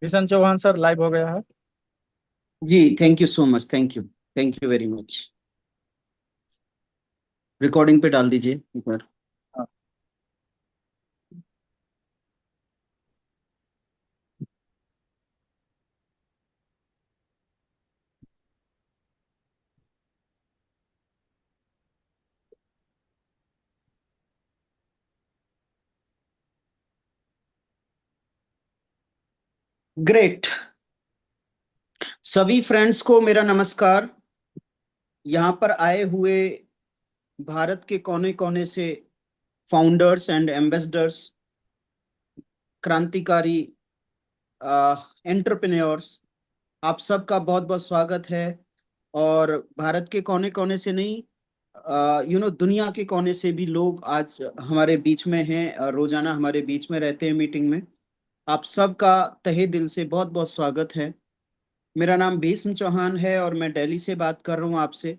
Kishan Chauhan sir live हो गया है। जी, thank you so much. Thank you very much. Recording पे डाल दीजिए एक बार। हाँ। ग्रेट। सभी फ्रेंड्स को मेरा नमस्कार। यहाँ पर आए हुए भारत के कोने कोने से फाउंडर्स एंड एम्बेसडर्स, क्रांतिकारी एंटरप्रेन्योर्स, आप सबका बहुत बहुत स्वागत है। और भारत के कोने कोने से नहीं, दुनिया के कोने से भी लोग आज हमारे बीच में हैं और रोजाना हमारे बीच में रहते हैं मीटिंग में। आप सबका तहे दिल से बहुत बहुत स्वागत है। मेरा नाम भीष्म चौहान है और मैं दिल्ली से बात कर रहा हूँ आपसे।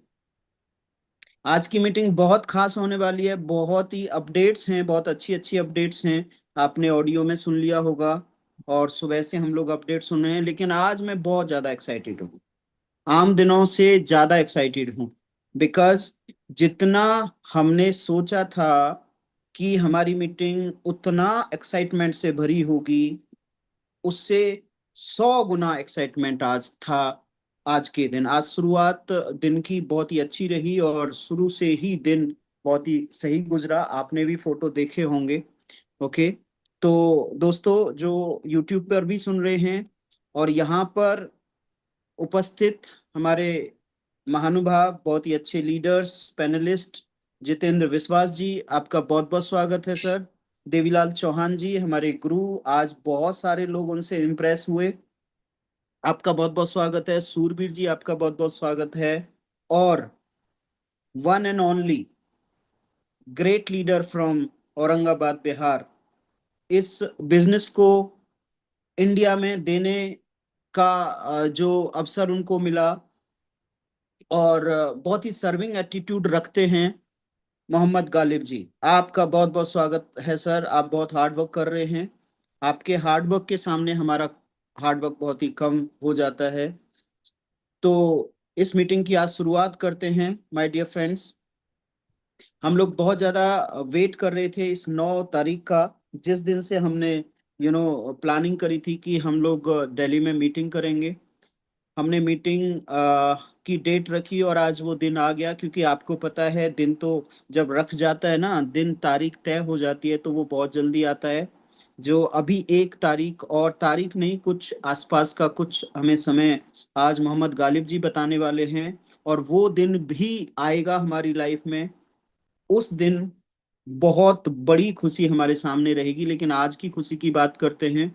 आज की मीटिंग बहुत खास होने वाली है। बहुत ही अपडेट्स हैं, बहुत अच्छी अच्छी अपडेट्स हैं। आपने ऑडियो में सुन लिया होगा और सुबह से हम लोग अपडेट सुन रहे हैं, लेकिन आज मैं बहुत ज़्यादा एक्साइटेड हूँ। आम दिनों से ज़्यादा एक्साइटेड हूँ। बिकॉज जितना हमने सोचा था कि हमारी मीटिंग उतना एक्साइटमेंट से भरी होगी, उससे 100 गुना एक्साइटमेंट आज था। आज के दिन, आज शुरुआत दिन की बहुत ही अच्छी रही और शुरू से ही दिन बहुत ही सही गुजरा। आपने भी फोटो देखे होंगे। ओके। तो दोस्तों जो यूट्यूब पर भी सुन रहे हैं और यहाँ पर उपस्थित हमारे महानुभाव, बहुत ही अच्छे लीडर्स, पैनलिस्ट, जितेंद्र विश्वास जी, आपका बहुत बहुत स्वागत है सर। देवीलाल चौहान जी हमारे गुरु, आज बहुत सारे लोग उनसे इम्प्रेस हुए, आपका बहुत बहुत स्वागत है। सूरबीर जी आपका बहुत बहुत स्वागत है। और one and only great leader from Aurangabad Bihar, इस बिजनेस को इंडिया में देने का जो अवसर उनको मिला और बहुत ही सर्विंग एटीट्यूड रखते हैं, मोहम्मद गालिब जी, आपका बहुत बहुत स्वागत है सर। आप बहुत हार्ड वर्क कर रहे हैं। आपके हार्ड वर्क के सामने हमारा हार्ड वर्क बहुत ही कम हो जाता है। तो इस मीटिंग की आज शुरुआत करते हैं माय डियर फ्रेंड्स। हम लोग बहुत ज़्यादा वेट कर रहे थे इस 9 तारीख का, जिस दिन से हमने प्लानिंग करी थी कि हम लोग दिल्ली में मीटिंग करेंगे। हमने मीटिंग की डेट रखी और आज वो दिन आ गया, क्योंकि आपको पता है दिन तो जब रख जाता है ना, दिन तारीख तय हो जाती है तो वो बहुत जल्दी आता है। जो अभी 1 तारीख, और तारीख नहीं, कुछ आसपास का कुछ हमें समय आज मोहम्मद गालिब जी बताने वाले हैं। और वो दिन भी आएगा हमारी लाइफ में। उस दिन बहुत बड़ी खुशी हमारे सामने रहेगी, लेकिन आज की खुशी की बात करते हैं।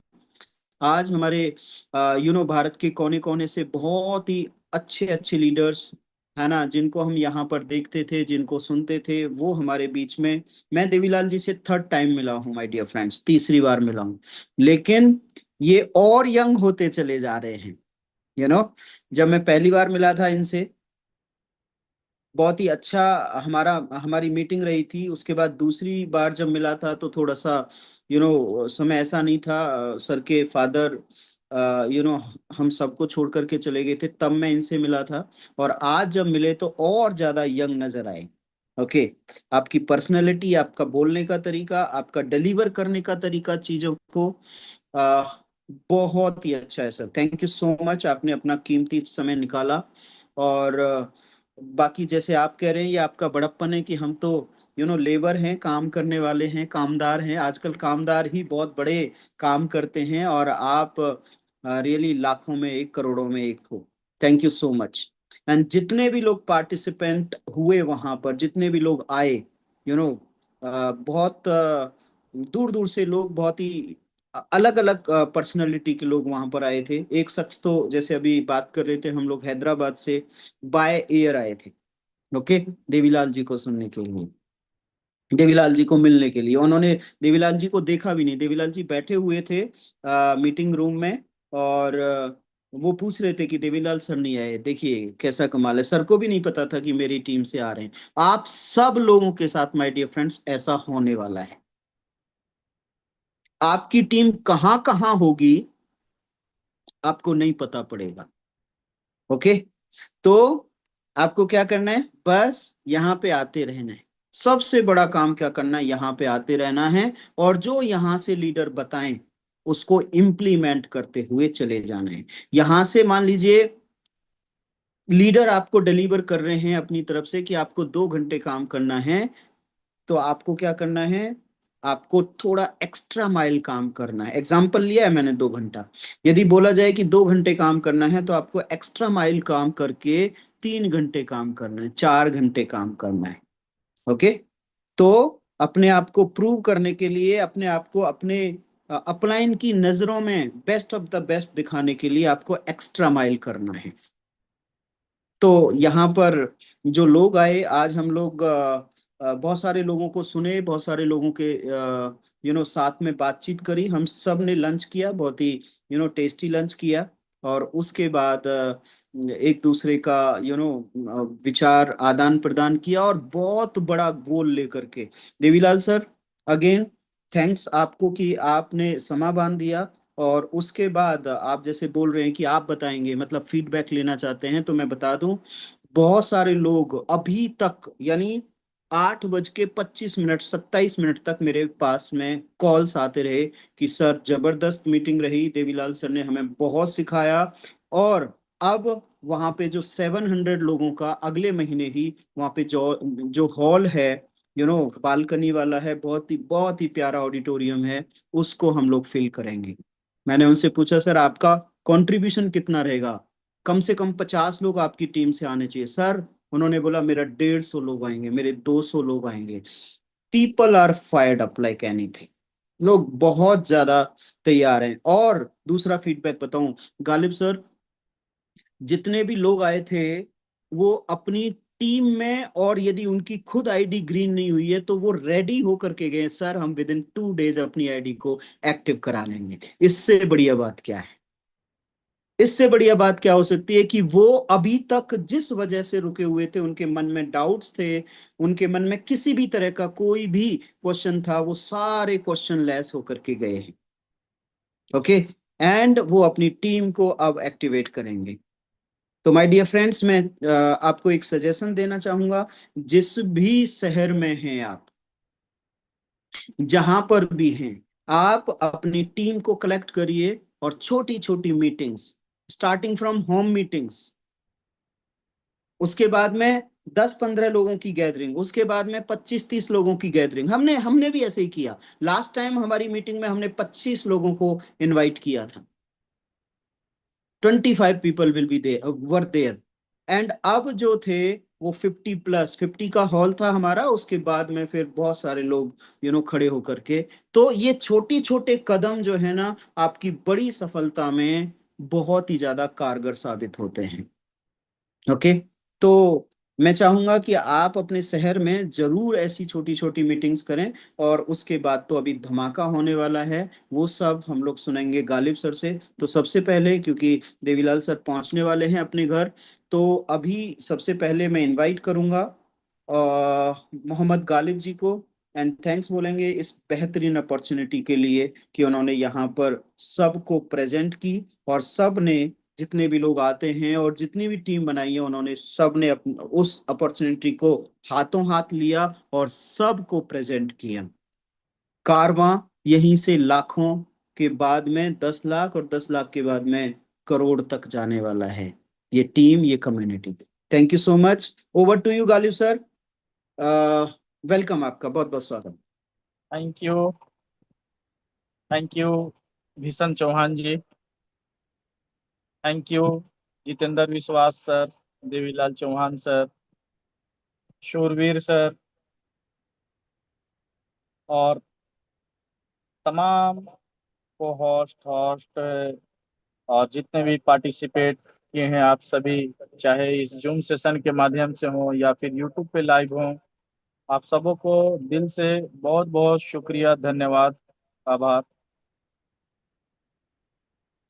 आज हमारे भारत के कोने कोने से बहुत ही अच्छे अच्छे लीडर्स है ना, जिनको हम यहाँ पर देखते थे, जिनको सुनते थे, वो हमारे बीच में। मैं देवीलाल जी से थर्ड टाइम मिला हूँ माय डियर फ्रेंड्स, तीसरी बार मिला हूँ। लेकिन ये और यंग होते चले जा रहे हैं। यू नो जब मैं पहली बार मिला था इनसे, बहुत ही अच्छा हमारा हमारी मीटिंग रही थी। उसके बाद दूसरी बार जब मिला था तो थोड़ा सा समय ऐसा नहीं था। सर के फादर यू नो हम सबको छोड़ करके चले गए थे, तब मैं इनसे मिला था। और आज जब मिले तो और ज्यादा यंग नजर आए। ओके। आपकी पर्सनैलिटी, आपका बोलने का तरीका, आपका डिलीवर करने का तरीका चीजों को आ, बहुत ही अच्छा है sir. Thank you so much, आपने अपना कीमती समय निकाला। और बाकी जैसे आप कह रहे हैं, ये आपका बड़प्पन है कि हम तो लेबर हैं, काम करने वाले हैं, कामदार हैं। आजकल कामदार ही बहुत बड़े काम करते हैं और आप रियली लाखों में एक, करोड़ों में एक हो। Thank you so much. And जितने भी लोग पार्टिसिपेंट हुए वहां पर, जितने भी लोग आए, यू नो बहुत दूर दूर से लोग, बहुत ही अलग अलग पर्सनालिटी के लोग वहां पर आए थे। एक शख्स तो जैसे अभी बात कर रहे थे, हम लोग हैदराबाद से बाय एयर आए थे। ओके। देवीलाल जी को सुनने के लिए, देवीलाल जी को मिलने के लिए। उन्होंने देवीलाल जी को देखा भी नहीं। देवीलाल जी बैठे हुए थे मीटिंग रूम में और वो पूछ रहे थे कि देवीलाल सर नहीं आए, देखिए कैसा कमाल है। सर को भी नहीं पता था कि मेरी टीम से आ रहे हैं। आप सब लोगों के साथ माय डियर फ्रेंड्स ऐसा होने वाला है। आपकी टीम कहाँ कहाँ होगी, आपको नहीं पता पड़ेगा। ओके। तो आपको क्या करना है, बस यहाँ पे आते रहना है। सबसे बड़ा काम क्या करना है, यहाँ पे आते रहना है, और जो यहाँ से लीडर बताएं उसको इम्प्लीमेंट करते हुए चले जाना है। यहाँ से मान लीजिए लीडर आपको डिलीवर कर रहे हैं अपनी तरफ से कि आपको 2 घंटे काम करना है, तो आपको क्या करना है, आपको थोड़ा एक्स्ट्रा माइल काम करना है। एग्जाम्पल लिया है मैंने 2 घंटा, यदि बोला जाए कि 2 घंटे काम करना है तो आपको एक्स्ट्रा माइल काम करके 3 घंटे काम करना है, 4 घंटे काम करना है। ओके। तो अपने आप को प्रूव करने के लिए, अपने आप को अपने अपलाइन की नजरों में बेस्ट ऑफ द बेस्ट दिखाने के लिए आपको एक्स्ट्रा माइल करना है। तो यहाँ पर जो लोग आए आज, हम लोग बहुत सारे लोगों को सुने, बहुत सारे लोगों के साथ में बातचीत करी, हम सब ने लंच किया, बहुत ही टेस्टी लंच किया। और उसके बाद एक दूसरे का विचार आदान प्रदान किया, और बहुत बड़ा गोल लेकर के। देवीलाल सर, अगेन थैंक्स आपको कि आपने समा बांध दिया। और उसके बाद आप जैसे बोल रहे हैं कि आप बताएंगे, मतलब फीडबैक लेना चाहते हैं, तो मैं बता दूं बहुत सारे लोग अभी तक, यानी 8:25, 27 मिनट तक मेरे पास में कॉल्स आते रहे कि सर जबरदस्त मीटिंग रही, देवीलाल सर ने हमें बहुत सिखाया। और अब वहां पे जो 700 लोगों का अगले महीने ही वहां पे जो जो हॉल है, बालकनी वाला है, बहुत ही प्यारा ऑडिटोरियम है, उसको हम लोग फिल करेंगे। मैंने उनसे पूछा सर आपका कंट्रीब्यूशन कितना रहेगा, कम से कम 50 लोग आपकी टीम से आने चाहिए सर। उन्होंने बोला मेरा 150 लोग आएंगे, मेरे 200 लोग आएंगे। People are fired up like anything. लोग बहुत ज्यादा तैयार हैं। और दूसरा फीडबैक बताऊं, गालिब सर, जितने भी लोग आए थे वो अपनी टीम में, और यदि उनकी खुद आईडी ग्रीन नहीं हुई है तो वो रेडी होकर के गए, सर हम विद इन 2 डेज अपनी आईडी को एक्टिव करा लेंगे। इससे बढ़िया बात क्या है, इससे बढ़िया बात क्या हो सकती है कि वो अभी तक जिस वजह से रुके हुए थे, उनके मन में डाउट्स थे, उनके मन में किसी भी तरह का कोई भी क्वेश्चन था, वो सारे क्वेश्चन लेस होकर के गए हैं। ओके। एंड वो अपनी टीम को अब एक्टिवेट करेंगे। तो माय डियर फ्रेंड्स, मैं आपको एक सजेशन देना चाहूंगा, जिस भी शहर में हैं आप, जहां पर भी हैं, आप अपनी टीम को कलेक्ट करिए, और छोटी छोटी meetings, starting from home meetings, उसके बाद में 10-15 लोगों की गैदरिंग, उसके बाद में 25-30 लोगों की गैदरिंग। हमने हमने भी ऐसे ही किया। लास्ट टाइम हमारी मीटिंग में हमने 25 लोगों को इनवाइट किया था। 25 people will be there, were there. And अब जो थे वो 50+, 50 का हॉल था हमारा, उसके बाद में फिर बहुत सारे लोग खड़े होकर के। तो ये छोटे छोटे कदम जो है ना, आपकी बड़ी सफलता में बहुत ही ज्यादा कारगर साबित होते हैं। ओके। तो मैं चाहूंगा कि आप अपने शहर में जरूर ऐसी छोटी छोटी मीटिंग्स करें। और उसके बाद तो अभी धमाका होने वाला है, वो सब हम लोग सुनेंगे गालिब सर से। तो सबसे पहले, क्योंकि देवीलाल सर पहुंचने वाले हैं अपने घर, तो अभी सबसे पहले मैं इनवाइट करूंगा मोहम्मद गालिब जी को। एंड थैंक्स बोलेंगे इस बेहतरीन अपॉर्चुनिटी के लिए कि उन्होंने यहाँ पर सबको प्रेजेंट की, और सब ने, जितने भी लोग आते हैं और जितनी भी टीम बनाई है, उन्होंने सब ने उस अपॉर्चुनिटी को हाथों हाथ लिया और सबको प्रेजेंट किया। कारवां यहीं से लाखों के बाद में 10 लाख, और 10 लाख के बाद में करोड़ तक जाने वाला है, ये टीम, ये community. Thank you so much. Over to you Ghalib sir. Welcome, आपका बहुत बहुत स्वागत। Thank you. Thank you Bhishan Chauhan ji. Thank you Jitendra Vishwas sir, Devilal Chauhan sir, Shurvir sir, और तमाम को होस्ट और जितने भी पार्टिसिपेट किए हैं आप सभी, चाहे इस जूम सेशन के माध्यम से हो या फिर यूट्यूब पे लाइव हो, आप सबों को दिल से बहुत बहुत शुक्रिया, धन्यवाद, आभार।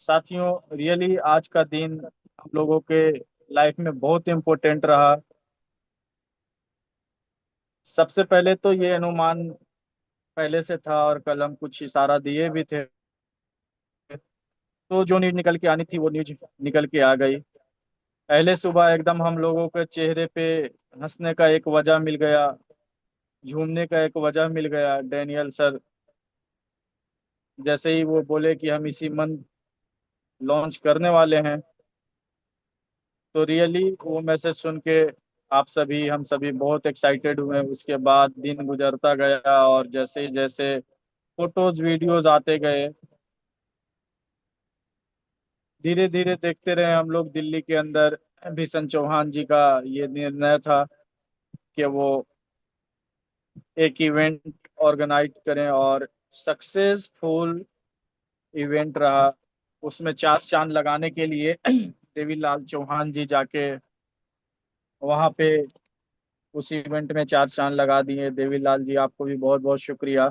साथियों, रियली आज का दिन हम लोगों के लाइफ में बहुत इम्पोर्टेंट रहा। सबसे पहले तो ये अनुमान पहले से था, और कल हम कुछ इशारा दिए भी थे तो जो न्यूज निकल के आनी थी वो न्यूज निकल के आ गई। पहले सुबह एकदम हम लोगों के चेहरे पे हंसने का एक वजह मिल गया, झूमने का एक वजह मिल गया। डैनियल सर जैसे ही वो बोले कि हम इसी मंथ लॉन्च करने वाले हैं, तो रियली वो मैसेज सुन के आप सभी हम सभी बहुत एक्साइटेड हुए। उसके बाद दिन गुजरता गया और जैसे जैसे फोटोज वीडियोज आते गए, धीरे धीरे देखते रहे हम लोग। दिल्ली के अंदर भीषण चौहान जी का ये निर्णय था कि वो एक इवेंट ऑर्गेनाइज करें, और सक्सेसफुल इवेंट रहा। उसमें चार चांद लगाने के लिए देवीलाल चौहान जी जाके वहां पे उस इवेंट में चार चांद लगा दिए। देवीलाल जी आपको भी बहुत बहुत शुक्रिया।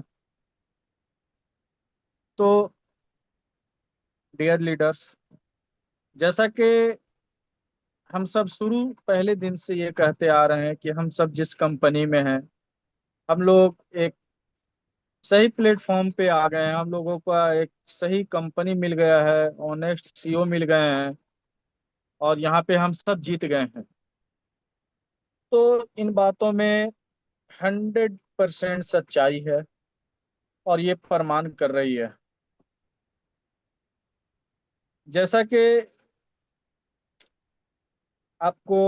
तो डियर लीडर्स, जैसा कि हम सब शुरू पहले दिन से ये कहते आ रहे हैं कि हम सब जिस कंपनी में हैं, हम लोग एक सही प्लेटफॉर्म पे आ गए हैं। हम लोगों का एक सही कंपनी मिल गया है, ऑनेस्ट सीईओ मिल गए हैं, और यहाँ पे हम सब जीत गए हैं। तो इन बातों में 100% सच्चाई है, और ये प्रमाण कर रही है। जैसा कि आपको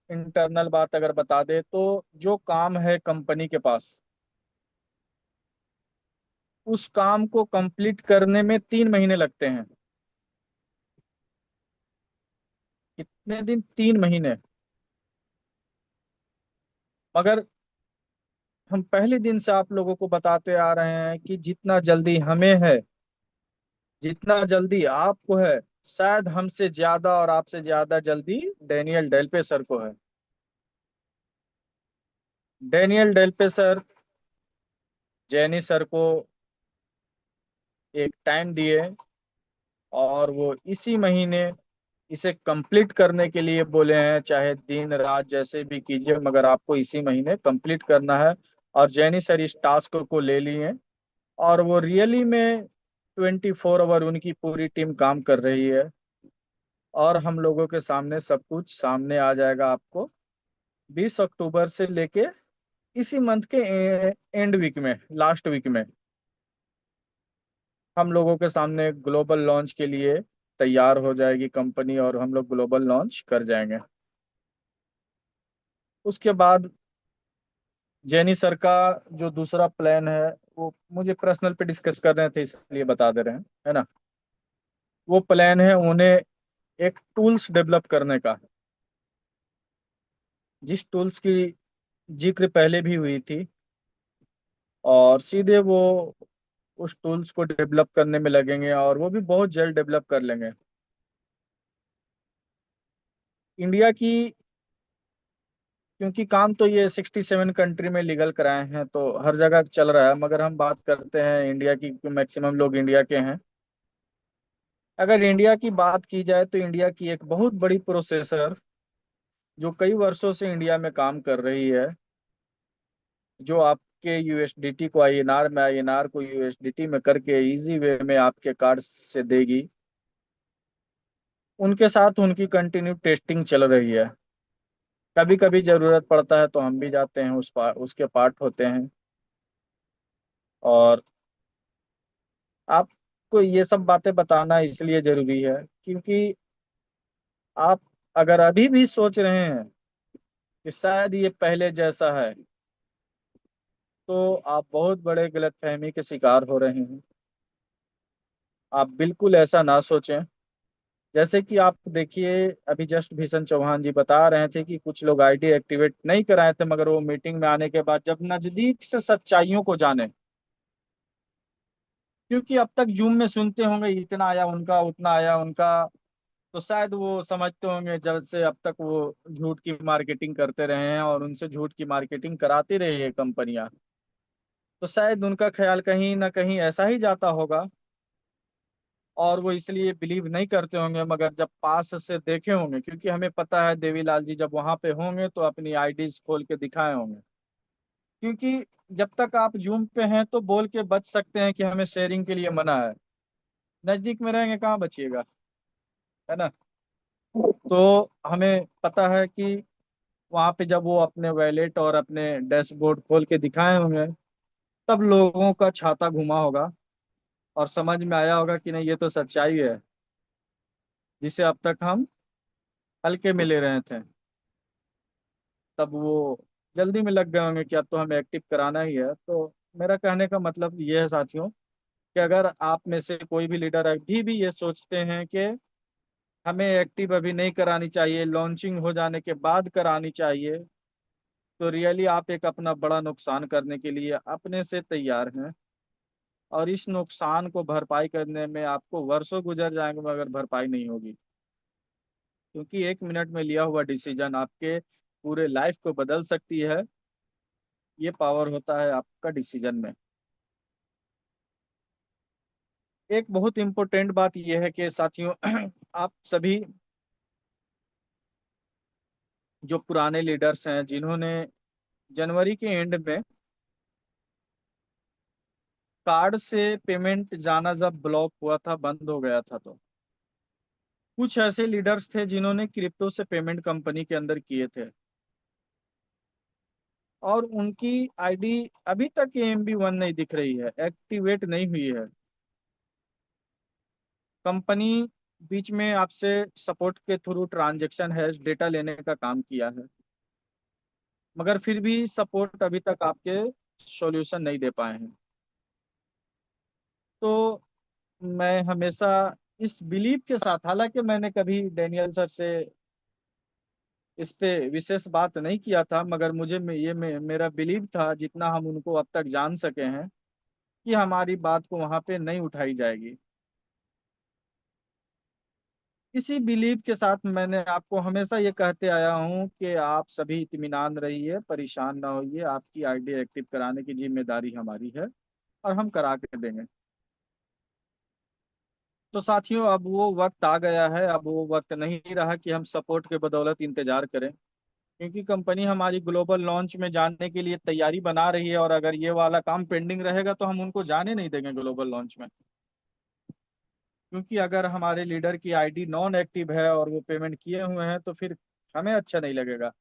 इंटरनल बात अगर बता दे, तो जो काम है कंपनी के पास, उस काम को कंप्लीट करने में 3 महीने लगते हैं। कितने दिन? 3 महीने। मगर हम पहले दिन से आप लोगों को बताते आ रहे हैं कि जितना जल्दी हमें है, जितना जल्दी आपको है, शायद हमसे ज्यादा और आपसे ज्यादा जल्दी डैनियल डेल्पे सर को है। डैनियल डेल्पे सर जैनी सर को एक टाइम दिए, और वो इसी महीने इसे कंप्लीट करने के लिए बोले हैं। चाहे दिन रात जैसे भी कीजिए, मगर आपको इसी महीने कंप्लीट करना है। और जैनी सर इस टास्क को ले लिए, और वो रियली में 24 आवर उनकी पूरी टीम काम कर रही है। और हम लोगों के सामने सब कुछ सामने आ जाएगा आपको 20 अक्टूबर से लेके इसी मंथ के एंड वीक में, लास्ट वीक में हम लोगों के सामने ग्लोबल लॉन्च के लिए तैयार हो जाएगी कंपनी, और हम लोग ग्लोबल लॉन्च कर जाएंगे। उसके बाद जेनी सर का जो दूसरा प्लान है, वो मुझे पर्सनल पे डिस्कस कर रहे थे इसलिए बता दे रहे हैं, है ना। वो प्लान है उन्हें एक टूल्स डेवलप करने का, जिस टूल्स की जिक्र पहले भी हुई थी। और सीधे वो उस टूल्स को डेवलप करने में लगेंगे, और वो भी बहुत जल्द डेवलप कर लेंगे। इंडिया की, क्योंकि काम तो ये 67 कंट्री में लीगल कराए हैं तो हर जगह चल रहा है, मगर हम बात करते हैं इंडिया की, मैक्सिमम लोग इंडिया के हैं। अगर इंडिया की बात की जाए तो इंडिया की एक बहुत बड़ी प्रोसेसर जो कई वर्षों से इंडिया में काम कर रही है, जो आपके यूएसडीटी को आईएनआर में, आईएनआर को यूएसडीटी में करके इजी वे में आपके कार्ड से देगी, उनके साथ उनकी कंटिन्यू टेस्टिंग चल रही है। कभी कभी जरूरत पड़ता है तो हम भी जाते हैं, उसके पार्ट होते हैं। और आपको ये सब बातें बताना इसलिए जरूरी है क्योंकि आप अगर अभी भी सोच रहे हैं कि शायद ये पहले जैसा है, तो आप बहुत बड़े गलतफहमी के शिकार हो रहे हैं। आप बिल्कुल ऐसा ना सोचें। जैसे कि आप देखिए, अभी जस्ट भीषण चौहान जी बता रहे थे कि कुछ लोग आईडी एक्टिवेट नहीं कराए थे, मगर वो मीटिंग में आने के बाद जब नजदीक से सच्चाइयों को जाने, क्योंकि अब तक जूम में सुनते होंगे इतना आया उनका, उतना आया उनका, तो शायद वो समझते होंगे जब से अब तक वो झूठ की मार्केटिंग करते रहे हैं और उनसे झूठ की मार्केटिंग कराती रही है कंपनियां, तो शायद उनका ख्याल कहीं ना कहीं ऐसा ही जाता होगा, और वो इसलिए बिलीव नहीं करते होंगे। मगर जब पास से देखे होंगे, क्योंकि हमें पता है देवीलाल जी जब वहां पे होंगे तो अपनी आईडीज खोल के दिखाए होंगे। क्योंकि जब तक आप जूम पे हैं तो बोल के बच सकते हैं कि हमें शेयरिंग के लिए मना है, नजदीक में रहेंगे कहाँ बचिएगा, है ना। तो हमें पता है कि वहां पे जब वो अपने वैलेट और अपने डैशबोर्ड खोल के दिखाए होंगे, तब लोगों का छाता घुमा होगा और समझ में आया होगा कि नहीं, ये तो सच्चाई है जिसे अब तक हम हल्के में ले रहे थे। तब वो जल्दी में लग गए होंगे कि अब तो हमें एक्टिव कराना ही है। तो मेरा कहने का मतलब ये है साथियों, कि अगर आप में से कोई भी लीडर अभी भी ये सोचते हैं कि हमें एक्टिव अभी नहीं करानी चाहिए, लॉन्चिंग हो जाने के बाद करानी चाहिए, तो रियली आप एक अपना बड़ा नुकसान करने के लिए अपने से तैयार हैं। और इस नुकसान को भरपाई करने में आपको वर्षों गुजर जाएंगे मगर भरपाई नहीं होगी। क्योंकि 1 मिनट में लिया हुआ डिसीजन आपके पूरे लाइफ को बदल सकती है। ये पावर होता है आपका डिसीजन में। एक बहुत इंपॉर्टेंट बात यह है कि साथियों आप सभी जो पुराने लीडर्स हैं जिन्होंने जनवरी के एंड में कार्ड से पेमेंट जाना जब ब्लॉक हुआ था, बंद हो गया था, तो कुछ ऐसे लीडर्स थे जिन्होंने क्रिप्टो से पेमेंट कंपनी के अंदर किए थे, और उनकी आईडी अभी तक AMB1 नहीं दिख रही है, एक्टिवेट नहीं हुई है। कंपनी बीच में आपसे सपोर्ट के थ्रू ट्रांजैक्शन है डेटा लेने का काम किया है, मगर फिर भी सपोर्ट अभी तक आपके सॉल्यूशन नहीं दे पाए हैं। तो मैं हमेशा इस बिलीव के साथ, हालांकि मैंने कभी डेनियल सर से इस पे विशेष बात नहीं किया था, मगर मुझे मेरा बिलीव था, जितना हम उनको अब तक जान सके हैं, कि हमारी बात को वहां पे नहीं उठाई जाएगी। इसी बिलीव के साथ मैंने आपको हमेशा ये कहते आया हूँ कि आप सभी इत्मीनान रहिए, परेशान ना होइए, आपकी आईडी एक्टिव कराने की जिम्मेदारी हमारी है और हम करा के देंगे। तो साथियों, अब वो वक्त आ गया है, अब वो वक्त नहीं रहा कि हम सपोर्ट के बदौलत इंतजार करें। क्योंकि कंपनी हमारी ग्लोबल लॉन्च में जाने के लिए तैयारी बना रही है, और अगर ये वाला काम पेंडिंग रहेगा तो हम उनको जाने नहीं देंगे ग्लोबल लॉन्च में। क्योंकि अगर हमारे लीडर की आईडी नॉन एक्टिव है और वो पेमेंट किए हुए हैं, तो फिर हमें अच्छा नहीं लगेगा।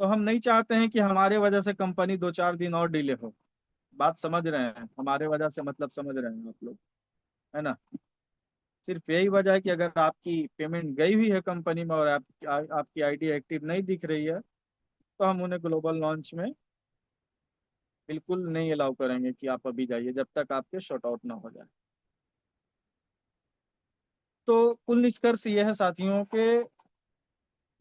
तो हम नहीं चाहते हैं कि हमारे वजह से कंपनी 2-4 दिन और डिले हो। बात समझ रहे हैं, हमारे वजह से मतलब समझ रहे हैं आप लोग, है ना। सिर्फ यही वजह है कि अगर आपकी पेमेंट गई हुई है कंपनी में और आपकी आईडी एक्टिव नहीं दिख रही है, तो हम उन्हें ग्लोबल लॉन्च में बिल्कुल नहीं अलाउ करेंगे कि आप अभी जाइए, जब तक आपके शॉर्ट आउट ना हो जाए। तो कुल निष्कर्ष ये है साथियों के,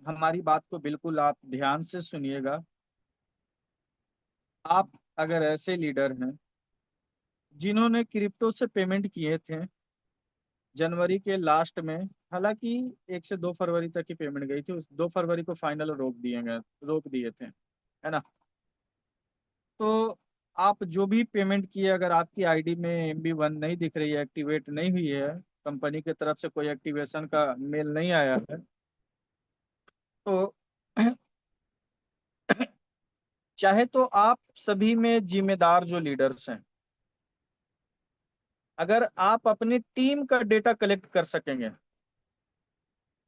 हमारी बात को बिल्कुल आप ध्यान से सुनिएगा। आप अगर ऐसे लीडर हैं जिन्होंने क्रिप्टो से पेमेंट किए थे जनवरी के लास्ट में, हालांकि 1 से 2 फरवरी तक की पेमेंट गई थी, उस 2 फरवरी को फाइनल रोक दिए थे, है ना। तो आप जो भी पेमेंट किए, अगर आपकी आईडी में MB1 नहीं दिख रही है, एक्टिवेट नहीं हुई है, कंपनी की तरफ से कोई एक्टिवेशन का मेल नहीं आया है, तो चाहे तो आप सभी में जिम्मेदार जो लीडर्स हैं, अगर आप अपनी टीम का डेटा कलेक्ट कर सकेंगे।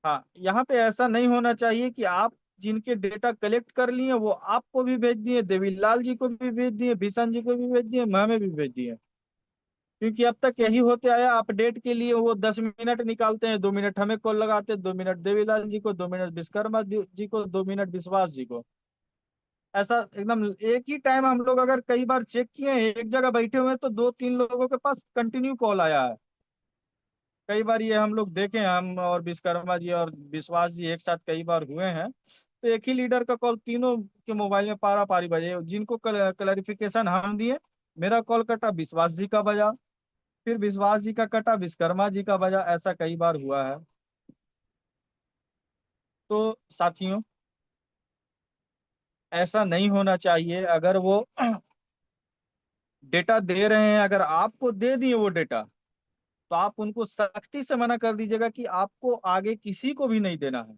हाँ, यहाँ पे ऐसा नहीं होना चाहिए कि आप जिनके डेटा कलेक्ट कर लिए वो आपको भी भेज दिए, देवीलाल जी को भी भेज दिए, भीषण जी को भी भेज दिए, हमें भी भेज दिए। क्योंकि अब तक यही होते आया, अपडेट के लिए वो 10 मिनट निकालते हैं, 2 मिनट हमें कॉल लगाते हैं, 2 मिनट देवीलाल जी को, 2 मिनट विश्वकर्मा जी को, 2 मिनट विश्वास जी को। ऐसा एकदम एक ही टाइम हम लोग अगर कई बार चेक किए हैं, एक जगह बैठे हुए हैं, तो 2-3 लोगों के पास कंटिन्यू कॉल आया है। कई बार ये हम लोग देखे हैं, हम और विश्वकर्मा जी और विश्वास जी एक साथ कई बार हुए हैं, तो एक ही लीडर का कॉल तीनों के मोबाइल में पारा पारी बजे, जिनको क्लैरिफिकेशन हम दिए, मेरा कॉल कटा, विश्वास जी का बजा, फिर विश्वास जी का कटा, विश्वकर्मा जी का बजा, ऐसा कई बार हुआ है। तो साथियों, ऐसा नहीं होना चाहिए। अगर वो डेटा दे रहे हैं, अगर आपको दे दिए वो डेटा, तो आप उनको सख्ती से मना कर दीजिएगा कि आपको आगे किसी को भी नहीं देना है,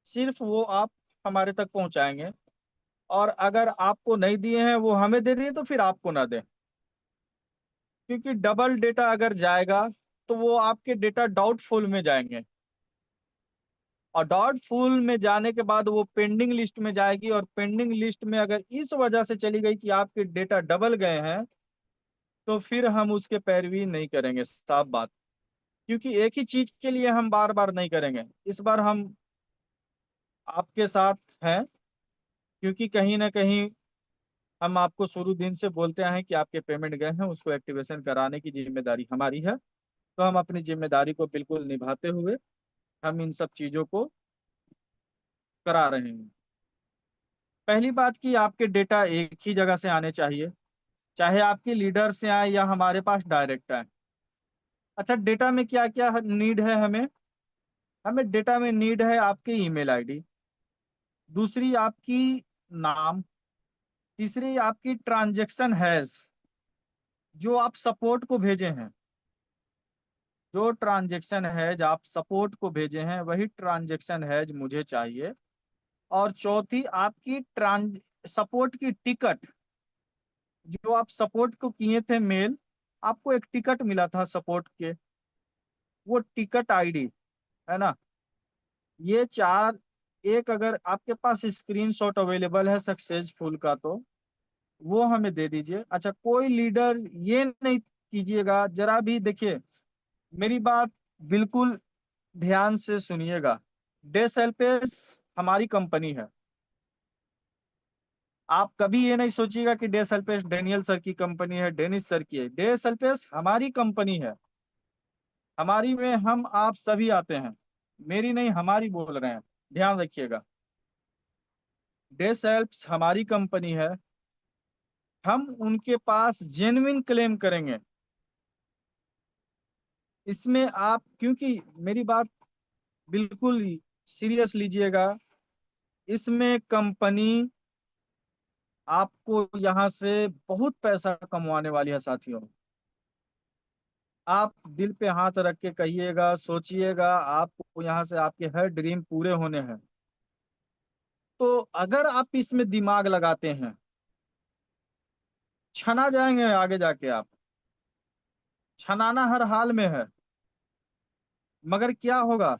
सिर्फ वो आप हमारे तक पहुंचाएंगे। और अगर आपको नहीं दिए हैं, वो हमें दे दिए, तो फिर आपको ना दें। क्योंकि डबल डेटा अगर जाएगा तो वो आपके डेटा डाउटफुल में जाएंगे, और डाउटफुल में जाने के बाद वो पेंडिंग लिस्ट में जाएगी, और पेंडिंग लिस्ट में अगर इस वजह से चली गई कि आपके डेटा डबल गए हैं, तो फिर हम उसके पैरवी नहीं करेंगे, साफ बात। क्योंकि एक ही चीज के लिए हम बार बार नहीं करेंगे, इस बार हम आपके साथ हैं, क्योंकि कहीं ना कहीं हम आपको शुरू दिन से बोलते हैं कि आपके पेमेंट गए हैं, उसको एक्टिवेशन कराने की जिम्मेदारी हमारी है। तो हम अपनी जिम्मेदारी को बिल्कुल निभाते हुए हम इन सब चीजों को करा रहे हैं। पहली बात कि आपके डेटा एक ही जगह से आने चाहिए, चाहे आपके लीडर से आए या हमारे पास डायरेक्ट आए। अच्छा, डेटा में क्या क्या नीड है हमें? हमें डेटा में नीड है आपकी ईमेल आईडी, दूसरी आपकी नाम, तीसरी आपकी ट्रांजैक्शन हैज, जो आप सपोर्ट को भेजे हैं। जो ट्रांजैक्शन हैज आप सपोर्ट को भेजे हैं वही ट्रांजैक्शन हैज मुझे चाहिए। और चौथी आपकी ट्रांज सपोर्ट की टिकट, जो आप सपोर्ट को किए थे मेल, आपको एक टिकट मिला था सपोर्ट के, वो टिकट आईडी, है ना? ये चार, एक अगर आपके पास स्क्रीनशॉट अवेलेबल है सक्सेसफुल का तो वो हमें दे दीजिए। अच्छा, कोई लीडर ये नहीं कीजिएगा, जरा भी देखिए, मेरी बात बिल्कुल ध्यान से सुनिएगा। डेस एल्पेस हमारी कंपनी है। आप कभी ये नहीं सोचिएगा कि डेस एल्पेस डेनियल सर की कंपनी है, डेनिस सर की है। डेस एल्पेस हमारी कंपनी है। हमारी में हम आप सभी आते हैं, मेरी नहीं हमारी बोल रहे हैं, ध्यान रखिएगा। डेस एल्प्स हमारी कंपनी है। हम उनके पास जेन्युइन क्लेम करेंगे। इसमें आप, क्योंकि मेरी बात बिल्कुल सीरियस लीजिएगा, इसमें कंपनी आपको यहाँ से बहुत पैसा कमवाने वाली है साथियों। आप दिल पे हाथ रख के कहिएगा, सोचिएगा, आपको यहाँ से आपके हर ड्रीम पूरे होने हैं। तो अगर आप इसमें दिमाग लगाते हैं, छना जाएंगे आगे जाके आप। छनाना हर हाल में है, मगर क्या होगा?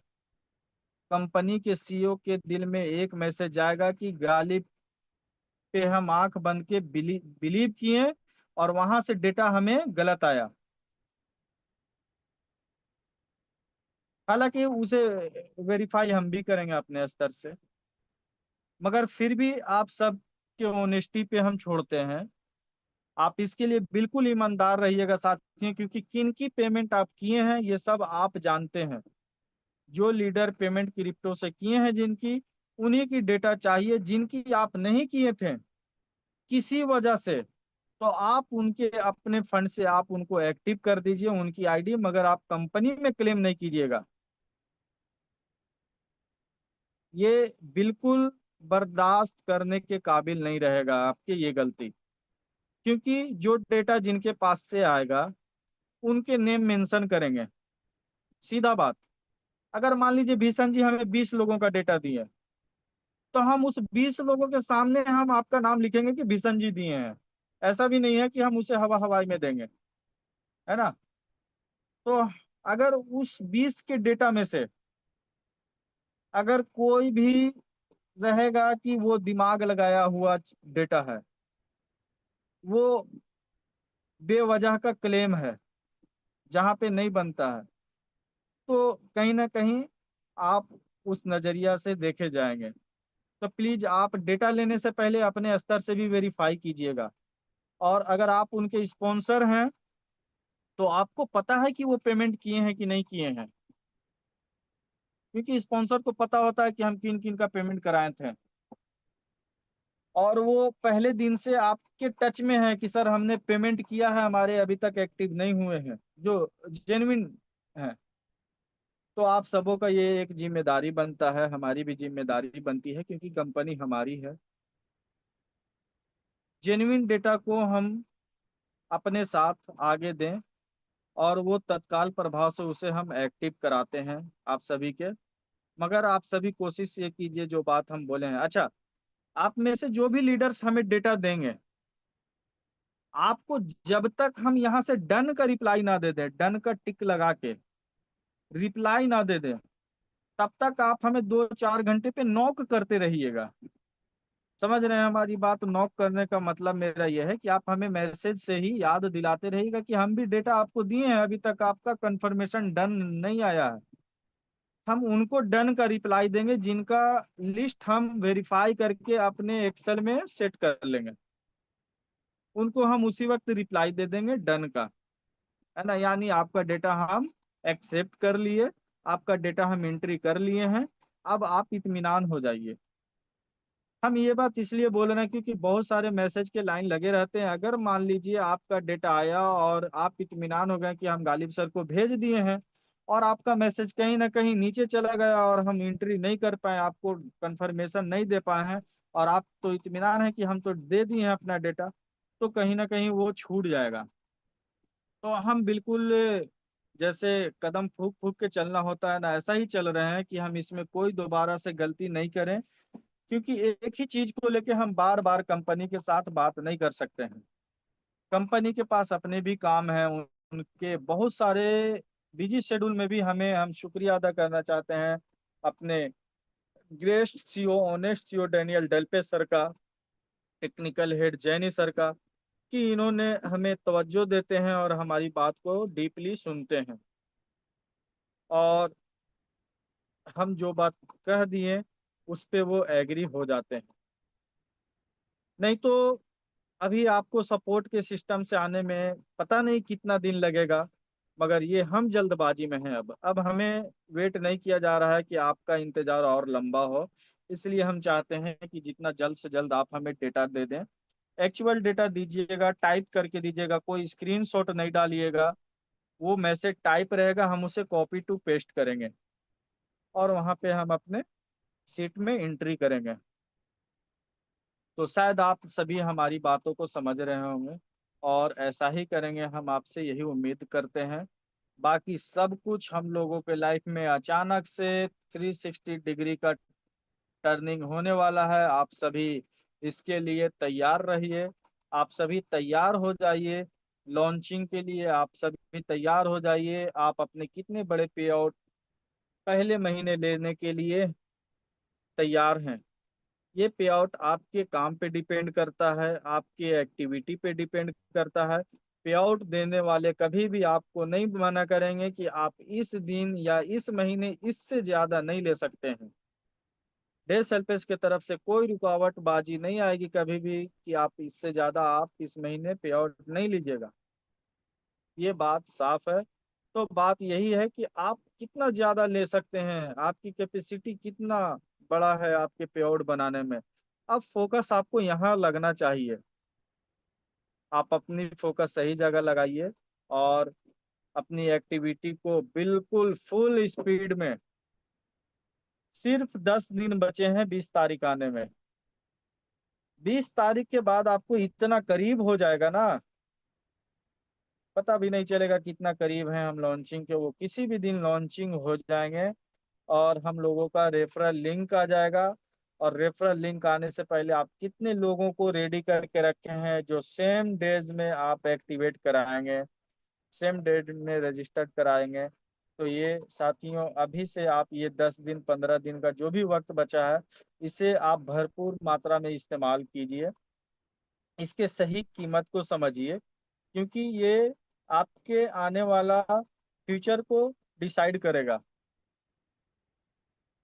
कंपनी के सीईओ के दिल में एक मैसेज जाएगा कि गालिब पे हम आंख बंद के बिलीव किए, और वहां से डेटा हमें गलत आया। हालांकि उसे वेरीफाई हम भी करेंगे अपने स्तर से, मगर फिर भी आप सब के ऑनेस्टी पे हम छोड़ते हैं। आप इसके लिए बिल्कुल ईमानदार रहिएगा साथियों, क्योंकि किन की पेमेंट आप किए हैं ये सब आप जानते हैं। जो लीडर पेमेंट क्रिप्टो से किए हैं जिनकी, उन्हीं की डेटा चाहिए। जिनकी आप नहीं किए थे किसी वजह से, तो आप उनके अपने फंड से आप उनको एक्टिव कर दीजिए उनकी आईडी, मगर आप कंपनी में क्लेम नहीं कीजिएगा। ये बिल्कुल बर्दाश्त करने के काबिल नहीं रहेगा आपकी ये गलती। क्योंकि जो डेटा जिनके पास से आएगा उनके नेम मेंशन करेंगे, सीधा बात। अगर मान लीजिए भीषण जी हमें 20 लोगों का डेटा दिए, तो हम उस 20 लोगों के सामने हम आपका नाम लिखेंगे कि भीषण जी दिए हैं। ऐसा भी नहीं है कि हम उसे हवा हवाई में देंगे, है ना? तो अगर उस 20 के डेटा में से अगर कोई भी रहेगा कि वो दिमाग लगाया हुआ डेटा है, वो बेवजह का क्लेम है जहां पे नहीं बनता है, तो कहीं ना कहीं आप उस नजरिया से देखे जाएंगे। तो प्लीज आप डेटा लेने से पहले अपने स्तर से भी वेरीफाई कीजिएगा। और अगर आप उनके स्पॉन्सर हैं तो आपको पता है कि वो पेमेंट किए हैं कि नहीं किए हैं, क्योंकि स्पॉन्सर को पता होता है कि हम किन किन का पेमेंट कराए थे। और वो पहले दिन से आपके टच में है कि सर हमने पेमेंट किया है, हमारे अभी तक एक्टिव नहीं हुए हैं, जो जेन्युइन है। तो आप सबों का ये एक जिम्मेदारी बनता है, हमारी भी जिम्मेदारी बनती है, क्योंकि कंपनी हमारी है। जेन्युइन डेटा को हम अपने साथ आगे दें, और वो तत्काल प्रभाव से उसे हम एक्टिव कराते हैं आप सभी के। मगर आप सभी कोशिश ये कीजिए जो बात हम बोले हैं। अच्छा, आप में से जो भी लीडर्स हमें डेटा देंगे, आपको जब तक हम यहाँ से डन का रिप्लाई ना दे दें, डन का टिक लगा के रिप्लाई ना दे दें, तब तक आप हमें 2-4 घंटे पे नॉक करते रहिएगा। समझ रहे हैं हमारी बात? नॉक करने का मतलब मेरा यह है कि आप हमें मैसेज से ही याद दिलाते रहिएगा कि हम भी डेटा आपको दिए हैं, अभी तक आपका कंफर्मेशन डन नहीं आया है। हम उनको डन का रिप्लाई देंगे जिनका लिस्ट हम वेरीफाई करके अपने एक्सेल में सेट कर लेंगे, उनको हम उसी वक्त रिप्लाई दे देंगे डन का, है ना। यानी आपका डेटा हम एक्सेप्ट कर लिए, आपका डेटा हम एंट्री कर लिए हैं, अब आप इत्मीनान हो जाइए। हम ये बात इसलिए बोल रहे हैं क्योंकि बहुत सारे मैसेज के लाइन लगे रहते हैं। अगर मान लीजिए आपका डेटा आया और आप इत्मीनान हो गए कि हम गालिब सर को भेज दिए हैं, और आपका मैसेज कहीं ना कहीं नीचे चला गया और हम एंट्री नहीं कर पाए, आपको कंफर्मेशन नहीं दे पाए हैं, और आप तो इत्मीनान है कि हम तो दे दिए हैं अपना डेटा, तो कहीं ना कहीं वो छूट जाएगा। तो हम बिल्कुल जैसे कदम फूक फूक के चलना होता है ना, ऐसा ही चल रहे हैं कि हम इसमें कोई दोबारा से गलती नहीं करें। क्योंकि एक ही चीज को लेके हम बार बार कंपनी के साथ बात नहीं कर सकते हैं। कंपनी के पास अपने भी काम हैं, उनके बहुत सारे बिजी शेड्यूल में भी हमें हम शुक्रिया अदा करना चाहते हैं अपने great CEO, honest CEO Daniel Delpe sir का, टेक्निकल हेड जैनी सर का, कि इन्होंने हमें तवज्जो देते हैं और हमारी बात को डीपली सुनते हैं, और हम जो बात कह दिए उस पे वो एग्री हो जाते हैं। नहीं तो अभी आपको सपोर्ट के सिस्टम से आने में पता नहीं कितना दिन लगेगा, मगर ये हम जल्दबाजी में हैं। अब हमें वेट नहीं किया जा रहा है कि आपका इंतजार और लंबा हो, इसलिए हम चाहते हैं कि जितना जल्द से जल्द आप हमें डेटा दे दें। एक्चुअल डेटा दीजिएगा, टाइप करके दीजिएगा, कोई स्क्रीनशॉट नहीं डालिएगा। वो मैसेज टाइप रहेगा, हम उसे कॉपी टू पेस्ट करेंगे और वहां पे हम अपने सीट में एंट्री करेंगे। तो शायद आप सभी हमारी बातों को समझ रहे होंगे, और ऐसा ही करेंगे, हम आपसे यही उम्मीद करते हैं। बाकी सब कुछ हम लोगों के लाइफ में अचानक से 360 डिग्री का टर्निंग होने वाला है। आप सभी इसके लिए तैयार रहिए, आप सभी तैयार हो जाइए लॉन्चिंग के लिए, आप सभी तैयार हो जाइए। आप अपने कितने बड़े पे आउट पहले महीने लेने के लिए तैयार हैं। ये पे आउट आपके काम पे डिपेंड करता है, आपके एक्टिविटी पे डिपेंड करता है। पे आउट देने वाले कभी भी आपको नहीं मना करेंगे कि आप इस दिन या इस महीने इससे ज्यादा नहीं ले सकते हैं। डे सेल्फेस की तरफ से कोई रुकावट बाजी नहीं आएगी कभी भी कि आप इससे ज्यादा आप इस महीने पे आउट नहीं लीजिएगा। ये बात साफ है। तो बात यही है कि आप कितना ज्यादा ले सकते हैं, आपकी कैपेसिटी कितना बड़ा है आपके पे आउट बनाने में। अब फोकस आपको यहाँ लगना चाहिए, आप अपनी फोकस सही जगह लगाइए, और अपनी एक्टिविटी को बिल्कुल फुल स्पीड में। सिर्फ 10 दिन बचे हैं 20 तारीख आने में। 20 तारीख के बाद आपको इतना करीब हो जाएगा ना, पता भी नहीं चलेगा कितना करीब है हम लॉन्चिंग के। वो किसी भी दिन लॉन्चिंग हो जाएंगे, और हम लोगों का रेफरल लिंक आ जाएगा। और रेफरल लिंक आने से पहले आप कितने लोगों को रेडी करके रखे हैं जो सेम डेज में आप एक्टिवेट कराएंगे, सेम डेट में रजिस्टर्ड कराएंगे। तो ये साथियों, अभी से आप ये 10 दिन 15 दिन का जो भी वक्त बचा है, इसे आप भरपूर मात्रा में इस्तेमाल कीजिए। इसके सही कीमत को समझिए, क्योंकि ये आपके आने वाला फ्यूचर को डिसाइड करेगा।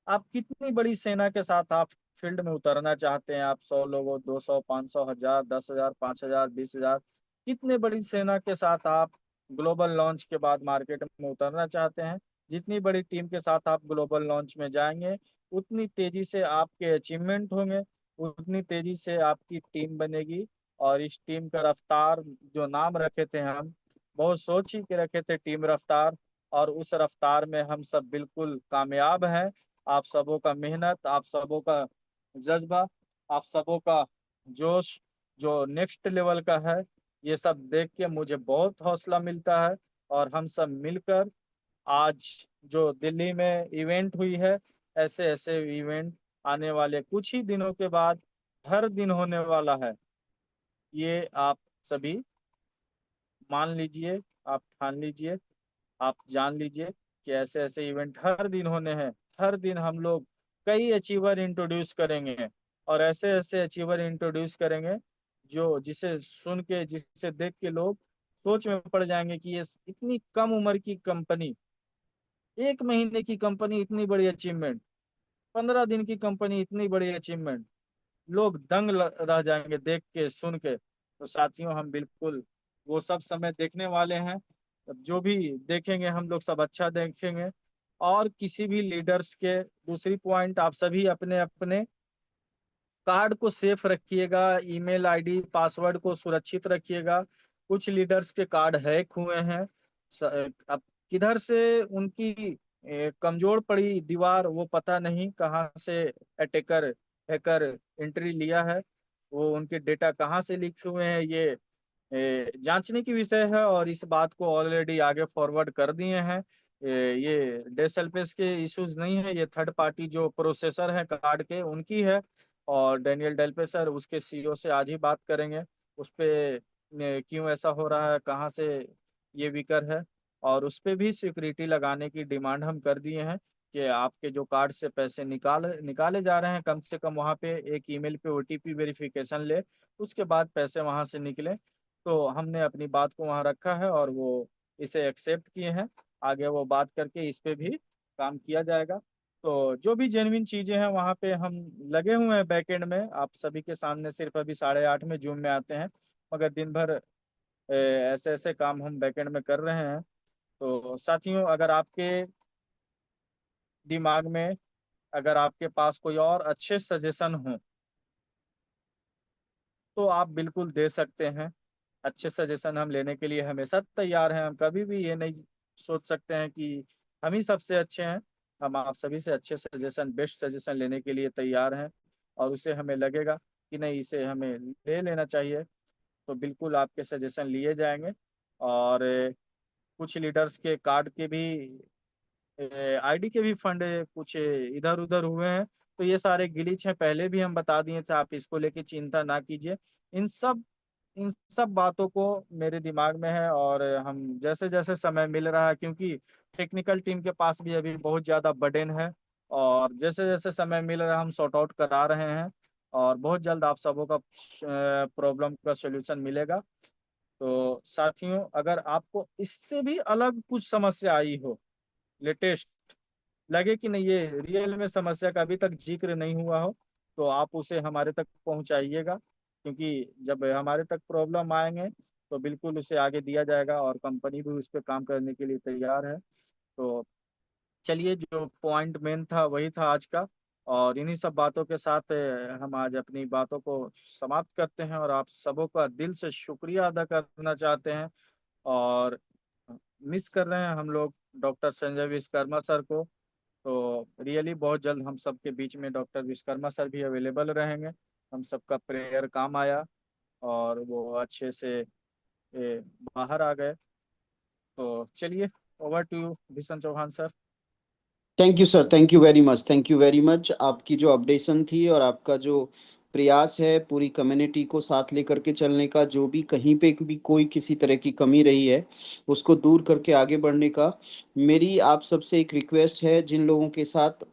आप कितनी बड़ी सेना के साथ आप फील्ड में उतरना चाहते हैं? आप 100 लोगों, 200, 500, 1000, 10,000, 5,000, 20,000, कितने बड़ी सेना के साथ आप ग्लोबल लॉन्च के बाद मार्केट में उतरना चाहते हैं? जितनी बड़ी टीम के साथ आप ग्लोबल लॉन्च में जाएंगे, उतनी तेजी से आपके अचीवमेंट होंगे, उतनी तेजी से आपकी टीम बनेगी। और इस टीम का रफ्तार, जो नाम रखे थे हम, बहुत सोच ही के रखे थे, टीम रफ्तार। और उस रफ्तार में हम सब बिल्कुल कामयाब हैं। आप सबों का मेहनत, आप सबों का जज्बा, आप सबों का जोश जो नेक्स्ट लेवल का है, ये सब देख के मुझे बहुत हौसला मिलता है। और हम सब मिलकर आज जो दिल्ली में इवेंट हुई है, ऐसे ऐसे इवेंट आने वाले कुछ ही दिनों के बाद हर दिन होने वाला है। ये आप सभी मान लीजिए, आप ठान लीजिए, आप जान लीजिए कि ऐसे ऐसे इवेंट हर दिन होने हैं। हर दिन हम लोग कई अचीवर इंट्रोड्यूस करेंगे, और ऐसे ऐसे अचीवर इंट्रोड्यूस करेंगे जो जिसे सुन के, जिसे देख के लोग सोच में पड़ जाएंगे कि ये इतनी कम उम्र की कंपनी, 1 महीने की कंपनी इतनी बड़ी अचीवमेंट, 15 दिन की कंपनी इतनी बड़ी अचीवमेंट, लोग दंग रह जाएंगे देख के सुन के। तो साथियों, हम बिल्कुल वो सब समय देखने वाले हैं। जो भी देखेंगे हम लोग सब अच्छा देखेंगे। और किसी भी लीडर्स के, दूसरी पॉइंट, आप सभी अपने अपने कार्ड को सेफ रखिएगा, ईमेल आईडी पासवर्ड को सुरक्षित रखिएगा। कुछ लीडर्स के कार्ड हैक हुए हैं। अब किधर से उनकी कमजोर पड़ी दीवार, वो पता नहीं कहाँ से अटैकर, हैकर एंट्री लिया है। वो उनके डेटा कहाँ से लीक हुए हैं, ये जांचने की विषय है। और इस बात को ऑलरेडी आगे फॉरवर्ड कर दिए हैं। ये डेसएलपीएस के इश्यूज नहीं है, ये थर्ड पार्टी जो प्रोसेसर है कार्ड के, उनकी है। और डेनियल डेल्पे सर उसके सीईओ से आज ही बात करेंगे उस पे, क्यों ऐसा हो रहा है, कहाँ से ये विकर है। और उस पे भी सिक्योरिटी लगाने की डिमांड हम कर दिए हैं कि आपके जो कार्ड से पैसे निकाले जा रहे हैं, कम से कम वहाँ पे एक ईमेल पे ओटीपी वेरिफिकेशन ले, उसके बाद पैसे वहाँ से निकले। तो हमने अपनी बात को वहाँ रखा है और वो इसे एक्सेप्ट किए हैं। आगे वो बात करके इस पे भी काम किया जाएगा। तो जो भी जेन्युइन चीजें हैं वहाँ पे हम लगे हुए हैं बैकएंड में। आप सभी के सामने सिर्फ अभी 8:30 में जूम में आते हैं, मगर दिन भर ऐसे ऐसे काम हम बैकएंड में कर रहे हैं। तो साथियों, अगर आपके दिमाग में, अगर आपके पास कोई और अच्छे सजेशन हो तो आप बिल्कुल दे सकते हैं। अच्छे सजेशन हम लेने के लिए हमेशा तैयार हैं। हम कभी भी ये नहीं सोच सकते हैं कि हम ही सबसे अच्छे हैं। हम आप सभी से अच्छे सजेशन, बेस्ट सजेशन लेने के लिए तैयार हैं। और उसे हमें लगेगा कि नहीं, इसे हमें ले लेना चाहिए, तो बिल्कुल आपके सजेशन लिए जाएंगे। और कुछ लीडर्स के कार्ड के भी, आईडी के भी फंड कुछ इधर उधर हुए हैं। तो ये सारे गिलिच हैं, पहले भी हम बता दिए थे, आप इसको लेके चिंता ना कीजिए। इन सब इन सब बातों को मेरे दिमाग में है। और हम जैसे जैसे समय मिल रहा है, क्योंकि टेक्निकल टीम के पास भी अभी बहुत ज़्यादा बर्डन है, और जैसे जैसे समय मिल रहा है हम सॉर्ट आउट करा रहे हैं। और बहुत जल्द आप सबों का प्रॉब्लम का सोल्यूशन मिलेगा। तो साथियों, अगर आपको इससे भी अलग कुछ समस्या आई हो, लेटेस्ट लगे कि नहीं ये रियल में समस्या का अभी तक जिक्र नहीं हुआ हो, तो आप उसे हमारे तक पहुंचाइएगा। क्योंकि जब हमारे तक प्रॉब्लम आएंगे तो बिल्कुल उसे आगे दिया जाएगा, और कंपनी भी उस पर काम करने के लिए तैयार है। तो चलिए, जो पॉइंट मेन था वही था आज का। और इन्हीं सब बातों के साथ हम आज अपनी बातों को समाप्त करते हैं, और आप सबों का दिल से शुक्रिया अदा करना चाहते हैं। और मिस कर रहे हैं हम लोग डॉक्टर संजय विश्वकर्मा सर को। तो रियली बहुत जल्द हम सबके बीच में डॉक्टर विश्वकर्मा सर भी अवेलेबल रहेंगे। हम सबका प्रेयर काम आया और वो अच्छे से बाहर आ गए। तो चलिए, over to you Bhishan Chauhan sir. Thank you sir, thank you very much, thank you very much. आपकी जो अपडेशन थी और आपका जो प्रयास है पूरी कम्युनिटी को साथ लेकर के चलने का, जो भी कहीं पे भी कोई किसी तरह की कमी रही है उसको दूर करके आगे बढ़ने का, मेरी आप सबसे एक रिक्वेस्ट है। जिन लोगों के साथ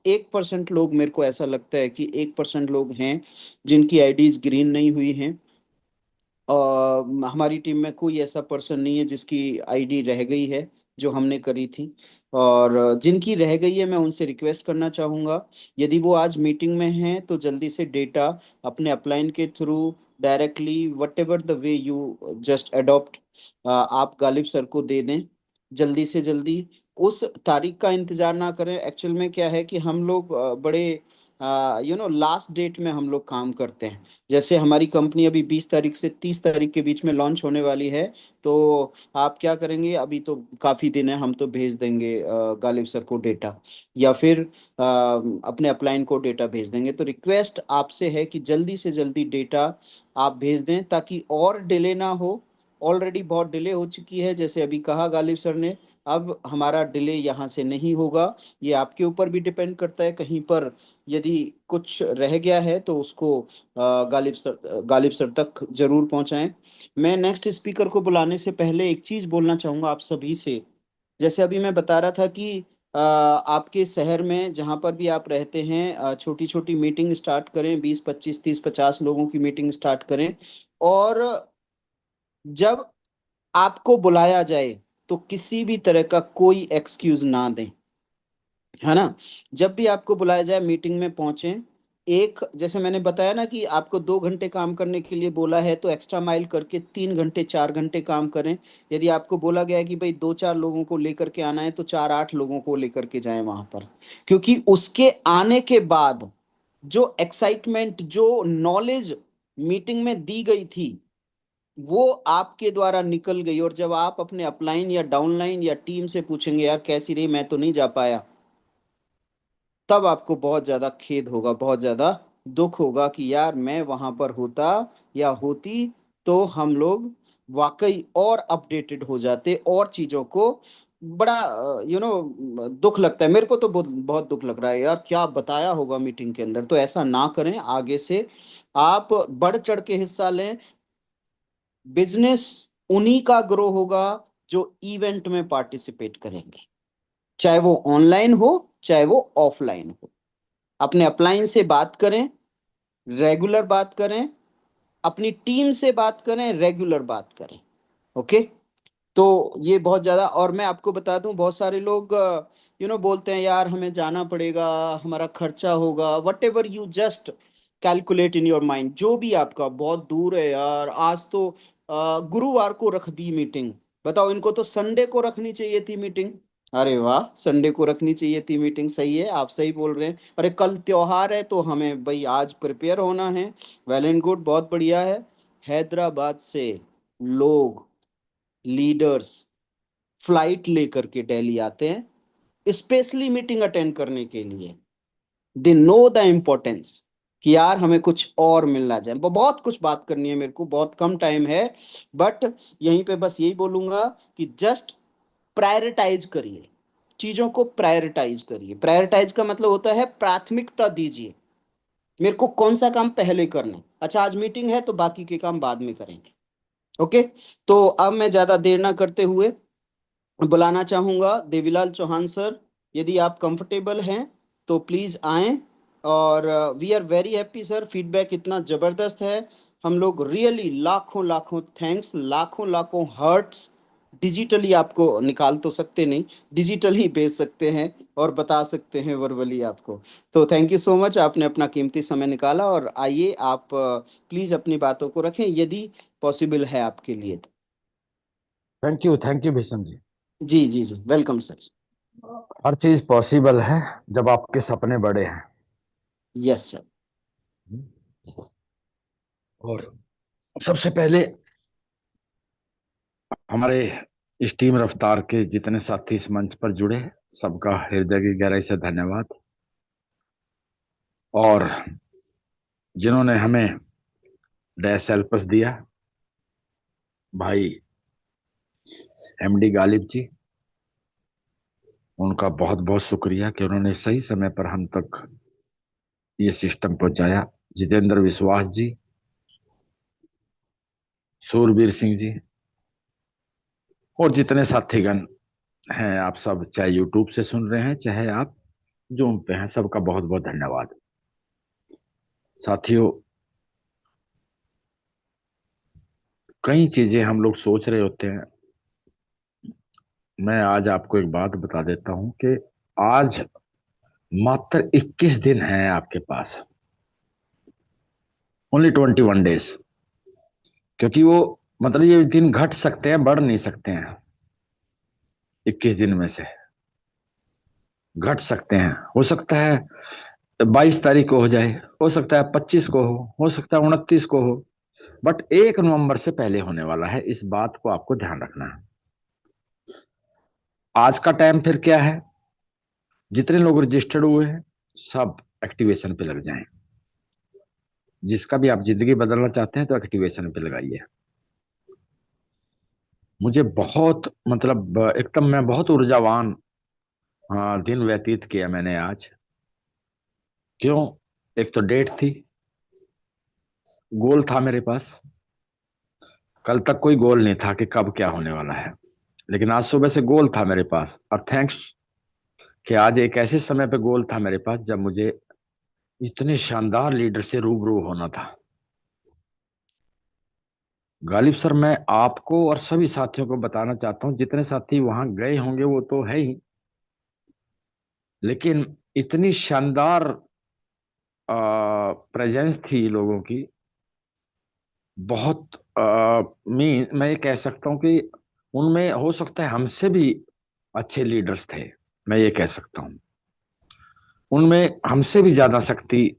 1% लोग, मेरे को ऐसा लगता है कि 1% लोग हैं जिनकी आईडीज ग्रीन नहीं हुई हैं, हमारी टीम में कोई ऐसा पर्सन नहीं है जिसकी आईडी रह गई है जो हमने करी थी। और जिनकी रह गई है मैं उनसे रिक्वेस्ट करना चाहूँगा, यदि वो आज मीटिंग में हैं तो जल्दी से डेटा अपने अपलाइन के through directly what ever the way you just adopt, आप गालिब सर को दे दें जल्दी से जल्दी। उस तारीख का इंतजार ना करें। एक्चुअल में क्या है कि हम लोग बड़े लास्ट डेट में हम लोग काम करते हैं। जैसे हमारी कंपनी अभी 20 तारीख से 30 तारीख के बीच में लॉन्च होने वाली है, तो आप क्या करेंगे, अभी तो काफ़ी दिन है, हम तो भेज देंगे गालिब सर को डेटा, या फिर अपने अपलाइन को डेटा भेज देंगे। तो रिक्वेस्ट आपसे है कि जल्दी से जल्दी डेटा आप भेज दें ताकि और डिले ना हो, ऑलरेडी बहुत डिले हो चुकी है, जैसे अभी कहा गालिब सर ने। अब हमारा डिले यहाँ से नहीं होगा। ये आपके ऊपर भी डिपेंड करता है, कहीं पर यदि कुछ रह गया है तो उसको गालिब सर तक जरूर पहुंचाएं। मैं नेक्स्ट स्पीकर को बुलाने से पहले एक चीज बोलना चाहूंगा आप सभी से। जैसे अभी मैं बता रहा था कि आपके शहर में जहाँ पर भी आप रहते हैं, छोटी छोटी मीटिंग स्टार्ट करें, 20 25 30 50 लोगों की मीटिंग स्टार्ट करें। और जब आपको बुलाया जाए तो किसी भी तरह का कोई एक्सक्यूज ना दें, है ना। जब भी आपको बुलाया जाए मीटिंग में पहुंचे। एक, जैसे मैंने बताया ना कि आपको 2 घंटे काम करने के लिए बोला है, तो एक्स्ट्रा माइल करके 3 घंटे 4 घंटे काम करें। यदि आपको बोला गया है कि भाई 2 4 लोगों को लेकर के आना है, तो 4 8 लोगों को लेकर के जाएं वहां पर। क्योंकि उसके आने के बाद जो एक्साइटमेंट, जो नॉलेज मीटिंग में दी गई थी, वो आपके द्वारा निकल गई। और जब आप अपने अपलाइन या डाउनलाइन या टीम से पूछेंगे यार कैसी रही, मैं तो नहीं जा पाया, तब आपको बहुत ज्यादा खेद होगा, बहुत ज्यादा दुख होगा कि यार मैं वहां पर होता या होती, तो हम लोग वाकई और अपडेटेड हो जाते और चीजों को। बड़ा दुख लगता है, मेरे को तो बहुत बहुत दुख लग रहा है यार, क्या बताया होगा मीटिंग के अंदर। तो ऐसा ना करें आगे से। आप बढ़ चढ़ के हिस्सा लें। बिजनेस उन्हीं का ग्रो होगा जो इवेंट में पार्टिसिपेट करेंगे, चाहे वो ऑनलाइन हो चाहे वो ऑफलाइन हो। अपने अपलाइन से बात करें, रेगुलर बात करें। अपनी टीम से बात करें, रेगुलर बात करें। ओके। तो ये बहुत ज्यादा। और मैं आपको बता दूं, बहुत सारे लोग बोलते हैं यार हमें जाना पड़ेगा, हमारा खर्चा होगा, what ever you just calculate in your mind. जो भी आपका बहुत दूर है यार, आज तो गुरुवार को रख दी मीटिंग। बताओ, इनको तो संडे को रखनी चाहिए थी मीटिंग। अरे वाह, संडे को रखनी चाहिए थी मीटिंग, सही है, आप सही बोल रहे हैं। अरे कल त्योहार है तो हमें भाई आज प्रिपेयर होना है। वेल एंड गुड, बहुत बढ़िया है। हैदराबाद से लोग, लीडर्स फ्लाइट लेकर के दिल्ली आते हैं स्पेशली मीटिंग अटेंड करने के लिए। दे नो द इम्पोर्टेंस कि यार हमें कुछ और मिलना जाए। बहुत कुछ बात करनी है मेरे को, बहुत कम टाइम है। बट यहीं पे बस यही बोलूंगा कि जस्ट प्रायोरिटाइज करिए, चीजों को प्रायोरिटाइज करिए। प्रायोरिटाइज का मतलब होता है प्राथमिकता दीजिए। मेरे को कौन सा काम पहले करना है, अच्छा आज मीटिंग है तो बाकी के काम बाद में करेंगे। ओके। तो अब मैं ज्यादा देर ना करते हुए बुलाना चाहूंगा देवीलाल चौहान सर। यदि आप कंफर्टेबल हैं तो प्लीज आएं। और we are very happy sir, feedback इतना जबरदस्त है। हम लोग रियली लाखों लाखों थैंक्स, लाखों लाखों हर्ट्स डिजिटली आपको निकाल तो सकते नहीं, डिजिटली भेज सकते हैं और बता सकते हैं वर्बली आपको। तो थैंक यू सो मच, आपने अपना कीमती समय निकाला। और आइए आप प्लीज अपनी बातों को रखें यदि पॉसिबल है आपके लिए तो। थैंक यू भीषण जी। जी जी जी, वेलकम सर। हर चीज पॉसिबल है जब आपके सपने बड़े हैं। Yes sir. और सबसे पहले हमारे इस टीम रफ्तार के जितने साथी इस मंच पर जुड़े, सबका हृदय की गहराई से धन्यवाद। और जिन्होंने हमें डैश एल्पस दिया, भाई एमडी गालिब जी, उनका बहुत बहुत शुक्रिया कि उन्होंने सही समय पर हम तक ये सिस्टम पहुंचाया। जितेंद्र विश्वास जी, सूरबीर सिंह जी, और जितने साथीगण हैं, आप सब चाहे यूट्यूब से सुन रहे हैं चाहे आप जूम पे हैं, सबका बहुत बहुत धन्यवाद। साथियों, कई चीजें हम लोग सोच रहे होते हैं। मैं आज आपको एक बात बता देता हूं कि आज मात्र 21 दिन हैं आपके पास, ओनली 21 डेज। क्योंकि वो मतलब ये दिन घट सकते हैं, बढ़ नहीं सकते हैं। 21 दिन में से घट सकते हैं, हो सकता है 22 तारीख को हो जाए, हो सकता है 25 को हो सकता है 29 को हो, बट 1 नवंबर से पहले होने वाला है। इस बात को आपको ध्यान रखना है। आज का टाइम फिर क्या है, जितने लोग रजिस्टर्ड हुए हैं सब एक्टिवेशन पे लग जाएं। जिसका भी आप जिंदगी बदलना चाहते हैं तो एक्टिवेशन पे लगाइए। मुझे बहुत मतलब एकदम मैं बहुत ऊर्जावान दिन व्यतीत किया मैंने आज। क्यों? एक तो डेट थी, गोल था मेरे पास। कल तक कोई गोल नहीं था कि कब क्या होने वाला है, लेकिन आज सुबह से गोल था मेरे पास। और थैंक्स कि आज एक ऐसे समय पे गोल था मेरे पास जब मुझे इतने शानदार लीडर से रूबरू होना था। गालिब सर, मैं आपको और सभी साथियों को बताना चाहता हूं, जितने साथी वहां गए होंगे वो तो है ही, लेकिन इतनी शानदार प्रेजेंस थी लोगों की। बहुत मैं ये कह सकता हूँ कि उनमें हो सकता है हमसे भी अच्छे लीडर्स थे। मैं ये कह सकता हूँ उनमें हमसे भी ज्यादा शक्ति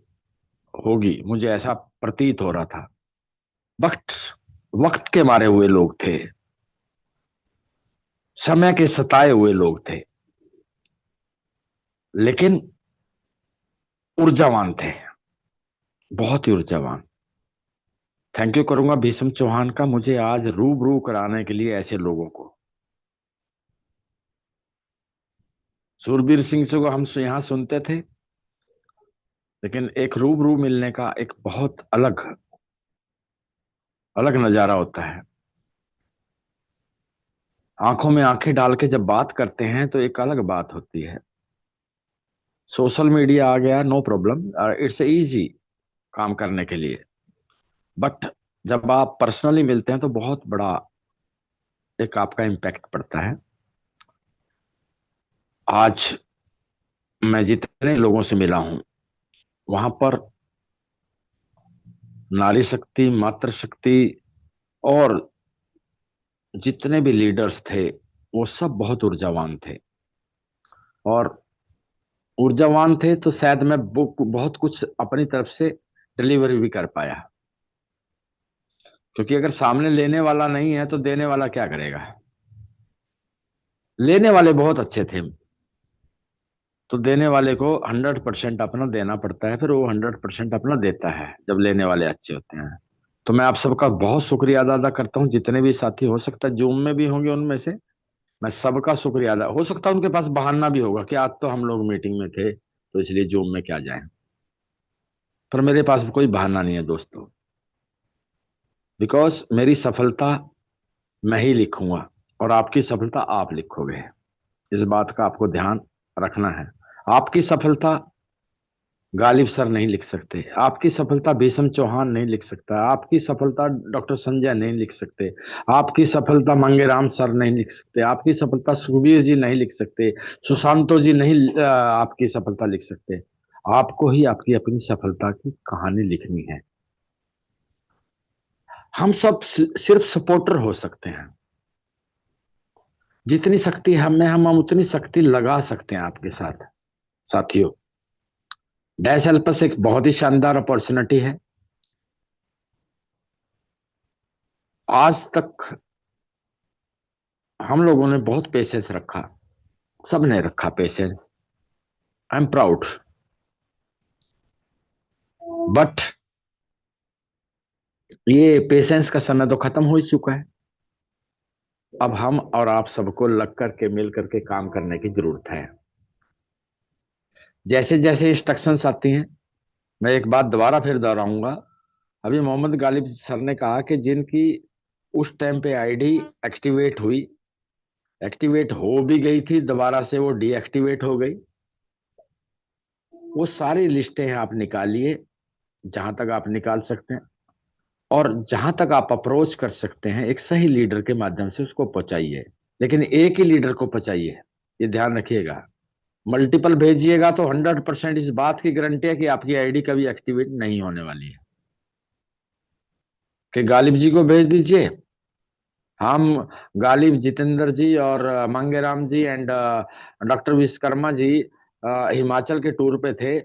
होगी, मुझे ऐसा प्रतीत हो रहा था। वक्त वक्त के मारे हुए लोग थे, समय के सताए हुए लोग थे, लेकिन ऊर्जावान थे, बहुत ही ऊर्जावान। थैंक यू करूंगा भीष्म चौहान का, मुझे आज रूबरू कराने के लिए ऐसे लोगों को। सूरबीर सिंह से को हम यहाँ सुनते थे, लेकिन एक रूबरू मिलने का एक बहुत अलग अलग नजारा होता है। आंखों में आंखें डाल के जब बात करते हैं तो एक अलग बात होती है। सोशल मीडिया आ गया, नो प्रॉब्लम, इट्स इजी काम करने के लिए, बट जब आप पर्सनली मिलते हैं तो बहुत बड़ा एक आपका इम्पैक्ट पड़ता है। आज मैं जितने लोगों से मिला हूं वहां पर नारी शक्ति, मातृ शक्ति और जितने भी लीडर्स थे वो सब बहुत ऊर्जावान थे। और ऊर्जावान थे तो शायद मैं बहुत कुछ अपनी तरफ से डिलीवरी भी कर पाया, क्योंकि अगर सामने लेने वाला नहीं है तो देने वाला क्या करेगा। लेने वाले बहुत अच्छे थे, तो देने वाले को 100% अपना देना पड़ता है, फिर वो 100% अपना देता है जब लेने वाले अच्छे होते हैं। तो मैं आप सबका बहुत शुक्रिया अदा करता हूँ, जितने भी साथी हो सकता है जूम में भी होंगे उनमें से, मैं सबका शुक्रिया अदा। हो सकता है उनके पास बहाना भी होगा कि आज तो हम लोग मीटिंग में थे तो इसलिए जूम में क्या जाए, पर मेरे पास कोई बहाना नहीं है दोस्तों। बिकॉज मेरी सफलता मैं ही लिखूंगा और आपकी सफलता आप लिखोगे, इस बात का आपको ध्यान रखना है। आपकी सफलता गालिब सर नहीं लिख सकते, आपकी सफलता भीष्म चौहान नहीं लिख सकता, आपकी सफलता डॉक्टर संजय नहीं लिख सकते, आपकी सफलता मंगेराम सर नहीं लिख सकते, आपकी सफलता सुखबीर जी नहीं लिख सकते, सुशांतो जी नहीं आपकी सफलता लिख सकते। आपको ही आपकी अपनी सफलता की कहानी लिखनी है। हम सब सिर्फ सपोर्टर हो सकते हैं। जितनी शक्ति हम उतनी शक्ति लगा सकते हैं आपके साथ। साथियों, डैश हेल्पस एक बहुत ही शानदार अपॉर्चुनिटी है। आज तक हम लोगों ने बहुत पेशेंस रखा, सबने रखा patience, I am proud. But ये पेशेंस का समय तो खत्म हो ही चुका है। अब हम और आप सबको लग करके मिल करके काम करने की जरूरत है। जैसे जैसे इंस्ट्रक्शंस आती हैं, मैं एक बात दोबारा फिर दोहराऊंगा। अभी मोहम्मद गालिब सर ने कहा कि जिनकी उस टाइम पे आईडी एक्टिवेट हुई, एक्टिवेट हो भी गई थी, दोबारा से वो डीएक्टिवेट हो गई, वो सारी लिस्टें हैं आप निकालिए, जहां तक आप निकाल सकते हैं। और जहां तक आप अप्रोच कर सकते हैं एक सही लीडर के माध्यम से उसको पहुंचाइए, लेकिन एक ही लीडर को पहुंचाइए, ये ध्यान रखिएगा। मल्टीपल भेजिएगा तो 100% इस बात की गारंटी है कि आपकी आईडी कभी एक्टिवेट नहीं होने वाली है। कि गालिब जी को भेज दीजिए, हम गालिब, जितेंद्र जी और मांगेराम जी एंड डॉक्टर विश्वकर्मा जी हिमाचल के टूर पे थे।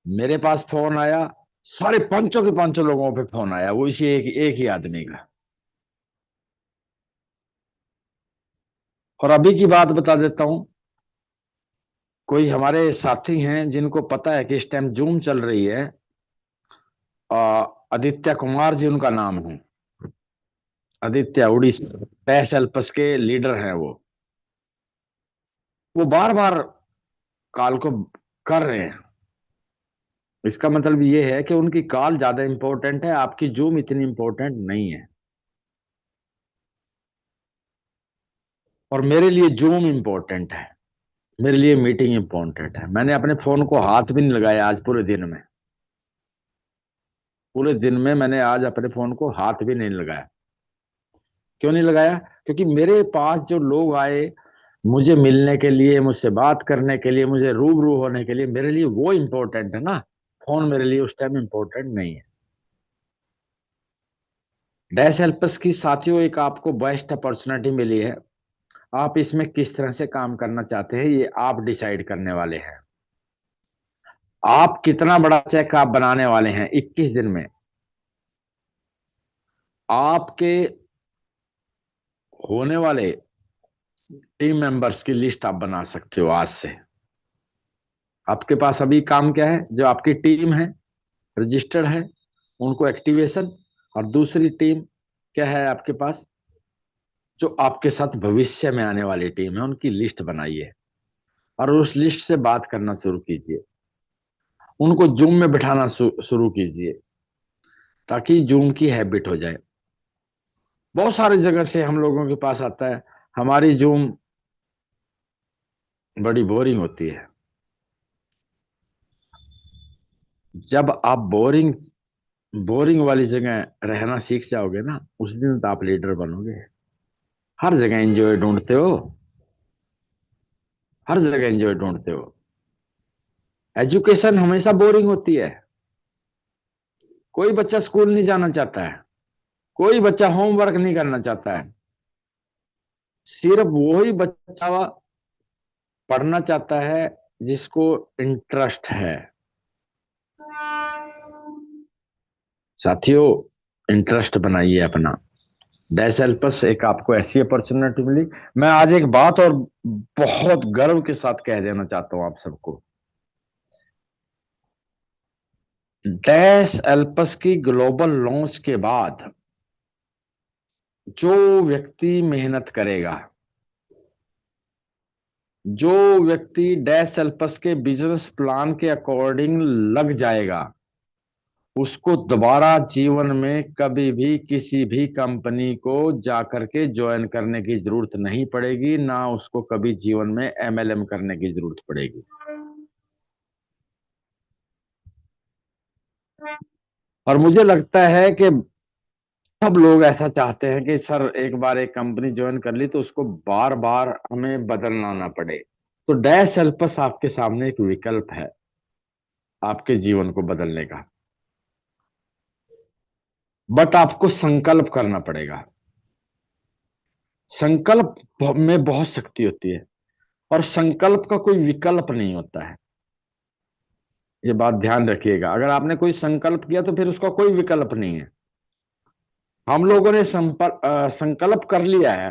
मेरे पास फोन आया, साढ़े पांचों के पांचों लोगों पे फोन आया, वो इसी एक ही आदमी का। और अभी की बात बता देता हूं, कोई हमारे साथी हैं जिनको पता है कि इस टाइम जूम चल रही है, आदित्य कुमार जी उनका नाम है। आदित्य उड़ीसा डैश एल्पस के लीडर हैं वो बार बार कॉल को कर रहे हैं। इसका मतलब ये है कि उनकी कॉल ज्यादा इंपॉर्टेंट है, आपकी जूम इतनी इंपॉर्टेंट नहीं है। और मेरे लिए जूम इंपॉर्टेंट है, मेरे लिए मीटिंग इंपॉर्टेंट है। मैंने अपने फोन को हाथ भी नहीं लगाया आज पूरे दिन में। पूरे दिन में मैंने आज अपने फोन को हाथ भी नहीं लगाया। क्यों नहीं लगाया? क्योंकि मेरे पास जो लोग आए मुझे मिलने के लिए, मुझसे बात करने के लिए, मुझे रूबरू होने के लिए, मेरे लिए वो इंपॉर्टेंट है ना। फोन मेरे लिए उस टाइम इंपॉर्टेंट नहीं है। डैश हेल्पर्स की साथियों एक आपको बेस्ट अपॉर्चुनिटी मिली है। आप इसमें किस तरह से काम करना चाहते हैं ये आप डिसाइड करने वाले हैं। आप कितना बड़ा चेक आप बनाने वाले हैं 21 दिन में। आपके होने वाले टीम मेंबर्स की लिस्ट आप बना सकते हो आज से। आपके पास अभी काम क्या है? जो आपकी टीम है रजिस्टर्ड है उनको एक्टिवेशन, और दूसरी टीम क्या है आपके पास? जो आपके साथ भविष्य में आने वाली टीम है उनकी लिस्ट बनाइए और उस लिस्ट से बात करना शुरू कीजिए। उनको जूम में बिठाना शुरू कीजिए ताकि जूम की हैबिट हो जाए। बहुत सारी जगह से हम लोगों के पास आता है हमारी जूम बड़ी बोरिंग होती है। जब आप बोरिंग बोरिंग वाली जगह रहना सीख जाओगे ना, उस दिन तो आप लीडर बनोगे। हर जगह एंजॉय ढूंढते हो, हर जगह एंजॉय ढूंढते हो। एजुकेशन हमेशा बोरिंग होती है। कोई बच्चा स्कूल नहीं जाना चाहता है, कोई बच्चा होमवर्क नहीं करना चाहता है। सिर्फ वही बच्चा पढ़ना चाहता है जिसको इंटरेस्ट है। साथियों इंटरेस्ट बनाइए अपना। डैश हेल्पर्स एक आपको ऐसी अपॉर्चुनिटी मिली। मैं आज एक बात और बहुत गर्व के साथ कह देना चाहता हूं आप सबको। डैश एल्पस की ग्लोबल लॉन्च के बाद जो व्यक्ति मेहनत करेगा, जो व्यक्ति डैश एल्पस के बिजनेस प्लान के अकॉर्डिंग लग जाएगा, उसको दोबारा जीवन में कभी भी किसी भी कंपनी को जाकर के ज्वाइन करने की जरूरत नहीं पड़ेगी, ना उसको कभी जीवन में एमएलएम करने की जरूरत पड़ेगी। और मुझे लगता है कि सब लोग ऐसा चाहते हैं कि सर एक बार एक कंपनी ज्वाइन कर ली तो उसको बार बार हमें बदलना ना पड़े। तो डैश हेल्पस आपके सामने एक विकल्प है आपके जीवन को बदलने का। बट आपको संकल्प करना पड़ेगा। संकल्प में बहुत शक्ति होती है और संकल्प का कोई विकल्प नहीं होता है। ये बात ध्यान रखिएगा। अगर आपने कोई संकल्प किया तो फिर उसका कोई विकल्प नहीं है। हम लोगों ने संकल्प कर लिया है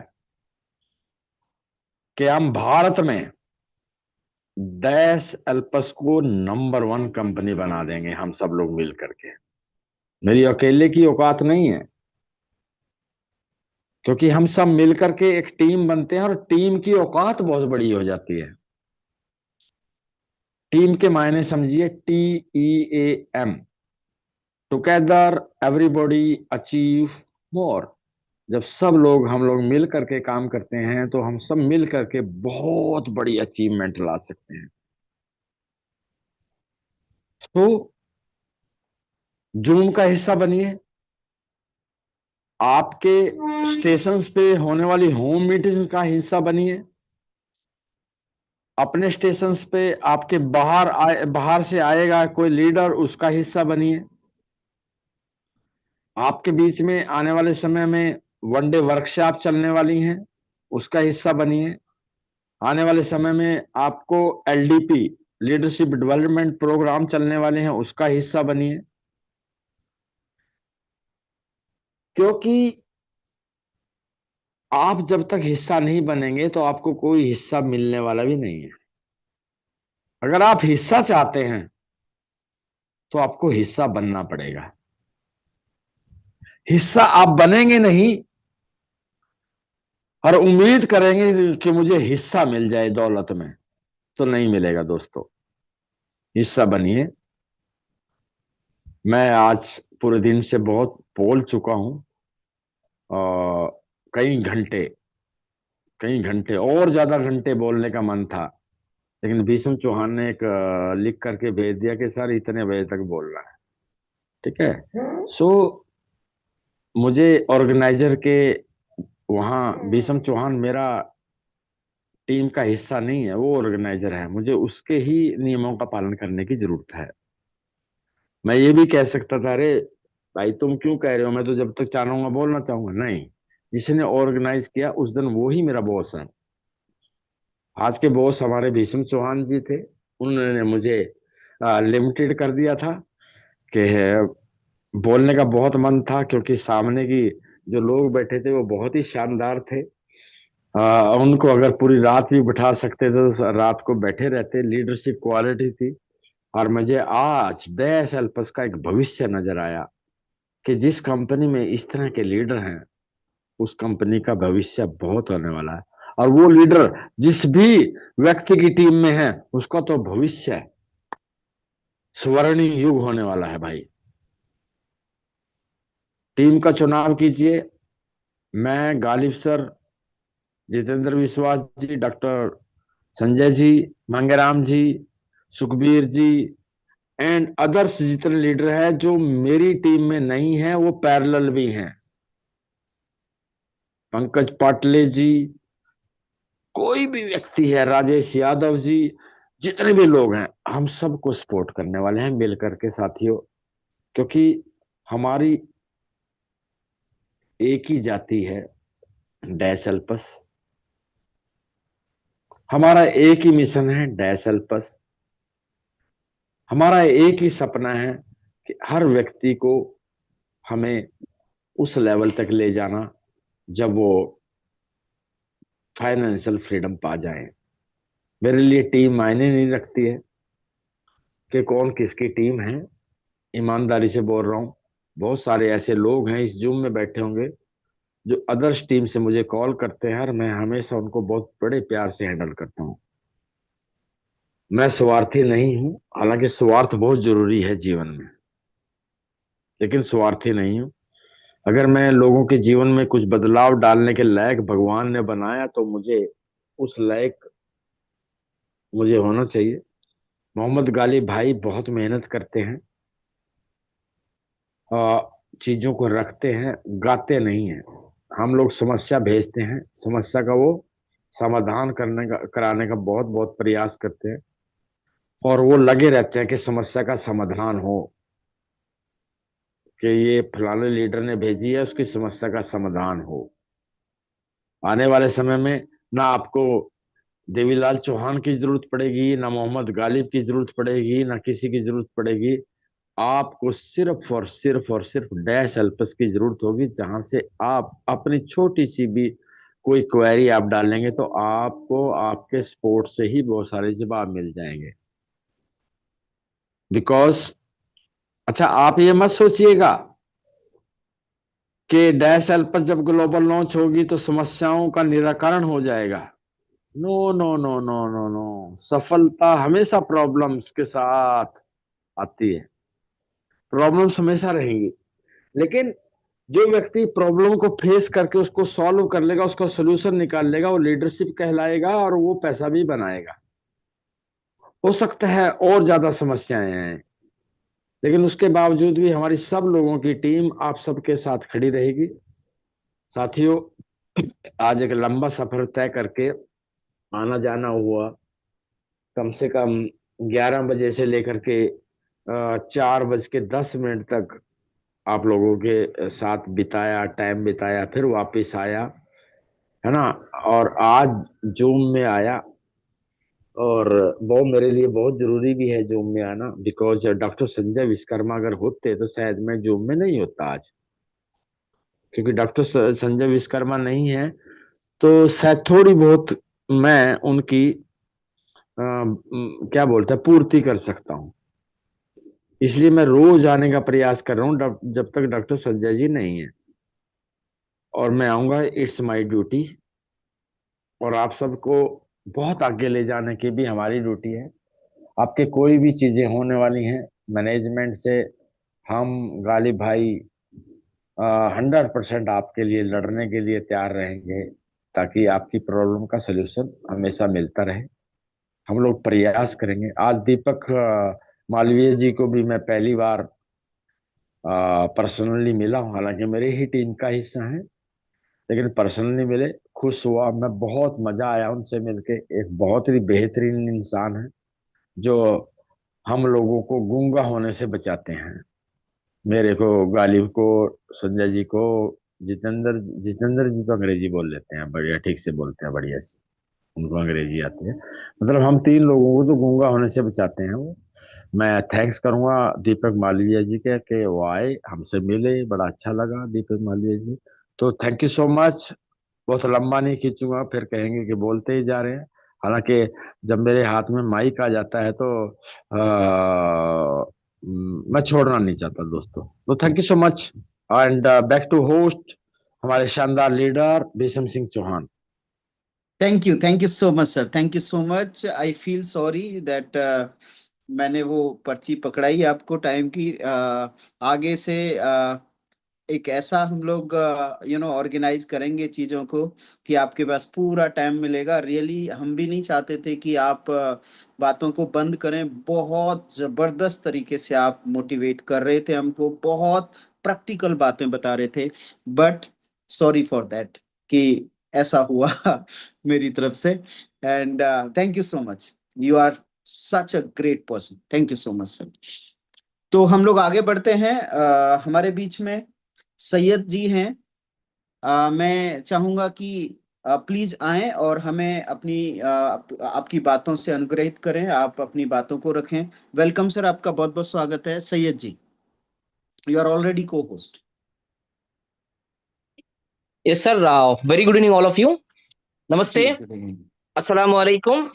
कि हम भारत में डैश एल्पस को नंबर 1 कंपनी बना देंगे, हम सब लोग मिल करके। मेरी अकेले की औकात नहीं है, क्योंकि हम सब मिल करके एक टीम बनते हैं और टीम की औकात बहुत बड़ी हो जाती है। टीम के मायने समझिए TEAM, together everybody achieve more. जब सब लोग हम लोग मिल करके काम करते हैं तो हम सब मिल करके बहुत बड़ी अचीवमेंट ला सकते हैं। तो जूम का हिस्सा बनिए। आपके स्टेशंस पे होने वाली होम मीटिंग्स का हिस्सा बनिए। अपने स्टेशंस पे आपके बाहर से आएगा कोई लीडर, उसका हिस्सा बनिए। आपके बीच में आने वाले समय में वनडे वर्कशॉप चलने वाली हैं, उसका हिस्सा बनिए। आने वाले समय में आपको LDP लीडरशिप डेवलपमेंट प्रोग्राम चलने वाले हैं, उसका हिस्सा बनिए। क्योंकि आप जब तक हिस्सा नहीं बनेंगे तो आपको कोई हिस्सा मिलने वाला भी नहीं है। अगर आप हिस्सा चाहते हैं तो आपको हिस्सा बनना पड़ेगा। हिस्सा आप बनेंगे नहीं और उम्मीद करेंगे कि मुझे हिस्सा मिल जाए दौलत में, तो नहीं मिलेगा दोस्तों। हिस्सा बनिए। मैं आज पूरे दिन से बहुत बोल चुका हूं, और कई घंटे, कई घंटे और ज्यादा घंटे बोलने का मन था, लेकिन भीष्म चौहान ने एक लिख करके भेज दिया कि सर इतने बजे तक बोलना है। ठीक है। सो मुझे ऑर्गेनाइजर के वहाँ, भीष्म चौहान मेरा टीम का हिस्सा नहीं है, वो ऑर्गेनाइजर है, मुझे उसके ही नियमों का पालन करने की जरूरत है। मैं ये भी कह सकता था, अरे भाई तुम क्यों कह रहे हो, मैं तो जब तक चाहूंगा बोलना चाहूंगा। नहीं, जिसने ऑर्गेनाइज किया उस दिन वो ही मेरा बॉस है। आज के बॉस हमारे भीष्म चौहान जी थे। उन्होंने मुझे लिमिटेड कर दिया था कि बोलने का बहुत मन था, क्योंकि सामने की जो लोग बैठे थे वो बहुत ही शानदार थे। उनको अगर पूरी रात भी बिठा सकते थे तो रात को बैठे रहते। लीडरशिप क्वालिटी थी। और मुझे आज 10 एल्पस का एक भविष्य नजर आया कि जिस कंपनी में इस तरह के लीडर हैं, उस कंपनी का भविष्य बहुत होने वाला है। और वो लीडर जिस भी व्यक्ति की टीम में है, उसका तो भविष्य स्वर्णिम युग होने वाला है भाई। टीम का चुनाव कीजिए। मैं, Ghalib sir, Jitendra Vishwas ji, doctor Sanjay ji, Mangeram ji, Sukhbir ji and others जितने लीडर हैं जो मेरी टीम में नहीं है, वो पैरेलल भी हैं। पंकज पाटले जी, कोई भी व्यक्ति है, राजेश यादव जी, जितने भी लोग हैं, हम सबको सपोर्ट करने वाले हैं मिलकर के साथियों। क्योंकि हमारी एक ही जाति है, डैसल्पस। हमारा एक ही मिशन है, डैसल्पस। हमारा एक ही सपना है कि हर व्यक्ति को हमें उस लेवल तक ले जाना जब वो फाइनेंशियल फ्रीडम पा जाए। मेरे लिए टीम मायने नहीं रखती है कि कौन किसकी टीम है। ईमानदारी से बोल रहा हूँ, बहुत सारे ऐसे लोग हैं इस जूम में बैठे होंगे जो अदर्स टीम से मुझे कॉल करते हैं, और मैं हमेशा उनको बहुत बड़े प्यार से हैंडल करता हूँ। मैं स्वार्थी नहीं हूँ, हालांकि स्वार्थ बहुत जरूरी है जीवन में, लेकिन स्वार्थी नहीं हूँ। अगर मैं लोगों के जीवन में कुछ बदलाव डालने के लायक भगवान ने बनाया, तो मुझे उस लायक मुझे होना चाहिए। मोहम्मद गालिब भाई बहुत मेहनत करते हैं, चीजों को रखते हैं, गाते नहीं हैं। हम लोग समस्या भेजते हैं, समस्या का वो समाधान करने का, कराने का बहुत बहुत प्रयास करते हैं, और वो लगे रहते हैं कि समस्या का समाधान हो, कि ये फलाने लीडर ने भेजी है, उसकी समस्या का समाधान हो। आने वाले समय में ना आपको देवीलाल चौहान की जरूरत पड़ेगी, ना मोहम्मद गालिब की जरूरत पड़ेगी, ना किसी की जरूरत पड़ेगी। आपको सिर्फ डैश हेल्पर्स की जरूरत होगी, जहां से आप अपनी छोटी सी भी कोई क्वेरी आप डालेंगे तो आपको आपके सपोर्ट से ही बहुत सारे जवाब मिल जाएंगे। बिकॉज, अच्छा आप ये मत सोचिएगा कि डैश हेल्पर्स जब ग्लोबल लॉन्च होगी तो समस्याओं का निराकरण हो जाएगा। No no no no no no, सफलता हमेशा प्रॉब्लम्स के साथ आती है। प्रॉब्लम्स हमेशा रहेंगी, लेकिन जो व्यक्ति प्रॉब्लम को फेस करके उसको सॉल्व कर लेगा, उसका सोल्यूशन निकाल लेगा, वो लीडरशिप कहलाएगा, और वो पैसा भी बनाएगा। हो सकता है और ज्यादा समस्याएं हैं, लेकिन उसके बावजूद भी हमारी सब लोगों की टीम आप सबके साथ खड़ी रहेगी। साथियों, आज एक लंबा सफर तय करके आना जाना हुआ, कम से कम 11 बजे से लेकर के 4:10 तक आप लोगों के साथ बिताया, टाइम बिताया, फिर वापस आया, है ना। और आज जूम में आया, और वो मेरे लिए बहुत जरूरी भी है जूम में आना, बिकॉज डॉक्टर संजय विश्वकर्मा अगर होते तो शायद मैं जूम में नहीं होता आज। क्योंकि डॉक्टर संजय विश्वकर्मा नहीं है, तो शायद थोड़ी बहुत मैं उनकी क्या बोलते हैं, पूर्ति कर सकता हूँ। इसलिए मैं रोज आने का प्रयास कर रहा हूँ जब तक डॉक्टर संजय जी नहीं है। और मैं आऊंगा, इट्स माय ड्यूटी। और आप सबको बहुत आगे ले जाने की भी हमारी ड्यूटी है। आपके कोई भी चीजें होने वाली हैं मैनेजमेंट से, हम गालिब भाई 100% आपके लिए लड़ने के लिए तैयार रहेंगे, ताकि आपकी प्रॉब्लम का सलूशन हमेशा मिलता रहे। हम लोग प्रयास करेंगे। आज दीपक मालवीय जी को भी मैं पहली बार पर्सनली मिला हूं, हालांकि मेरी ही टीम का हिस्सा है, लेकिन पर्सनली मिले, खुश हुआ मैं, बहुत मजा आया उनसे मिलके। एक बहुत ही बेहतरीन इंसान है, जो हम लोगों को गूंगा होने से बचाते हैं। मेरे को, गालिब को, संजय जी को, जितेंद्र जितेंद्र जी तो अंग्रेजी बोल लेते हैं बढ़िया, ठीक से बोलते हैं बढ़िया से, उनको अंग्रेजी आती है। मतलब हम तीन लोगों को तो गूंगा होने से बचाते हैं वो। मैं थैंक्स करूंगा दीपक मालवीय जी के कि वो आए हमसे मिले, बड़ा अच्छा लगा दीपक मालवीय जी। तो थैंक यू सो मच। बहुत लंबा नहीं खींचूंगा, फिर कहेंगे कि बोलते ही जा रहे हैं। हालांकि जब मेरे हाथ में माइक आ जाता है तो मैं छोड़ना नहीं चाहता दोस्तों। तो thank you so much. And back to host हमारे शानदार leader Bhisham Singh Chauhan. Thank you so much sir, thank you so much. I feel sorry that मैंने वो पर्ची पकड़ाई आपको टाइम की। आगे से एक ऐसा हम लोग ऑर्गेनाइज करेंगे चीजों को कि आपके पास पूरा टाइम मिलेगा। रियली हम भी नहीं चाहते थे कि आप बातों को बंद करें। बहुत जबरदस्त तरीके से आप मोटिवेट कर रहे थे हमको, बहुत प्रैक्टिकल बातें बता रहे थे। बट सॉरी फॉर दैट कि ऐसा हुआ मेरी तरफ से। And thank you so much, you are such a great person, thank you so much sir. तो हम लोग आगे बढ़ते हैं। हमारे बीच में सैयद जी हैं। मैं चाहूंगा कि प्लीज आएं और हमें अपनी आपकी बातों से अनुग्रहित करें, आप अपनी बातों को रखें। वेलकम सर, आपका बहुत बहुत स्वागत है Syed ji. You are already co host. Yes sir, very good evening all of you. जी नमस्ते, गुड इवनिंग। अस्सलाम वालेकुम।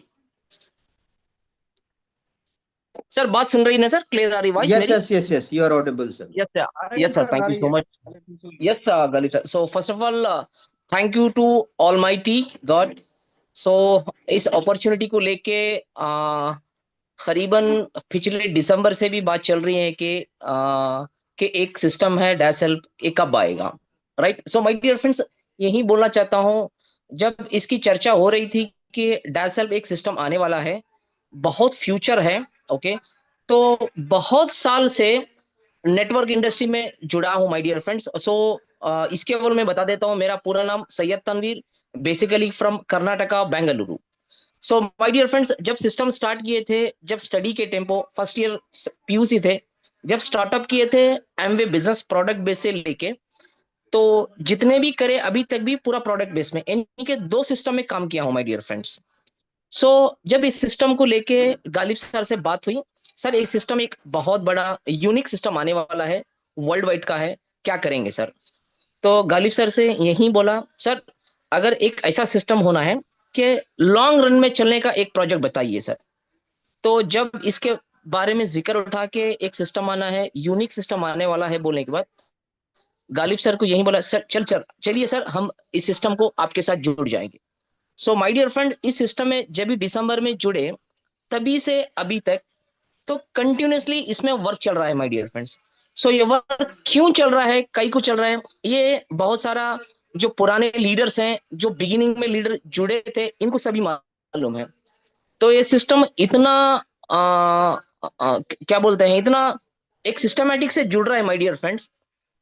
सर बात सुन रही ना सर? क्लियर आ रही वॉइस यस मेरी? Yes yes yes, you are audible sir. Yes sir, आ रही है यस सर, सर, आ थैंक यू रही सो है। मच। यस सर गली sir, so first of all thank you to almighty God. So इस opportunity को लेके करीबन पिछले दिसंबर से भी बात चल रही है कि एक सिस्टम है डैश हेल्प, ये कब आएगा, right? So my dear friends, यही बोलना चाहता हूँ। जब इसकी चर्चा हो रही थी कि डैश हेल्प एक सिस्टम आने वाला है, बहुत फ्यूचर है, ओके। तो बहुत साल से नेटवर्क इंडस्ट्री में जुड़ा हूँ माय डियर फ्रेंड्स। सो इसके ओर मैं बता देता हूँ, मेरा पूरा नाम Syed Tanveer, basically from Karnataka, Bengaluru. So my dear friends, जब सिस्टम स्टार्ट किए थे, जब स्टडी के टेम्पो फर्स्ट ईयर पीयूसी थे, जब स्टार्टअप किए थे एमवे बिजनेस प्रोडक्ट बेस से लेके, तो जितने भी करे अभी तक भी पूरा प्रोडक्ट बेस में, यानी कि दो सिस्टम में काम किया हूं माय डियर फ्रेंड्स। सो जब इस सिस्टम को लेके गालिब सर से बात हुई, सर एक सिस्टम, एक बहुत बड़ा यूनिक सिस्टम आने वाला है, वर्ल्ड वाइड का है, क्या करेंगे सर? तो गालिब सर से यही बोला, सर अगर एक ऐसा सिस्टम होना है कि लॉन्ग रन में चलने का एक प्रोजेक्ट बताइए सर। तो जब इसके बारे में जिक्र उठा के एक सिस्टम आना है, यूनिक सिस्टम आने वाला है बोलने के बाद, गालिब सर को यही बोला, सर चलिए सर, हम इस सिस्टम को आपके साथ जुड़ जाएंगे। सो माय डियर फ्रेंड, इस सिस्टम में जब भी दिसंबर में जुड़े, तभी से अभी तक तो कंटिन्यूअसली इसमें वर्क चल रहा है माय डियर फ्रेंड्स। सो ये वर्क क्यों चल रहा है, कई को चल रहा है, ये बहुत सारा जो पुराने लीडर्स हैं, जो बिगिनिंग में लीडर जुड़े थे, इनको सभी मालूम है। तो ये सिस्टम इतना क्या बोलते हैं, इतना एक सिस्टमैटिक से जुड़ रहा है माय डियर फ्रेंड्स।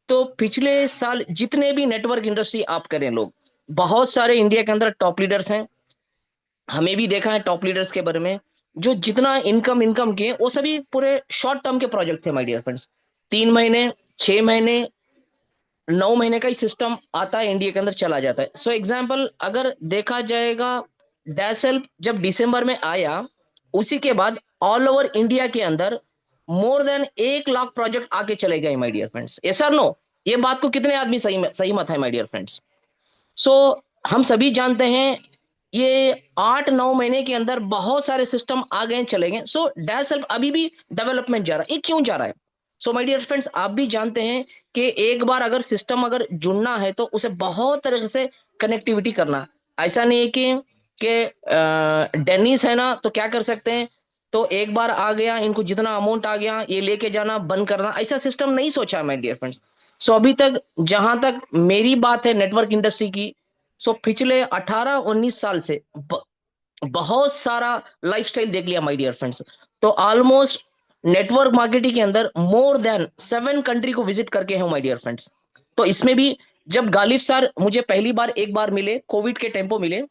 तो पिछले साल जितने भी नेटवर्क इंडस्ट्री आप करें लोग, बहुत सारे इंडिया के अंदर टॉप लीडर्स हैं, हमें भी देखा है टॉप लीडर्स के बारे में, जो जितना इनकम इनकम किए वो सभी पूरे शॉर्ट टर्म के प्रोजेक्ट थे माय डियर फ्रेंड्स। 3 महीने, 6 महीने, 9 महीने का ही सिस्टम आता है इंडिया के अंदर, चला जाता है। सो एग्जाम्पल अगर देखा जाएगा, डैश हेल्प जब दिसंबर में आया, उसी के बाद ऑल ओवर इंडिया के अंदर मोर देन 1 लाख प्रोजेक्ट आके चले गए माय डियर फ्रेंड्स। ये सर नो, ये बात को कितने आदमी सही मत है माय डियर फ्रेंड्स? सो हम सभी जानते हैं, ये 8-9 महीने के अंदर बहुत सारे सिस्टम आ गए चले गए। सो डैश हेल्प अभी भी डेवलपमेंट जा रहा है। ये क्यों जा रहा है? सो माय डियर फ्रेंड्स, आप भी जानते हैं कि एक बार अगर सिस्टम अगर जुड़ना है तो उसे बहुत तरह से कनेक्टिविटी करना। ऐसा नहीं है कि डेनिस है ना तो क्या कर सकते हैं, तो एक बार आ गया, इनको जितना अमाउंट आ गया ये लेके जाना बंद करना, ऐसा सिस्टम नहीं सोचा माय डियर फ्रेंड्स। सो अभी तक जहां तक मेरी बात है नेटवर्क इंडस्ट्री की, सो पिछले 18-19 साल से बहुत सारा लाइफस्टाइल देख लिया माय डियर फ्रेंड्स। तो ऑलमोस्ट नेटवर्क मार्केटिंग के अंदर मोर देन 7 कंट्री को विजिट करके हूं माय डियर फ्रेंड्स। तो इसमें भी जब गालिब सर मुझे पहली बार एक बार मिले, कोविड के टेम्पो मिले,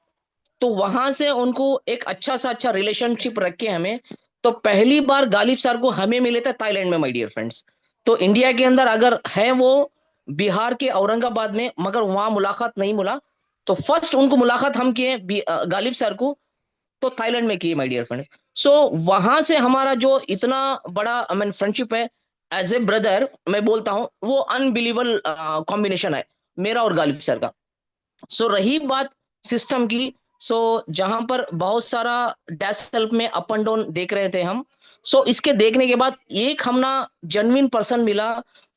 तो वहां से उनको एक अच्छा सा अच्छा रिलेशनशिप रखे हमें। तो पहली बार गालिब सर को हमें मिले थे थाईलैंड में माय डियर फ्रेंड्स। तो इंडिया के अंदर अगर है वो बिहार के औरंगाबाद में, मगर वहां मुलाकात नहीं मिला। तो फर्स्ट उनको मुलाकात हम किए गालिब सर को तो थाईलैंड में की माय डियर फ्रेंड। सो वहां से हमारा जो इतना बड़ा आई मीन फ्रेंडशिप है, एज ए ब्रदर मैं बोलता हूं, वो अनबिलीवेबल कॉम्बिनेशन है मेरा और गालिब सर का। सो रही बात सिस्टम की, सो जहां पर बहुत सारा डैश सेल्फ में अप एंड डाउन देख रहे थे हम। सो इसके देखने के बाद एक हम ना जेन्युइन पर्सन मिला,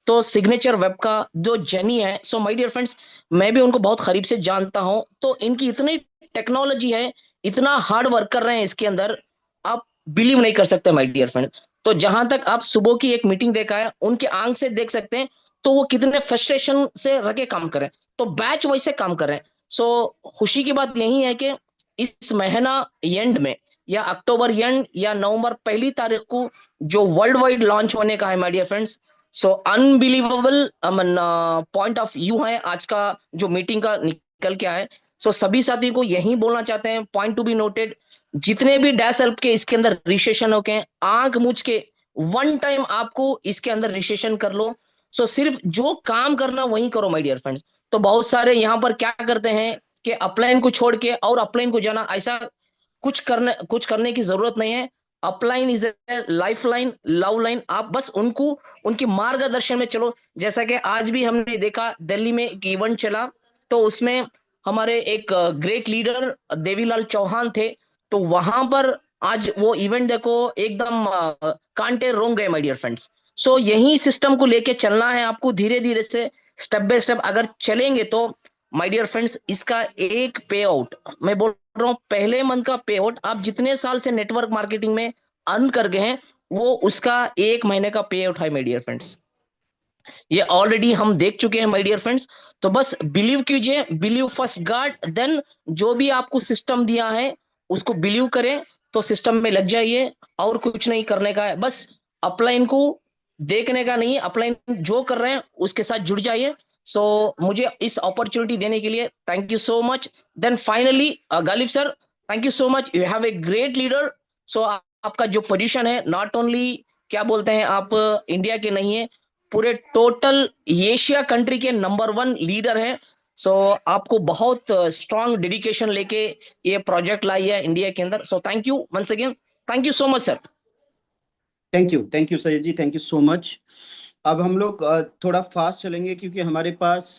तो सिग्नेचर वेब का जो जेनी है, सो माय डियर फ्रेंड्स, मैं भी उनको बहुत करीब से जानता हूं। तो इनकी इतनी टेक्नोलॉजी है, इतना हार्ड वर्क कर रहे हैं इसके अंदर, आप बिलीव नहीं कर सकते माय डियर फ्रेंड्स। तो जहां तक आप सुबह की एक मीटिंग देखा है, उनके आंख से देख सकते हैं, तो वो कितने फ्रस्ट्रेशन से रह के काम कर रहे हैं, तो बैच वाइज से काम कर रहे हैं। सो खुशी की बात यही है कि इस महीना एंड में या अक्टूबर एंड या नवंबर पहली तारीख को जो वर्ल्ड वाइड लॉन्च होने का है my dear friends. So unbelievable point of view है आज का जो मीटिंग का निकल के आए। सो सभी साथी को यही बोलना चाहते हैं, पॉइंट टू बी नोटेड, जितने भी डैश हेल्प के इसके अंदर रजिस्ट्रेशन होके हैं, आंख मूझ के वन टाइम आपको इसके अंदर रजिस्ट्रेशन कर लो। सो सिर्फ जो काम करना वही करो माय डियर फ्रेंड्स। तो बहुत सारे यहाँ पर क्या करते हैं कि अपलाइन को छोड़ के और अपलाइन को जाना, ऐसा कुछ करने की जरूरत नहीं है। Upline is a life line, love line, आप बस उनको उनके मार्गदर्शन में चलो। जैसा कि आज भी हमने देखा दिल्ली में एक इवेंट चला, तो उसमें हमारे एक ग्रेट लीडर देवीलाल चौहान थे। तो वहां पर आज वो इवेंट देखो, एकदम कांटे रोंग गए माय डियर फ्रेंड्स। सो यही सिस्टम को लेके चलना है आपको, धीरे धीरे से स्टेप बाय स्टेप अगर चलेंगे तो माय डियर फ्रेंड्स, इसका एक पे आउट मैं बोल रहा हूँ, पहले मंथ का पे आउट आप जितने साल से नेटवर्क मार्केटिंग में अर्न कर गए हैं, वो उसका 1 महीने का पे आउट है माय डियर फ्रेंड्स। ये ऑलरेडी हम देख चुके हैं माय डियर फ्रेंड्स। तो बस बिलीव कीजिए, बिलीव फर्स्ट गॉड, देन जो भी आपको सिस्टम दिया है उसको बिलीव करें, तो सिस्टम में लग जाइए। और कुछ नहीं करने का है, बस अपलाइन को देखने का नहीं है, अपलाइन जो कर रहे हैं उसके साथ जुड़ जाइए। सो मुझे इस अपॉर्चुनिटी देने के लिए thank you so much. Then finally Ghalib sir, thank you so much, you have a great leader. सो आपका जो पोजीशन है, नॉट ओनली क्या बोलते हैं आप इंडिया के नहीं है, पूरे टोटल एशिया कंट्री के नंबर 1 लीडर है। सो आपको बहुत स्ट्रांग डेडिकेशन लेके ये प्रोजेक्ट लाई है इंडिया के अंदर। So thank you once again, thank you so much sir. Thank you Syed ji, thank you so much. अब हम लोग थोड़ा फास्ट चलेंगे क्योंकि हमारे पास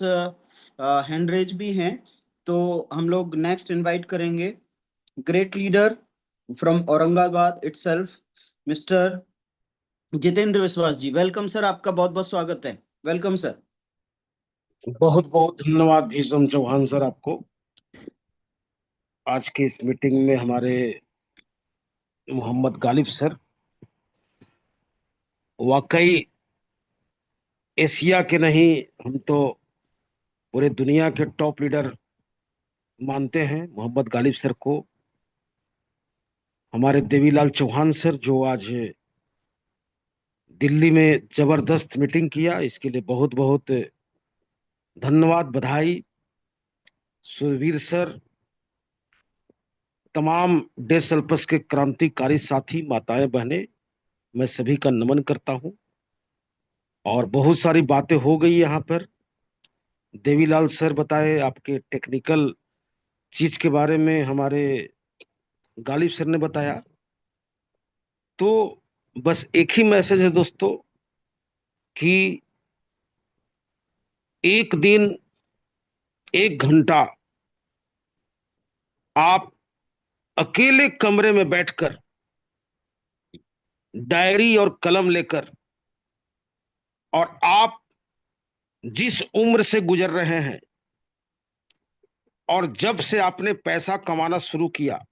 हैंड रेज भी हैं। तो हम लोग नेक्स्ट इनवाइट करेंगे great leader from Aurangabad itself, mister Jitendra Vishwas ji. Welcome sir, आपका बहुत बहुत स्वागत है। Welcome sir. बहुत बहुत धन्यवाद भीषम चौहान सर आपको। आज की इस मीटिंग में हमारे मोहम्मद गालिब सर वाकई एशिया के नहीं, हम तो पूरे दुनिया के टॉप लीडर मानते हैं मोहम्मद गालिब सर को। हमारे देवीलाल चौहान सर जो आज दिल्ली में जबरदस्त मीटिंग किया, इसके लिए बहुत बहुत धन्यवाद, बधाई। सुधीर सर, तमाम डेसल्पस के क्रांतिकारी साथी, माताएं बहनें, मैं सभी का नमन करता हूं। और बहुत सारी बातें हो गई यहाँ पर। देवीलाल सर बताए आपके टेक्निकल चीज के बारे में, हमारे गालिब सर ने बताया। तो बस एक ही मैसेज है दोस्तों कि एक दिन 1 घंटा आप अकेले कमरे में बैठकर डायरी और कलम लेकर, और आप जिस उम्र से गुजर रहे हैं और जब से आपने पैसा कमाना शुरू किया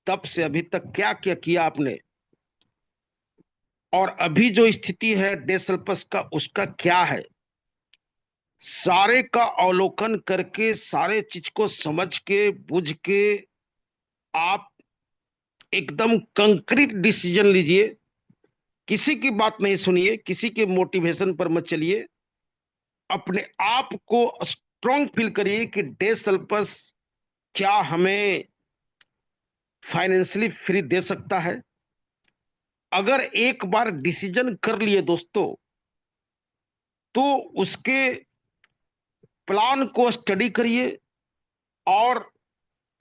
तब से अभी तक क्या क्या किया आपने, और अभी जो स्थिति है डेसल्पस का उसका क्या है, सारे का अवलोकन करके सारे चीज को समझ के बुझ के आप एकदम कंक्रीट डिसीजन लीजिए। किसी की बात नहीं सुनिए, किसी के मोटिवेशन पर मत चलिए। अपने आप को स्ट्रांग फील करिए कि डेसल्पस क्या हमें फाइनेंशियली फ्री दे सकता है। अगर एक बार डिसीजन कर लिए दोस्तों, तो उसके प्लान को स्टडी करिए और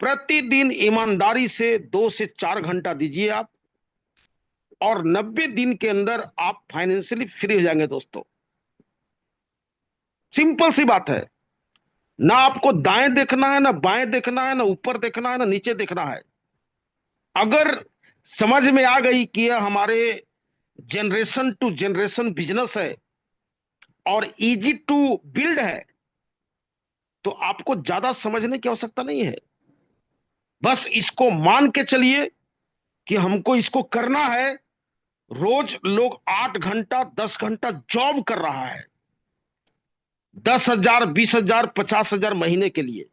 प्रतिदिन ईमानदारी से 2 से 4 घंटा दीजिए आप, और 90 दिन के अंदर आप फाइनेंशियली फ्री हो जाएंगे दोस्तों। सिंपल सी बात है। ना आपको दाएं देखना है, ना बाएं देखना है, ना ऊपर देखना है, ना नीचे देखना है। अगर समझ में आ गई कि यह हमारे जनरेशन टू जनरेशन बिजनेस है और इजी टू बिल्ड है, तो आपको ज्यादा समझने की आवश्यकता नहीं है। बस इसको मान के चलिए कि हमको इसको करना है। रोज लोग 8 घंटा 10 घंटा जॉब कर रहा है, 10,000 20,000 50,000 महीने के लिए।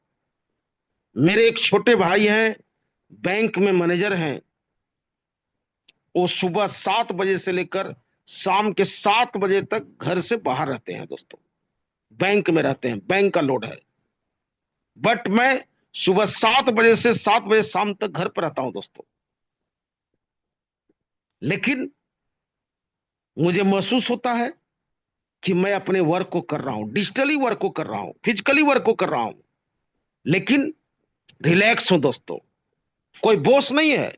मेरे एक छोटे भाई हैं, बैंक में मैनेजर हैं। वो सुबह 7 बजे से लेकर शाम के 7 बजे तक घर से बाहर रहते हैं दोस्तों, बैंक में रहते हैं, बैंक का लोड है। बट मैं सुबह 7 बजे से 7 बजे शाम तक घर पर रहता हूं दोस्तों। लेकिन मुझे महसूस होता है कि मैं अपने वर्क को कर रहा हूं, डिजिटली वर्क को कर रहा हूं, फिजिकली वर्क को कर रहा हूं, लेकिन रिलैक्स हूं दोस्तों। कोई बॉस नहीं है,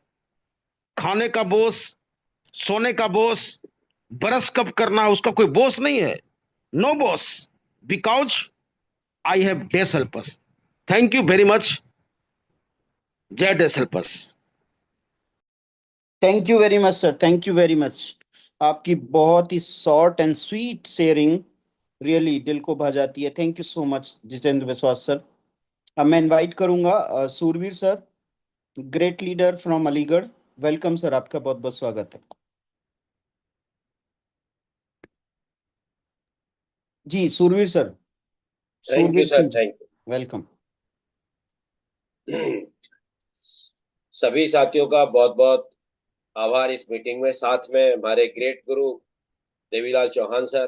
खाने का बॉस, सोने का बॉस, ब्रश कब करना है उसका कोई बॉस नहीं है। No boss, because I have DES helpers. Thank you very much. जय DES helpers. Thank you very much sir, thank you very much. आपकी बहुत ही short and sweet sharing really दिल को भा जाती है। Thank you so much Jitendra Vishwas sir. अब मैं इनवाइट करूंगा Surveer sir, great leader from Aligarh. Welcome sir, आपका बहुत बहुत स्वागत है। जी Surveer sir, thank you सूरवीर sir, Singh ji, thank welcome. You. सभी साथियों का बहुत बहुत आभार इस मीटिंग में। साथ में हमारे ग्रेट गुरु देवीलाल चौहान सर,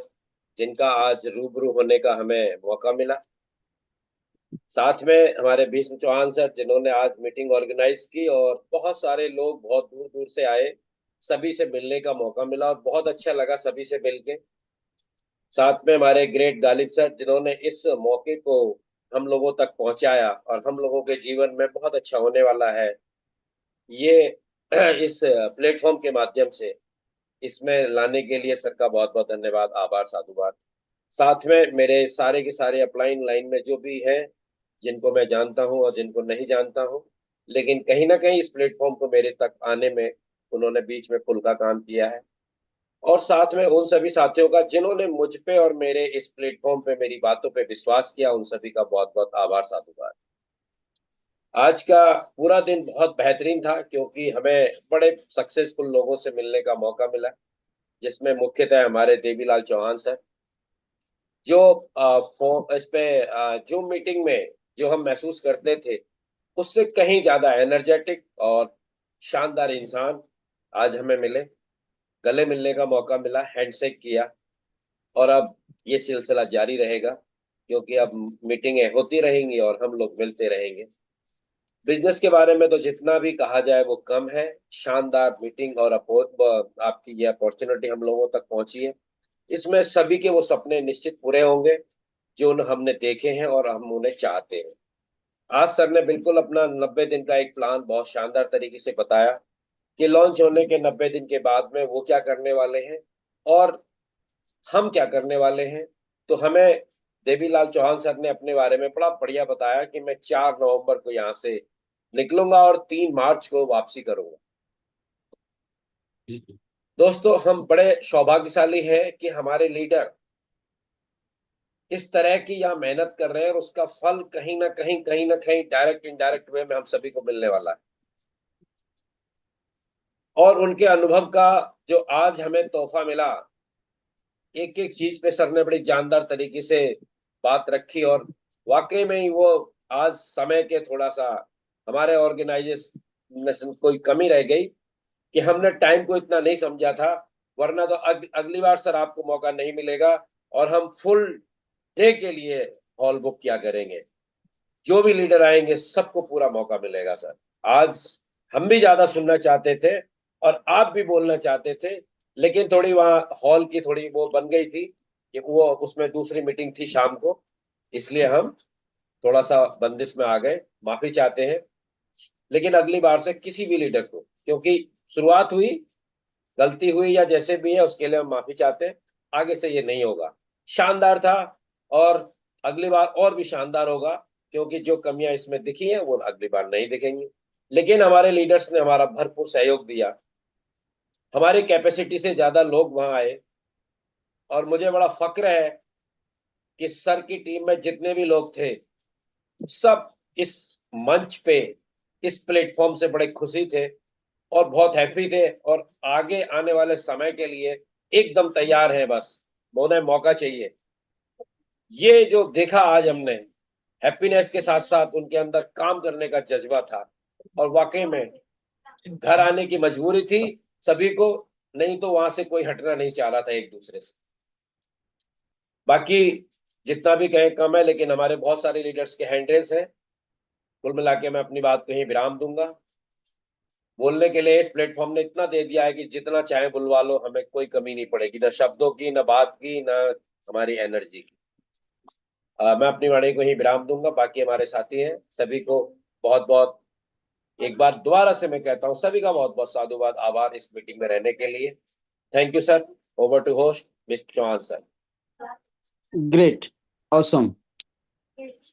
जिनका आज रूबरू होने का हमें मौका मिला। साथ में हमारे भीष्म चौहान सर, जिन्होंने आज मीटिंग ऑर्गेनाइज की और बहुत सारे लोग बहुत दूर दूर से आए, सभी से मिलने का मौका मिला और बहुत अच्छा लगा सभी से मिलके। साथ में हमारे ग्रेट गालिब सर, जिन्होंने इस मौके को हम लोगों तक पहुंचाया और हम लोगों के जीवन में बहुत अच्छा होने वाला है ये इस प्लेटफॉर्म के माध्यम से इसमें लाने के लिए सर का बहुत बहुत धन्यवाद, आभार, साधुवाद। साथ में मेरे सारे के सारे अपलाइन लाइन में जो भी हैं, जिनको मैं जानता हूं और जिनको नहीं जानता हूं, लेकिन कहीं ना कहीं इस प्लेटफॉर्म को मेरे तक आने में उन्होंने बीच में पुल का काम किया है। और साथ में उन सभी साथियों का जिन्होंने मुझ पे और मेरे इस प्लेटफॉर्म पे मेरी बातों पे विश्वास किया, उन सभी का बहुत बहुत आभार, साधुवाद। आज का पूरा दिन बहुत बेहतरीन था क्योंकि हमें बड़े सक्सेसफुल लोगों से मिलने का मौका मिला, जिसमें मुख्यतः हमारे देवीलाल चौहान सर, जो इस पे जूम मीटिंग में जो हम महसूस करते थे उससे कहीं ज्यादा एनर्जेटिक और शानदार इंसान आज हमें मिले। गले मिलने का मौका मिला, हैंडशेक किया, और अब ये सिलसिला जारी रहेगा क्योंकि अब मीटिंगें होती रहेंगी और हम लोग मिलते रहेंगे। बिजनेस के बारे में तो जितना भी कहा जाए वो कम है। शानदार मीटिंग और आपकी ये अपॉर्चुनिटी हम लोगों तक पहुंची है, इसमें सभी के वो सपने निश्चित पूरे होंगे जो हमने देखे हैं और हम उन्हें चाहते हैं। आज सर ने बिल्कुल अपना 90 दिन का एक प्लान बहुत शानदार तरीके से बताया कि लॉन्च होने के 90 दिन के बाद में वो क्या करने वाले हैं और हम क्या करने वाले हैं। तो हमें देवीलाल चौहान सर ने अपने बारे में बड़ा बढ़िया बताया कि मैं 4 नवंबर को यहाँ से निकलूंगा और 3 मार्च को वापसी करूंगा। दोस्तों, हम बड़े सौभाग्यशाली हैं कि हमारे लीडर इस तरह की यहाँ मेहनत कर रहे हैं और उसका फल कहीं ना कहीं डायरेक्ट इनडायरेक्ट वे में हम सभी को मिलने वाला है। और उनके अनुभव का जो आज हमें तोहफा मिला, एक एक चीज पे सर ने बड़ी जानदार तरीके से बात रखी, और वाकई में ही वो आज समय के थोड़ा सा हमारे ऑर्गेनाइजेशन कोई कमी रह गई कि हमने टाइम को इतना नहीं समझा था, वरना तो अगली बार सर आपको मौका नहीं मिलेगा और हम फुल डे के लिए हॉल बुक किया करेंगे। जो भी लीडर आएंगे सबको पूरा मौका मिलेगा सर। आज हम भी ज्यादा सुनना चाहते थे और आप भी बोलना चाहते थे, लेकिन थोड़ी वहाँ हॉल की थोड़ी वो बन गई थी कि वो उसमें दूसरी मीटिंग थी शाम को, इसलिए हम थोड़ा सा बंदिश में आ गए। माफी चाहते हैं, लेकिन अगली बार से किसी भी लीडर को, क्योंकि शुरुआत हुई, गलती हुई या जैसे भी है उसके लिए हम माफी चाहते हैं। आगे से ये नहीं होगा। शानदार था और अगली बार और भी शानदार होगा, क्योंकि जो कमियां इसमें दिखी हैं वो अगली बार नहीं दिखेंगी। लेकिन हमारे लीडर्स ने हमारा भरपूर सहयोग दिया, हमारी कैपेसिटी से ज्यादा लोग वहां आए, और मुझे बड़ा फक्र है कि सर की टीम में जितने भी लोग थे सब इस मंच पे, इस प्लेटफॉर्म से बड़े खुशी थे और बहुत हैप्पी थे, और आगे आने वाले समय के लिए एकदम तैयार हैं। बस उन्हें मौका चाहिए। ये जो देखा आज हमने, हैप्पीनेस के साथ साथ उनके अंदर काम करने का जज्बा था, और वाकई में घर आने की मजबूरी थी सभी को, नहीं तो वहां से कोई हटना नहीं चाह रहा था एक दूसरे से। बाकी जितना भी कहें कम है, लेकिन हमारे बहुत सारे लीडर्स के हैंड रेस हैं। कुल मिला के मैं अपनी बात कहीं विराम दूंगा। बोलने के लिए इस प्लेटफॉर्म ने इतना दे दिया है कि जितना चाहे बुलवा लो, हमें कोई कमी नहीं पड़ेगी, न शब्दों की, न बात की, न हमारी एनर्जी की। मैं अपनी वाणी को ही विराम दूंगा। बाकी हमारे साथी हैं, सभी को बहुत बहुत एक बार दोबारा से मैं कहता हूँ, सभी का बहुत बहुत साधुवाद, आभार इस मीटिंग में रहने के लिए। Thank you sir. Over to host mister Chauhan sir. Great, awesome.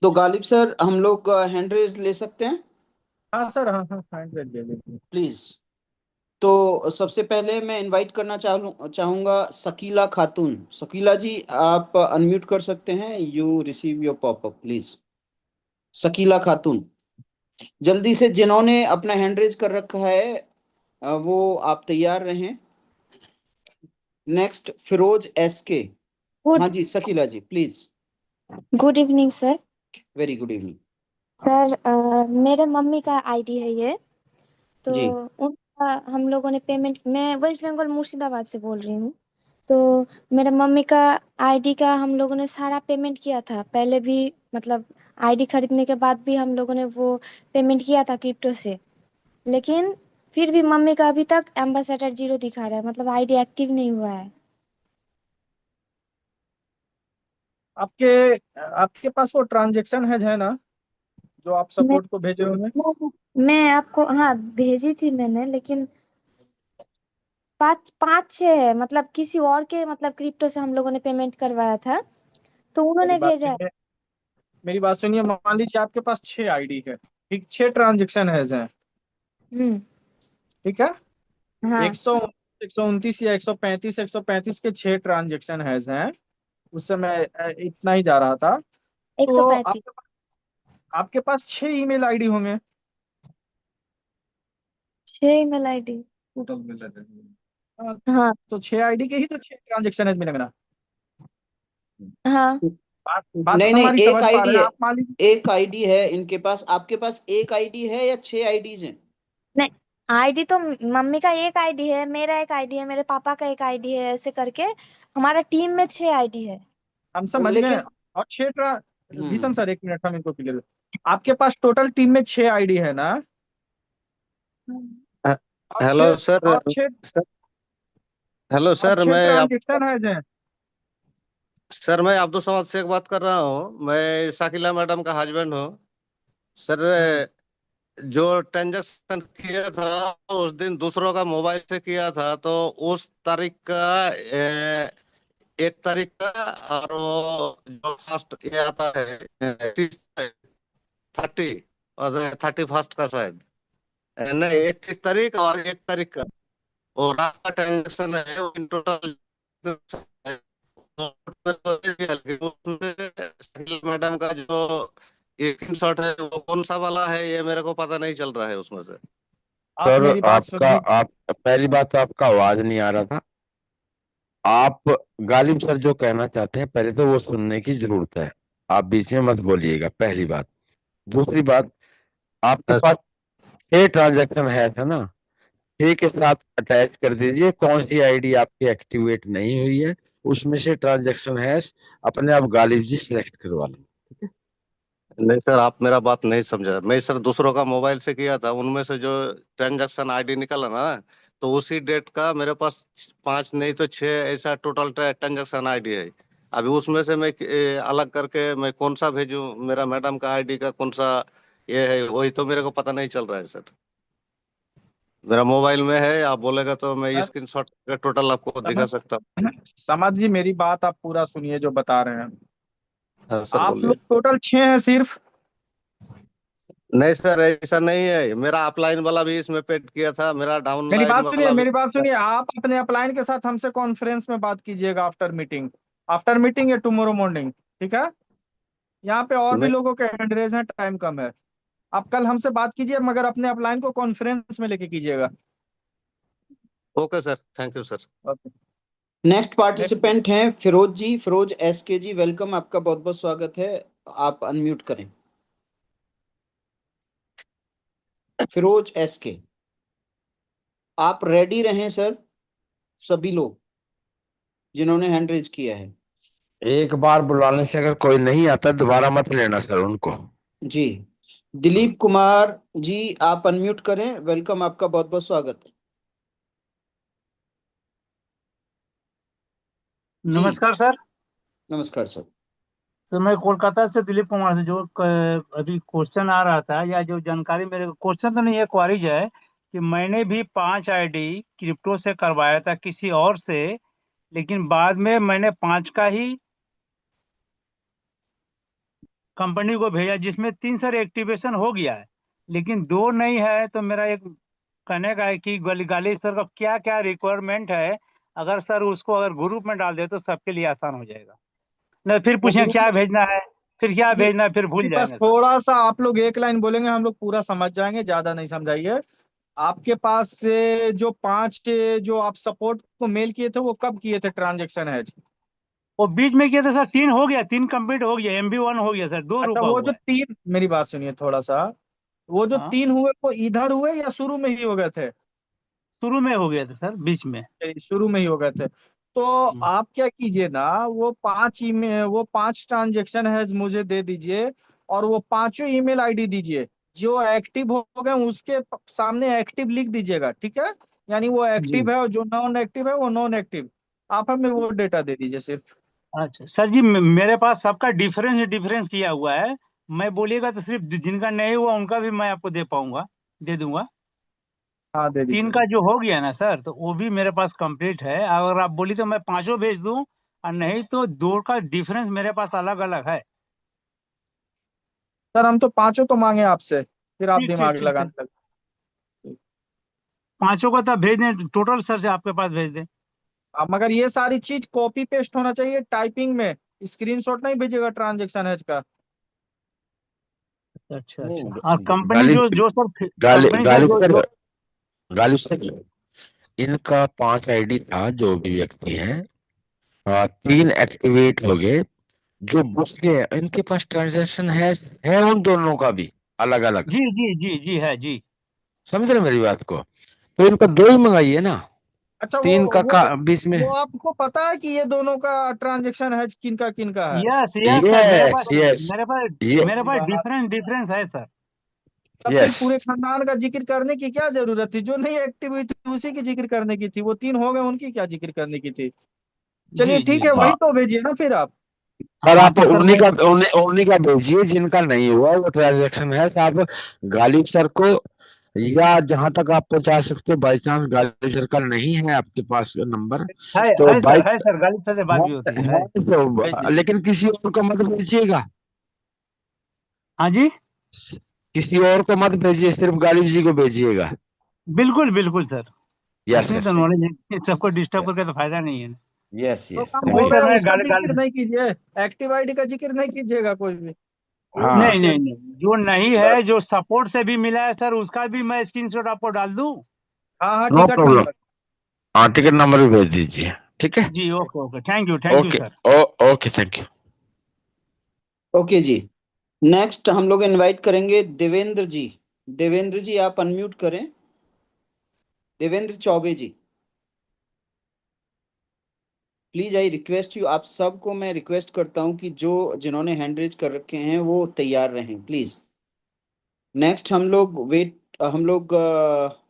तो गालिब सर, हम लोग हैंड रेज ले सकते हैं हाँ सर, हाँ हाँ, फाइन कर दिया प्लीज। तो सबसे पहले मैं इनवाइट करना चाहूंगा शकीला खातून। शकीला जी, आप अनम्यूट कर सकते हैं, you receive your popup please. Shakila Khatoon, जल्दी से जिन्होंने अपना हैंड रेज कर रखा है वो आप तैयार रहें। Next Firoz S K. Good हाँ जी Shakila ji please. Good evening sir. Very good evening. Sir मेरे मम्मी का आईडी है ये, तो जी उनका हम लोगों ने पेमेंट, मैं वेस्ट बंगाल मुर्शिदाबाद से बोल रही हूँ। तो मेरे मम्मी का आईडी का हम लोगों ने सारा पेमेंट किया था पहले भी, मतलब आईडी खरीदने के बाद भी हम लोगों ने वो पेमेंट किया था क्रिप्टो से। लेकिन फिर भी मम्मी का अभी तक एम्बेसडर जीरो दिखा रहा है, मतलब आईडी एक्टिव नहीं हुआ है। आपके आपके पास वो ट्रांजेक्शन है ना, जो आप मैं सपोर्ट को भेजे होंगे? मैं आपको, हाँ भेजी थी मैंने, लेकिन पाँच पाँच छः है, मतलब किसी और के, मतलब क्रिप्टो से हम लोगों ने पेमेंट करवाया था तो मेरी उन्होंने बात भेजा है। सुनिए, मेरी बात सुनिए। मान लीजिए आपके पास 6 आईडी है, ठीक, 6 ट्रांजेक्शन है, हम्म। ठीक है। हाँ। 129 या 135, 135 के 6 ट्रांजेक्शन हैं। उस समय इतना ही जा रहा था। एक सौ तो पैंतीस आपके पास 6 ईमेल आईडी होंगे। 6 email ID। हाँ, हाँ। तो 6 आईडी के ही तो 6 ट्रांजेक्शन है मिलेंगे ना। हाँ। बात नहीं नहीं, हमारी एक समझ पा आईडी रहे हैं है। आप? मान लीजिए एक आईडी है इनके पास। आपके पास एक आईडी है या 6 आईडीज हैं? नहीं, आईडी तो मम्मी का एक आईडी है, मेरा एक आईडी है, मेरे पापा का एक आईडी है, ऐसे करके हमारा टीम में 6 आईडी है। हम समझ गए। लेकिन और 6 भीषण हम्म सर, एक मिनट हम इनको क्लियर। आपके पास टोटल टीम में 6 आईडी है ना? हम्म। और हेलो छह सर। और छह हेलो और सर, छह मैं आप ट्रांजेक्शन है। सर मैं अब्दुल समद से एक बात कर रहा हूँ। मैं शाकिला मैडम का हस्बैंड हूँ सर। हम्म। जो ट्रांजैक्शन किया था उस दिन दूसरों का मोबाइल से किया था, तो उस तारीख का 1 तारीख का, और वो जो फर्स्ट ये आता है 30 और 31 का शायद, नहीं 31 तारीख और 1 तारीख का, वो रात का ट्रांजेक्शन है। वो इन टोटल उसमें मैडम का जो स्क्रीनशॉट है वो कौन सा वाला है, ये मेरे को पता नहीं चल रहा है उसमें से। आप सर मेरी बात आपका सुनिए। आप पहली बात तो आपका आवाज नहीं आ रहा था। आप गालिब सर जो कहना चाहते हैं पहले तो वो सुनने की जरूरत है। आप बीच में मत बोलिएगा, पहली बात। दूसरी बात, आपके पास 6 ट्रांजैक्शन है ना, 6 के साथ अटैच कर दीजिए कौन सी आईडी आपकी एक्टिवेट नहीं हुई है, उसमें से ट्रांजैक्शन है अपने आप गालिब जी सिलेक्ट करवा लो। नहीं सर, आप मेरा बात नहीं समझा। मैं सर दूसरों का मोबाइल से किया था, उनमें से जो ट्रांजैक्शन आईडी निकला ना, तो उसी डेट का मेरे पास 5 नहीं तो 6 ऐसा टोटल ट्रांजैक्शन आईडी है। अभी उसमें से मैं अलग करके मैं कौन सा भेजूं, मेरा मैडम का आईडी का कौन सा ये है, वही तो मेरे को पता नहीं चल रहा है सर। मेरा मोबाइल में है, आप बोलेगा तो मैं सर स्क्रीनशॉट का टोटल आपको दिखा समझ सकता हूँ। समझ जी, मेरी बात आप पूरा सुनिए जो बता रहे हैं। हाँ सर आप बोलिए। लोग टोटल 6 हैं सिर्फ? नहीं सर, ऐसा नहीं है। मेरा अपलाइन वाला भी इसमें पेड किया था, मेरा मेरी डाउनलाइन बात सुनिए, वाला भी। मेरी बात सुनिए। आप अपने अपलाइन के साथ हमसे कॉन्फ्रेंस में बात कीजिएगा आफ्टर मीटिंग। आफ्टर मीटिंग या टुमारो मॉर्निंग, ठीक है? यहाँ पे और भी नहीं, लोगों के हैंड रेज हैं, टाइम कम है। आप कल हमसे बात कीजिए, मगर अपने अपलाइन को कॉन्फ्रेंस में लेके कीजिएगा। Okay sir, thank you sir. Okay. Next next. Participant हैं फिरोज जी, फिरोज एसके जी, वेलकम, आपका बहुत बहुत स्वागत है। आप अनम्यूट करें। फिरोज एसके, आप रेडी रहें सर, सभी लोग जिन्होंने हैंड रेज किया है। एक बार बुलाने से अगर कोई नहीं आता दोबारा मत लेना सर उनको। जी, दिलीप कुमार जी, आप अनम्यूट करें, वेलकम, आपका बहुत बहुत स्वागत है जी। नमस्कार सर। नमस्कार सर। सर मैं कोलकाता से दिलीप कुमार से जो अभी क्वेश्चन आ रहा था, या जो जानकारी, मेरे क्वेश्चन तो नहीं है, क्वारीज है कि मैंने भी 5 आईडी क्रिप्टो से करवाया था किसी और से, लेकिन बाद में मैंने 5 का ही कंपनी को भेजा, जिसमें 3 सर एक्टिवेशन हो गया है, लेकिन 2 नहीं है। तो मेरा एक कहने का है कि गालिब सर का क्या क्या रिक्वायरमेंट है, अगर सर उसको अगर ग्रुप में डाल दे तो सबके लिए आसान हो जाएगा। नहीं फिर वो पूछें क्या भेजना है, फिर क्या जी, भेजना है, फिर भूल मेरे पास जाएंगे सर। थोड़ा सा आप लोग एक लाइन बोलेंगे, हम लोग पूरा समझ जाएंगे, ज्यादा नहीं समझाइए। आपके पास से जो 5 जो आप सपोर्ट को मेल किए थे, वो कब किए थे ट्रांजेक्शन है? वो बीच में किया था सर, 3 हो गया, 3 कंप्लीट हो गया, MB1 हो गया सर, 2 अच्छा, रुका वो जो हुआ है। 3, मेरी बात सुनिए थोड़ा सा। वो जो हाँ, 3 हुए वो इधर हुए या शुरू में ही हो गए थे? शुरू में हो गया था सर, बीच में। शुरू में ही हो गए थे। तो हम्म, आप क्या कीजिए ना, वो 5 ईमेल, वो 5 ट्रांजेक्शन है मुझे दे दीजिए, और वो पांचों ईमेल आईडी दीजिए। जो एक्टिव हो गए उसके सामने एक्टिव लिख दीजिएगा, ठीक है? यानी वो जी। एक्टिव है, और जो नॉन एक्टिव है वो नॉन एक्टिव। आप हमें वो डेटा दे दीजिए सिर्फ। अच्छा सर जी, मेरे पास सबका डिफरेंस डिफरेंस किया हुआ है। मैं बोलिएगा तो सिर्फ जिनका नहीं हुआ उनका भी मैं आपको दे पाऊंगा, दे दूंगा। हाँ, दे 3 दीजिएगा। का जो हो गया ना सर, तो वो भी मेरे पास कंप्लीट है। अगर आप बोली तो मैं 5 भेज दूं, और नहीं तो 2 का डिफरेंस मेरे पास अलग अलग है। सर हम तो पांचों तो मांगे आपसे, फिर आप ठीक ठीक दिमाग ठीक है, लगाने लगे। 5 का तो भेज दें, टोटल सर से आपके पास भेज दें। अब मगर ये सारी चीज कॉपी पेस्ट होना चाहिए टाइपिंग में। स्क्रीनशॉट नहीं भेजिएगा ट्रांजेक्शन है का। अच्छा नहीं, अच्छा, और कंपनी गालिब जो जो sir, Ghalib company sir Ghalib जो सर जो गालिब सर इनका 5 आईडी था, जो भी व्यक्ति हैं, 3 एक्टिवेट हो गए। जो बच गए इनके पास ट्रांजैक्शन है उन दोनों का भी अलग अलग। जी जी जी जी है जी। समझ रहे मेरी बात को? तो इनका 2 ही मंगाइए ना। अच्छा, 3 का बीच में। वो आपको पता है कि ये दोनों का ट्रांजेक्शन है किनका है? Yes yes sir, yes yes मेरे पास ये मेरे पास वाह। डिफरेंस डिफरेंस है सर। तब फिर यस। पूरे खानदान का जिक्र करने की क्या जरूरत थी? जो नहीं एक्टिव हुई थी उसी की जिक्र करने की थी। वो 3 हो गए, उनकी क्या जिक्र करने की थी? चलिए जी जी ठीक है, जी। वही तो भेजिए ना फिर आप। और हाँ आप तो सर मैं, उन्हीं का भेजिए जिनका नहीं हुआ वो ट्रांजेक्शन है आप गालिब सर को, या जहां तक आप पहुंचा सकते हो। बाई चांस गालिब सर का नहीं है आपके पास नंबर, है तो है सर, गालिब सर से बात भी होती है भेज तो दीजिए। लेकिन किसी और को मत भेजिएगा। हाँ जी, किसी और को मत भेजिए, सिर्फ गालिब जी को भेजिएगा। बिल्कुल बिल्कुल सर, यस इतनी सर। तो नॉलेज है, सबको डिस्टर्ब करके तो फायदा नहीं है। यस तो यस, काम वही हो सर रहा है मैं उसका गल गल जिक्र नहीं कीजिए, एक्टिव आईडी का जिक्र नहीं कीजिएगा कोई भी। वो हाँ नहीं डिटेल। नहीं नहीं, जो नहीं है, बस जो सपोर्ट से भी मिला है सर, उसका भी मैं स्क्रीनशॉट आपको डाल दूं? हाँ हाँ, नो टिकट प्रॉब्लम, नंबर। हाँ टिकट नंबर भी भेज दीजिए, ठीक है। जी okay okay, thank you okay sir. Okay, thank you. Okay जी, नेक्स्ट हम लोग इनवाइट करेंगे देवेंद्र जी। देवेंद्र जी आप अनम्यूट करें। देवेंद्र चौबे जी, प्लीज आई रिक्वेस्ट यू, आप सबको मैं रिक्वेस्ट करता हूं कि जो जिन्होंने हैंड रेज कर रखे हैं वो तैयार रहें प्लीज। नेक्स्ट हम लोग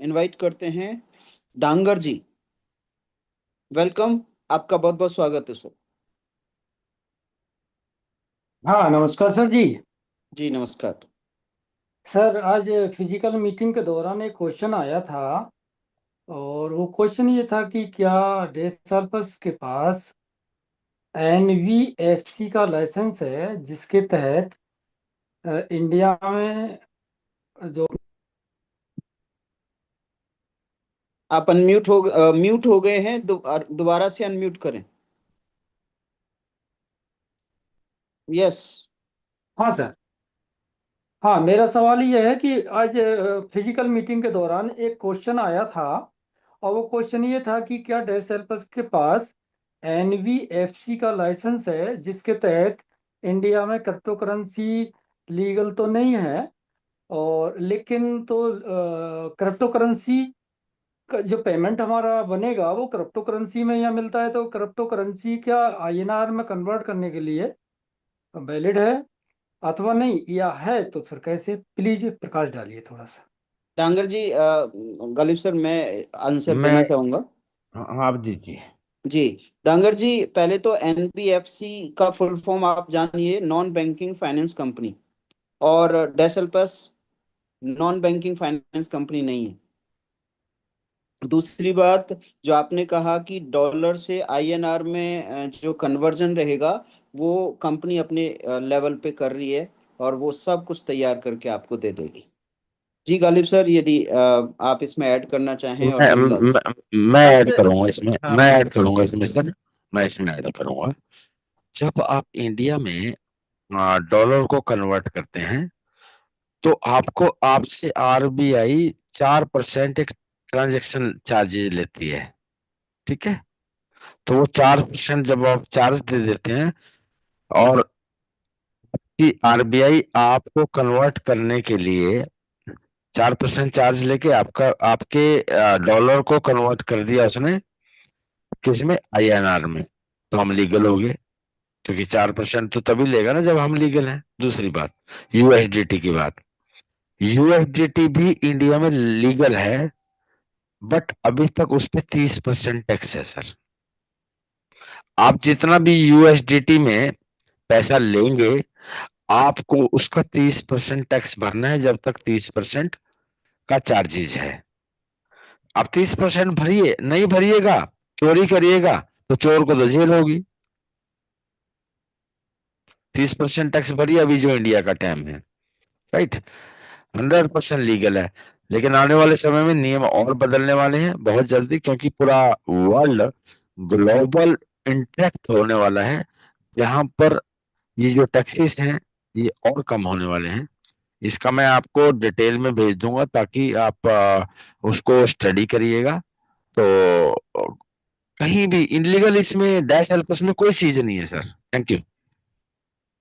इनवाइट करते हैं डांगर जी। वेलकम, आपका बहुत बहुत स्वागत है सर। हाँ नमस्कार सर जी। जी नमस्कार। सर आज फिजिकल मीटिंग के दौरान एक क्वेश्चन आया था, और वो क्वेश्चन ये था कि क्या डेसल्पस के पास एनवीएफसी का लाइसेंस है जिसके तहत इंडिया में जो आप म्यूट हो गए हैं, दोबारा से अनम्यूट करें। यस। हाँ सर। हाँ, मेरा सवाल ये है कि आज फिजिकल मीटिंग के दौरान एक क्वेश्चन आया था, और वो क्वेश्चन ये था कि क्या डेसल्पस के पास एनवीएफसी का लाइसेंस है जिसके तहत इंडिया में क्रिप्टो करेंसी लीगल तो नहीं है, और लेकिन तो क्रिप्टो करेंसी का जो पेमेंट हमारा बनेगा वो क्रिप्टो करेंसी में या मिलता है, तो क्रिप्टो करेंसी क्या आईएनआर में कन्वर्ट करने के लिए वैलिड है अथवा नहीं, या है तो फिर कैसे? प्लीज प्रकाश डालिए थोड़ा सा। डांगर जी, गालिब सर मैं आंसर मैं, देना चाहूंगा। हाँ आप दीजिए। जी डांगर जी, पहले तो एनबीएफसी का फुल फॉर्म आप जानिए, नॉन बैंकिंग फाइनेंस कंपनी, और डेसल्पस नॉन बैंकिंग फाइनेंस कंपनी नहीं है। दूसरी बात, जो आपने कहा कि डॉलर से आईएनआर में जो कन्वर्जन रहेगा, वो कंपनी अपने लेवल पे कर रही है, और वो सब कुछ तैयार करके आपको दे देगी। जी गालिब सर, यदि आप इसमें ऐड करना चाहें, और मैं देवीलाल सर। मैं ऐड सबसे। करूंगा इसमें, हाँ। मैं ऐड करूंगा इसमें सर, मैं इसमें ऐड करूंगा। जब आप इंडिया में डॉलर को कन्वर्ट करते हैं तो आपको आपसे आरबीआई 4% एक ट्रांजैक्शन चार्जेज लेती है, ठीक है। तो वो 4% जब आप चार्ज दे देते हैं, और कि आरबीआई आपको कन्वर्ट करने के लिए 4% चार्ज लेके आपके डॉलर को कन्वर्ट कर दिया उसने किसमें, आईएनआर में, तो हम लीगल हो गए, क्योंकि 4% तो तभी लेगा ना जब हम लीगल हैं। दूसरी बात, यूएसडीटी की बात, यूएसडीटी भी इंडिया में लीगल है, बट अभी तक उस पे 30% टैक्स है सर। आप जितना भी यूएसडीटी में पैसा लेंगे, आपको उसका 30% टैक्स भरना है, जब तक 30% का चार्जेज है। आप 30% भरिए, नहीं भरिएगा, चोरी करिएगा, तो चोर को तो जेल होगी। 30% टैक्स भरिए अभी जो इंडिया का टाइम है, राइट। 100% लीगल है। लेकिन आने वाले समय में नियम और बदलने वाले हैं बहुत जल्दी, क्योंकि पूरा वर्ल्ड ग्लोबल इंटरेक्ट होने वाला है, जहां पर ये जो टैक्सेस हैं ये और कम होने वाले हैं। इसका मैं आपको डिटेल में भेज दूंगा, ताकि आप उसको स्टडी करिएगा। तो कहीं भी इनलीगल इसमें डैश हेल्पर्स में कोई चीज नहीं है sir. Thank you.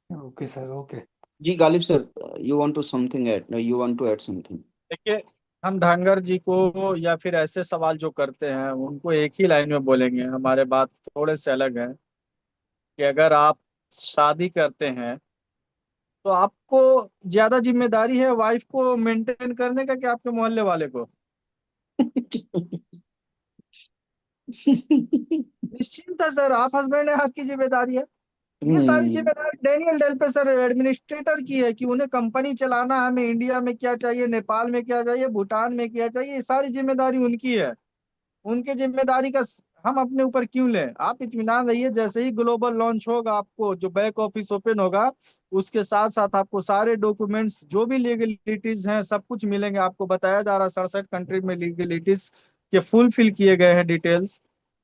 Okay sir, okay. जी Ghalib sir, you want to add something? देखिए, हम धांगर जी को या फिर ऐसे सवाल जो करते हैं उनको एक ही लाइन में बोलेंगे, हमारे बात थोड़े से अलग है। कि अगर आप शादी करते हैं तो आपको ज्यादा जिम्मेदारी है वाइफ को मेंटेन करने का कि आपके मोहल्ले वाले को? निश्चिंत है सर, आप हस्बैंड है, आपकी जिम्मेदारी है। ये सारी जिम्मेदारी डेनियल डेल पे सर, एडमिनिस्ट्रेटर की है कि उन्हें कंपनी चलाना है, हमें इंडिया में क्या चाहिए, नेपाल में क्या चाहिए, भूटान में क्या चाहिए, ये सारी जिम्मेदारी उनकी है। उनके जिम्मेदारी का हम अपने ऊपर क्यों लें? आप इत्मीनान रहिए, जैसे ही ग्लोबल लॉन्च होगा, आपको जो बैक ऑफिस ओपन होगा, उसके साथ साथ आपको सारे डॉक्यूमेंट्स जो भी लीगलिटीज हैं सब कुछ मिलेंगे। आपको बताया जा रहा है 67 कंट्री में लीगलिटीज के फुलफिल किए गए हैं डिटेल्स।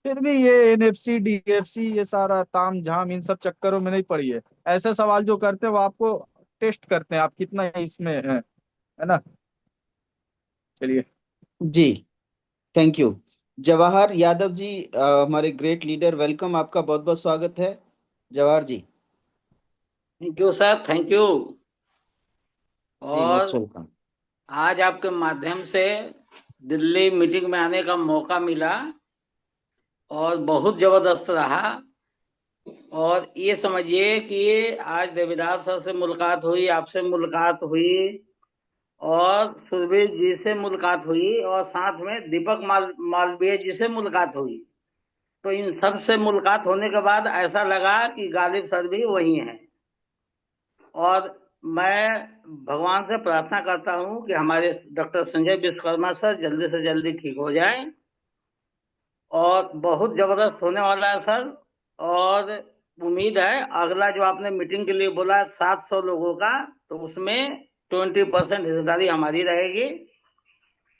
फिर भी ये एनएफसी डीएफसी ये सारा ताम झाम इन सब चक्करों में नहीं पड़िए। ऐसे सवाल जो करते हैं वो आपको टेस्ट करते हैं आप कितना इसमें है ना। चलिए। जी, थैंक यू। जवाहर यादव जी, हमारे ग्रेट लीडर, वेलकम, आपका बहुत बहुत स्वागत है Jawahar ji. Thank you sir, thank you. जी, और मोस्ट वेलकम। आज आपके माध्यम से दिल्ली मीटिंग में आने का मौका मिला और बहुत जबरदस्त रहा। और ये समझिए कि आज देवीदास सर से मुलाकात हुई, आपसे मुलाकात हुई और सुरभीर जी से मुलाकात हुई और साथ में दीपक मालवीय जी से मुलाकात हुई। तो इन सब से मुलाकात होने के बाद ऐसा लगा कि गालिब सर भी वही हैं। और मैं भगवान से प्रार्थना करता हूं कि हमारे डॉक्टर संजय विश्वकर्मा सर जल्दी से जल्दी ठीक हो जाएं। और बहुत जबरदस्त होने वाला है सर। और उम्मीद है अगला जो आपने मीटिंग के लिए बोला 700 लोगों का, तो उसमें 20% हिस्सेदारी हमारी रहेगी।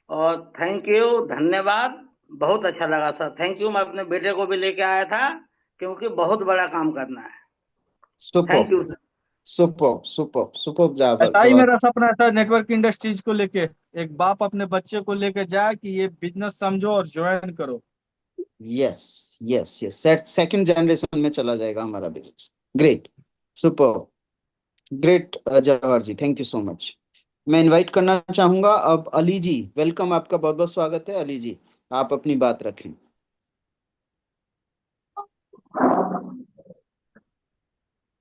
और थैंक यू, धन्यवाद। बहुत अच्छा लगा सर, थैंक यू। मैं अपने बेटे को भी लेके आया था क्योंकि बहुत बड़ा काम करना है। Thank super you sir. Super super super Jawahar ऐसा ही जवाहर। मेरा सपना था नेटवर्क इंडस्ट्रीज को लेके। एक बाप अपने बच्चे को लेके जाए कि ये बिजनेस समझो और ज्वाइन करो। Yes yes yes, second generation में चला जाएगा हमारा business. Great, super, great Jawahar ji, thank you so much. मैं इनवाइट करना चाहूंगा अब अली जी, वेलकम, आपका बहुत बहुत स्वागत है अली जी, आप अपनी बात रखें।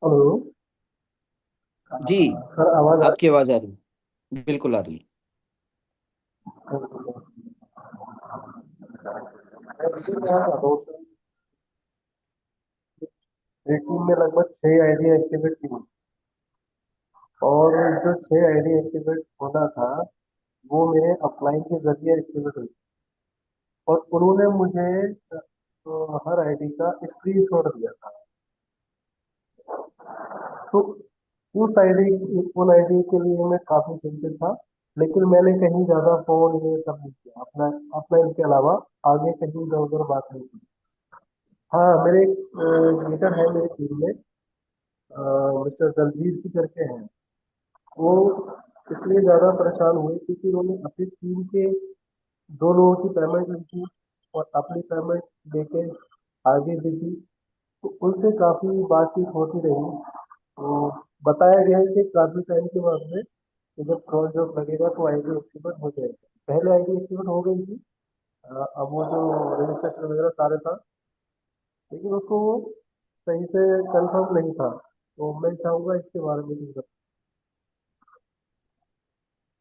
हेलो जी, सर, आवाज आ आपकी आवाज आ रही है, बिल्कुल आ रही है। मेरी टीम में लगभग 6 आईडी एक्टिवेट थी और जो 6 आईडी एक्टिवेट होना था वो मेरे अपलाइन के जरिए एक्टिवेट हुई और उन्होंने मुझे हर आईडी का स्क्रीनशॉट दिया था। तो उन आईडी के लिए मैं काफी चिंतित था, लेकिन मैंने कहीं ज्यादा फोन ये सब नहीं किया अपना अपना इसके अलावा आगे कहीं इधर उधर बात नहीं की। हाँ, मेरे एक लीडर है मेरी टीम में, मिस्टर दलजीत जी करके हैं। वो इसलिए ज्यादा परेशान हुए क्योंकि उन्होंने अपनी टीम के 2 लोगों की पेमेंट ली थी और अपनी पेमेंट लेके आगे दी थी। तो उनसे काफी बातचीत होती रही। तो बताया गया है कि काफी टाइम के बाद में कि जब क्रॉस जॉब लगेगा तो आईडी एक्टिवेट हो जाएगा। पहले आईडी एक्टिवेट हो गई थी, अब वो जो रजिस्ट्रेशन वगैरह सारे था, लेकिन उसको वो सही से कंफर्म नहीं था। तो मैं चाहूंगा इसके बारे में कुछ बताएं।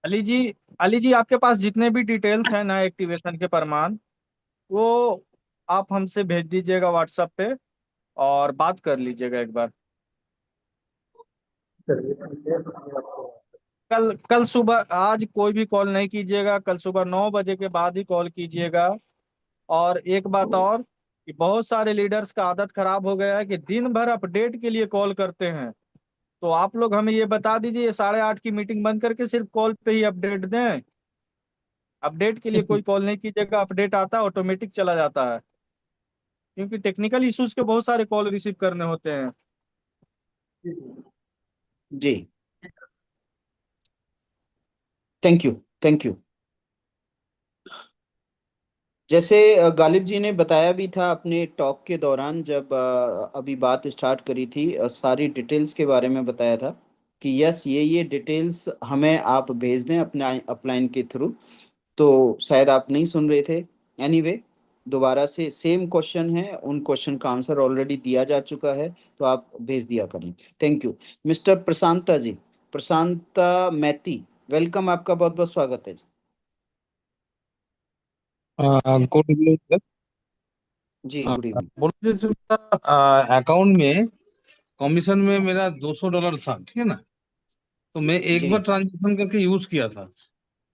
अली जी, अली जी आपके पास जितने भी डिटेल्स हैं ना एक्टिवेशन के प्रमाण, वो आप हमसे भेज दीजिएगा व्हाट्सएप पे और बात कर लीजिएगा एक बार। चलिए ठीक है, मैं आपसे कल कल सुबह, आज कोई भी कॉल नहीं कीजिएगा, कल सुबह 9 बजे के बाद ही कॉल कीजिएगा। और एक बात और, कि बहुत सारे लीडर्स का आदत खराब हो गया है कि दिन भर अपडेट के लिए कॉल करते हैं। तो आप लोग हमें ये बता दीजिए 8:30 की मीटिंग बंद करके सिर्फ कॉल पे ही अपडेट दें। अपडेट के लिए कोई कॉल नहीं कीजिएगा, अपडेट आता है ऑटोमेटिक चला जाता है, क्योंकि टेक्निकल इश्यूज के बहुत सारे कॉल रिसीव करने होते हैं। जी, थैंक यू, थैंक यू। जैसे गालिब जी ने बताया भी था अपने टॉक के दौरान, जब अभी बात स्टार्ट करी थी, सारी डिटेल्स के बारे में बताया था कि यस, ये डिटेल्स हमें आप भेज दें अपने अपलाइन के थ्रू। तो शायद आप नहीं सुन रहे थे। एनीवे, दोबारा से सेम क्वेश्चन है, उन क्वेश्चन का आंसर ऑलरेडी दिया जा चुका है, तो आप भेज दिया करें। Thank you. Mister Prashanta ji, Prashanta Maiti, welcome, आपका बहुत बहुत स्वागत है जी। Good evening sir. जी, गुड इवनिंग। बोलो जी, मेरा अकाउंट में कमीशन में मेरा $200 था, ठीक है ना। तो मैं एक जी, बार ट्रांजेक्शन करके यूज किया था,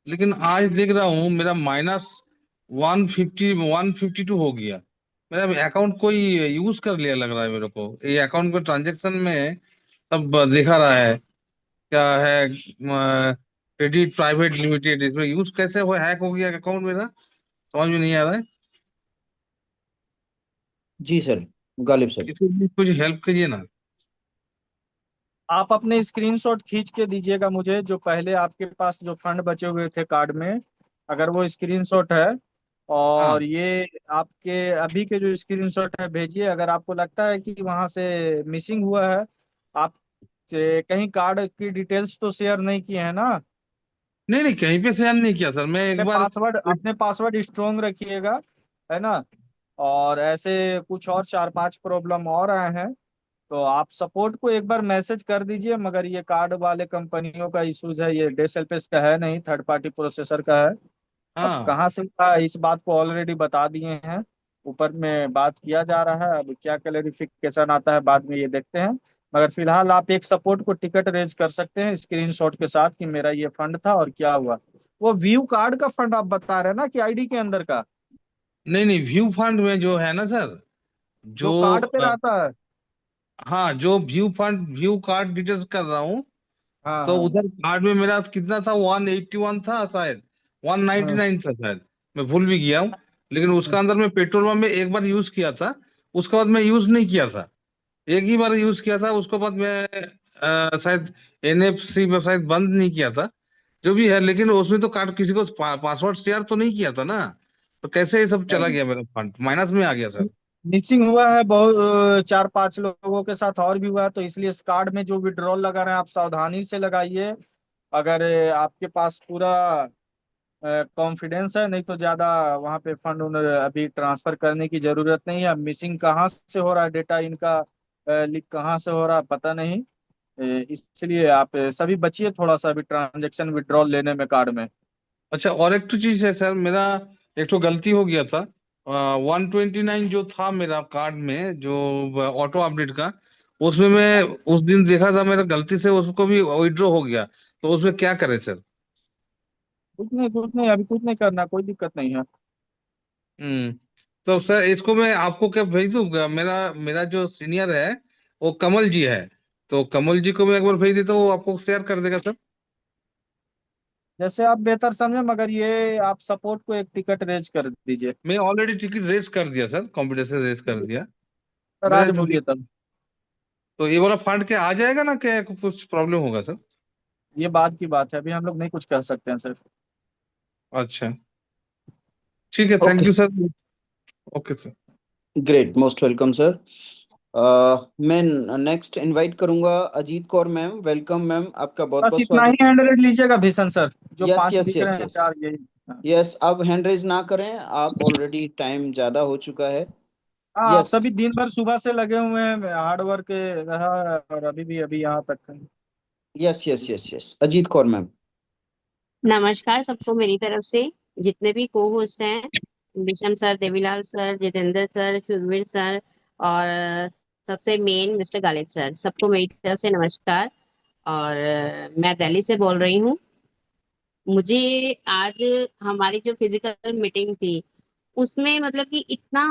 लेकिन आज देख रहा हूँ मेरा -152 हो गया। मेरा अकाउंट कोई यूज कर लिया लग रहा है मेरे को। ये अकाउंट को ट्रांजेक्शन में सब दिखा रहा है, क्या है, क्रेडिट प्राइवेट लिमिटेड, इसमें यूज कैसे हो, हैक हो गया अकाउंट मेरा, समझ में नहीं आ रहा है। जी सर, गालिब सर। इसके लिए कुछ हेल्प कीजिए ना। आप अपने स्क्रीनशॉट खींच के दीजिएगा मुझे, जो पहले आपके पास जो फंड बचे हुए थे कार्ड में, अगर वो स्क्रीनशॉट है। हाँ, और ये आपके अभी के जो स्क्रीनशॉट है भेजिए, अगर आपको लगता है कि वहां से मिसिंग हुआ है। आप कहीं कार्ड की डिटेल्स तो शेयर नहीं किए हैं ना? नहीं नहीं, कहीं पे शेयर नहीं किया सर, मैं एक बार। अपने पासवर्ड स्ट्रोंग रखिएगा, है ना? और ऐसे कुछ और चार पांच प्रॉब्लम और आए हैं, तो आप सपोर्ट को एक बार मैसेज कर दीजिए। मगर ये कार्ड वाले कंपनियों का इशूज है, ये डेसेल्फेस का है नहीं, थर्ड पार्टी प्रोसेसर का है। अब हाँ, कहाँ से था, इस बात को ऑलरेडी बता दिए हैं, ऊपर में बात किया जा रहा है। अब क्या क्लेरिफिकेशन आता है बाद में ये देखते हैं। मगर फिलहाल आप एक सपोर्ट को टिकट रेज कर सकते हैं स्क्रीनशॉट के साथ कि मेरा ये फंड था और क्या हुआ। वो व्यू कार्ड का फंड आप बता रहे हैं ना, कि आईडी के अंदर का? नहीं नहीं, व्यू फंड में जो है ना सर, जो जो कार्ड पे रहता है। हाँ, जो view fund view card details कर रहा हूँ, हाँ तो हाँ उधर कार्ड में मेरा कितना था, 181 था शायद, हाँ 199 था शायद, मैं भूल भी गया हूँ। लेकिन उसका अंदर मैं पेट्रोल पंप में एक बार यूज किया था, उसके बाद मैं यूज नहीं किया था। एक ही बार यूज किया था, उसके बाद मैं शायद एनएफसी में शायद बंद नहीं किया था, जो भी है। लेकिन उसमें तो कार्ड किसी को पासवर्ड शेयर तो नहीं किया था ना, तो कैसे ये सब चला हाँ। गया, मेरा फंड माइनस में आ गया सर। मिसिंग हुआ है बहुत, चार पांच लोगों के साथ और भी हुआ है, तो इसलिए इस कार्ड में जो विड्रॉल लगा रहे हैं आप सावधानी से लगाइए। अगर आपके पास पूरा कॉन्फिडेंस है, नहीं तो ज्यादा वहां पे फंड अभी ट्रांसफर करने की जरूरत नहीं है। मिसिंग कहाँ से हो रहा है डेटा इनका, लीक कहाँ से हो रहा है पता नहीं। इसलिए आप सभी बचिए थोड़ा सा अभी ट्रांजेक्शन विड्रॉल लेने में कार्ड में। अच्छा, और एक तो चीज है सर, मेरा एक तो गलती हो गया था। 129 जो था मेरा कार्ड में, जो ऑटो अपडेट का, उसमें मैं उस दिन देखा था, मेरा गलती से उसको भी विड्रॉ हो गया। तो उसमें क्या करें सर? कुछ नहीं, अभी कुछ नहीं करना, कोई दिक्कत नहीं है। हम्म। तो सर इसको मैं आपको क्या भेज दूंगा? मेरा मेरा जो सीनियर है वो कमल जी है, तो कमल जी को मैं एक बार भेज देता हूँ, वो आपको शेयर कर देगा सर। जैसे आप बेहतर समझे, मगर ये आप सपोर्ट को एक टिकट रेज कर दीजिए। मैं ऑलरेडी टिकट रेस कर दिया सर, कंप्यूटर रेस कर दिया। सर मेरा आज जो बोलिए तब। तो ये वाला फंड क्या आ जाएगा ना, क्या कुछ प्रॉब्लम होगा सर? ये बात की बात है, अभी हम लोग नहीं कुछ कह सकते हैं सिर्फ। अच्छा, ठीक है, thank okay, you sir. Okay sir. Great, most welcome sir. मैं नेक्स्ट इनवाइट करूंगा Ajit Kaur ma'am. Welcome ma'am, आपका बहुत बस बहुत इतना ही स्वागत। हैंड रेड लीजिएगा भीषण सर, जो यस पांच यस दिख यस रहे हैं यस चार यही। हाँ। यस, अब हैंड रेज ना करें आप, ऑलरेडी टाइम ज्यादा हो चुका है। हाँ, आप यस सभी दिन भर सुबह से लगे हुए हैं, हार्ड वर्क रहा है, और अभी भी अभी यहाँ तक है। Yes yes yes yes, Ajit Kaur ma'am. नमस्कार सबको मेरी तरफ से। जितने भी को होस्ट हैं, विषम sir, Devilal sir, Jitendra sir, Shurveer sir, और सबसे मेन मिस्टर गालिब सर, सबको मेरी तरफ से नमस्कार। और मैं दिल्ली से बोल रही हूँ। मुझे आज हमारी जो फिजिकल मीटिंग थी उसमें मतलब कि इतना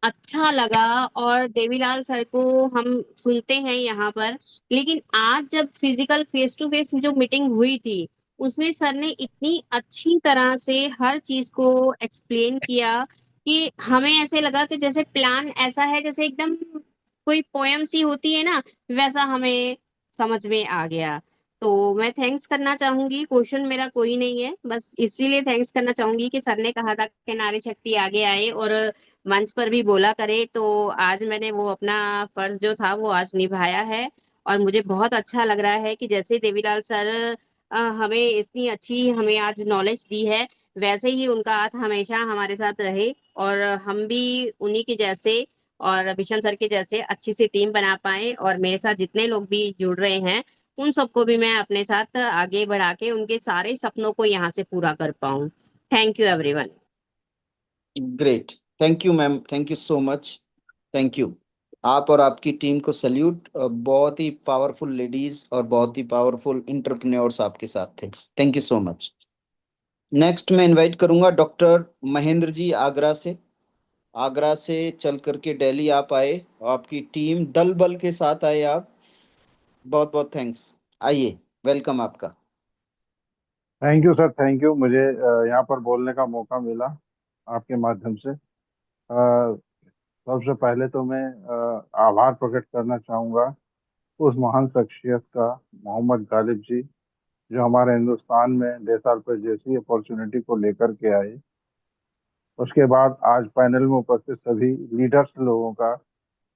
अच्छा लगा। और देवीलाल सर को हम सुनते हैं यहाँ पर, लेकिन आज जब फिजिकल फेस टू फेस जो मीटिंग हुई थी उसमें सर ने इतनी अच्छी तरह से हर चीज को एक्सप्लेन किया कि हमें ऐसे लगा कि जैसे प्लान ऐसा है जैसे एकदम कोई पोयम सी होती है ना, वैसा हमें समझ में आ गया। तो मैं थैंक्स करना चाहूंगी। क्वेश्चन मेरा कोई नहीं है, बस इसीलिए थैंक्स करना चाहूंगी कि सर ने कहा था कि नारी शक्ति आगे आए और मंच पर भी बोला करे, तो आज मैंने वो अपना फर्ज जो था वो आज निभाया है। और मुझे बहुत अच्छा लग रहा है कि जैसे देवीलाल सर हमें इतनी अच्छी हमें आज नॉलेज दी है, वैसे ही उनका हाथ हमेशा हमारे साथ रहे और हम भी उन्हीं के जैसे और विशन सर के जैसे अच्छी सी टीम बना पाए, और मेरे साथ जितने लोग भी जुड़ रहे हैं उन सबको भी मैं अपने साथ आगे बढ़ा के उनके सारे सपनों को यहाँ से पूरा कर पाऊँ। Thank you everyone. Great, thank you ma'am, thank you so much. Thank you. आप और आपकी टीम को सल्यूट। बहुत ही पावरफुल लेडीज और बहुत ही पावरफुल इंटरप्रेन्योर्स आपके साथ थे। Thank you so much. Next मैं इनवाइट करूंगा डॉक्टर महेंद्र जी, आगरा से। आगरा से चल करके दिल्ली आप आए, आपकी टीम दल बल के साथ आए आप। बहुत बहुत थैंक्स। आइए, वेलकम आपका। Thank you sir, thank you. मुझे यहाँ पर बोलने का मौका मिला आपके माध्यम से। सबसे पहले तो मैं आभार प्रकट करना चाहूँगा उस महान शख्सियत का, मोहम्मद गालिब जी, जो हमारे हिंदुस्तान में डेसाल्पस जैसी अपॉर्चुनिटी को लेकर के आए। उसके बाद आज पैनल में उपस्थित सभी लीडर्स लोगों का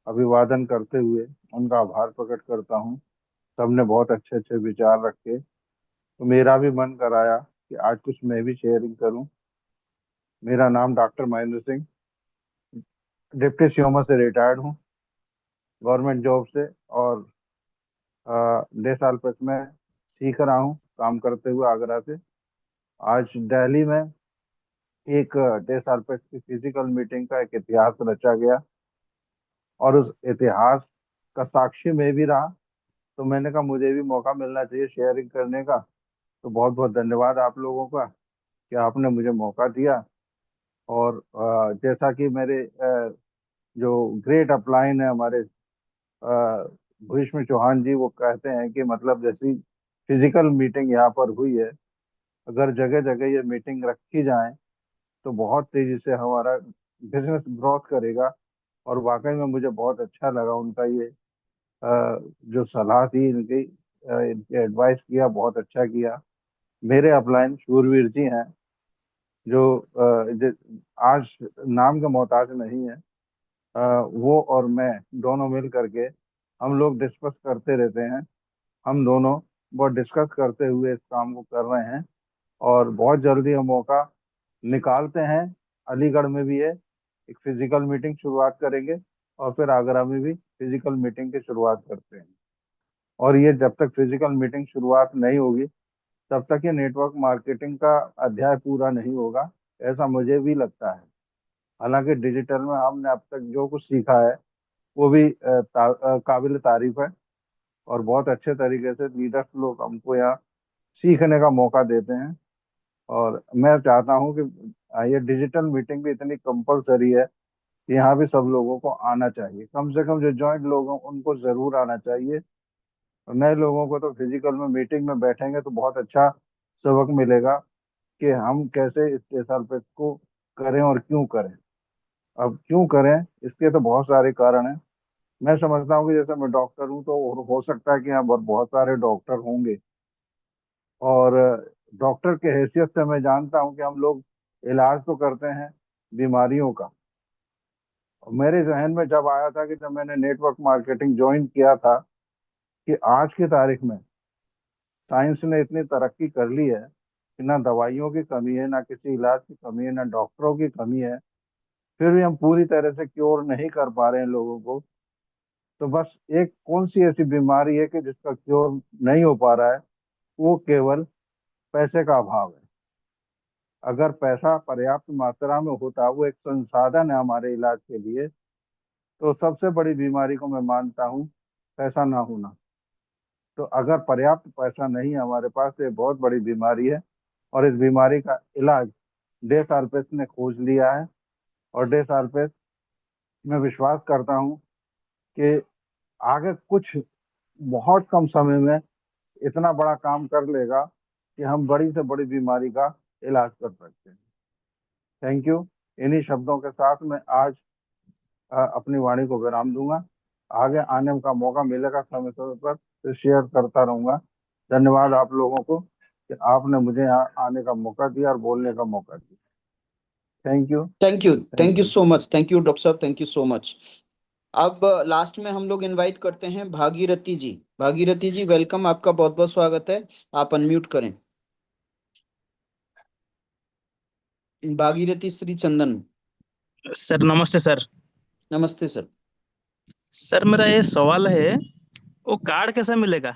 अभिवादन करते हुए उनका आभार प्रकट करता हूँ। सबने बहुत अच्छे अच्छे विचार रखे, तो मेरा भी मन कराया कि आज कुछ मैं भी शेयरिंग करूं। मेरा नाम doctor Mahendra Singh, deputy CMO से रिटायर्ड हूं गवर्नमेंट जॉब से, और डेसाल्पस में सीख रहा हूं काम करते हुए आगरा से। आज दिल्ली में एक डेसाल्पस की फिजिकल मीटिंग का एक इतिहास रचा गया और उस इतिहास का साक्षी मैं भी रहा, तो मैंने कहा मुझे भी मौका मिलना चाहिए शेयरिंग करने का। तो बहुत बहुत धन्यवाद आप लोगों का कि आपने मुझे मौका दिया। और जैसा कि मेरे जो ग्रेट अपलाइन है हमारे भीष्म चौहान जी, वो कहते हैं कि मतलब जैसी फिजिकल मीटिंग यहाँ पर हुई है, अगर जगह जगह ये मीटिंग रखी जाए तो बहुत तेजी से हमारा बिजनेस ग्रोथ करेगा। और वाकई में मुझे बहुत अच्छा लगा उनका ये जो सलाह थी, इनकी एडवाइस किया, बहुत अच्छा किया। मेरे अपलाइन शूरवीर जी हैं जो आज नाम का मोहताज नहीं है। वो और मैं दोनों मिल करके हम लोग डिस्कस करते रहते हैं। हम दोनों बहुत डिस्कस करते हुए इस काम को कर रहे हैं और बहुत जल्दी हम मौका निकालते हैं। अलीगढ़ में भी है, एक फिजिकल मीटिंग शुरुआत करेंगे और फिर आगरा में भी फिजिकल मीटिंग की शुरुआत करते हैं। और ये जब तक फिजिकल मीटिंग शुरुआत नहीं होगी तब तक ये नेटवर्क मार्केटिंग का अध्याय पूरा नहीं होगा, ऐसा मुझे भी लगता है। हालांकि डिजिटल में हमने अब तक जो कुछ सीखा है वो भी काबिल तारीफ है और बहुत अच्छे तरीके से लीडर्स लोग हमको यहाँ सीखने का मौका देते हैं। और मैं चाहता हूँ कि ये डिजिटल मीटिंग भी इतनी कंपलसरी है कि यहाँ भी सब लोगों को आना चाहिए। कम से कम जो जॉइंट लोग हैं उनको ज़रूर आना चाहिए। और नए लोगों को तो फिजिकल में मीटिंग में बैठेंगे तो बहुत अच्छा सबक मिलेगा कि हम कैसे इस डेसाल्पस को करें और क्यों करें। अब क्यों करें, इसके तो बहुत सारे कारण हैं। मैं समझता हूँ कि जैसे मैं डॉक्टर हूँ तो हो सकता है कि यहाँ पर बहुत सारे डॉक्टर होंगे, और डॉक्टर के हैसियत से मैं जानता हूँ कि हम लोग इलाज तो करते हैं बीमारियों का। और मेरे जहन में जब आया था कि जब मैंने नेटवर्क मार्केटिंग ज्वाइन किया था कि आज की तारीख में साइंस ने इतनी तरक्की कर ली है कि ना दवाइयों की कमी है, ना किसी इलाज की कमी है, ना डॉक्टरों की कमी है, फिर भी हम पूरी तरह से क्योर नहीं कर पा रहे हैं लोगों को। तो बस एक कौन सी ऐसी बीमारी है कि जिसका क्योर नहीं हो पा रहा है, वो केवल पैसे का अभाव है। अगर पैसा पर्याप्त मात्रा में होता, वो एक संसाधन है हमारे इलाज के लिए, तो सबसे बड़ी बीमारी को मैं मानता हूँ पैसा ना होना। तो अगर पर्याप्त पैसा नहीं है हमारे पास तो ये बहुत बड़ी बीमारी है, और इस बीमारी का इलाज डेसाल्पस ने खोज लिया है। और डेसाल्पस, मैं विश्वास करता हूँ कि आगे कुछ बहुत कम समय में इतना बड़ा काम कर लेगा कि हम बड़ी से बड़ी बीमारी का इलाज कर सकते हैं। Thank you. इन्हीं शब्दों के साथ मैं आज अपनी वाणी को विराम दूंगा। आगे आने का मौका मिलेगा समय समय पर तो शेयर करता रहूंगा। धन्यवाद आप लोगों को कि आपने मुझे यहाँ आने का मौका दिया और बोलने का मौका दिया। Thank you. Thank you so much. Thank you doctor साहब, थैंक यू सो मच। अब लास्ट में हम लोग इनवाइट करते हैं भागीरथी जी। भागीरथी जी वेलकम, आपका बहुत बहुत स्वागत है। आप अनम्यूट करें। भागीरथी श्री चंदन। सर नमस्ते सर। नमस्ते सर। सर मेरा ये सवाल है, वो कार्ड कैसे मिलेगा?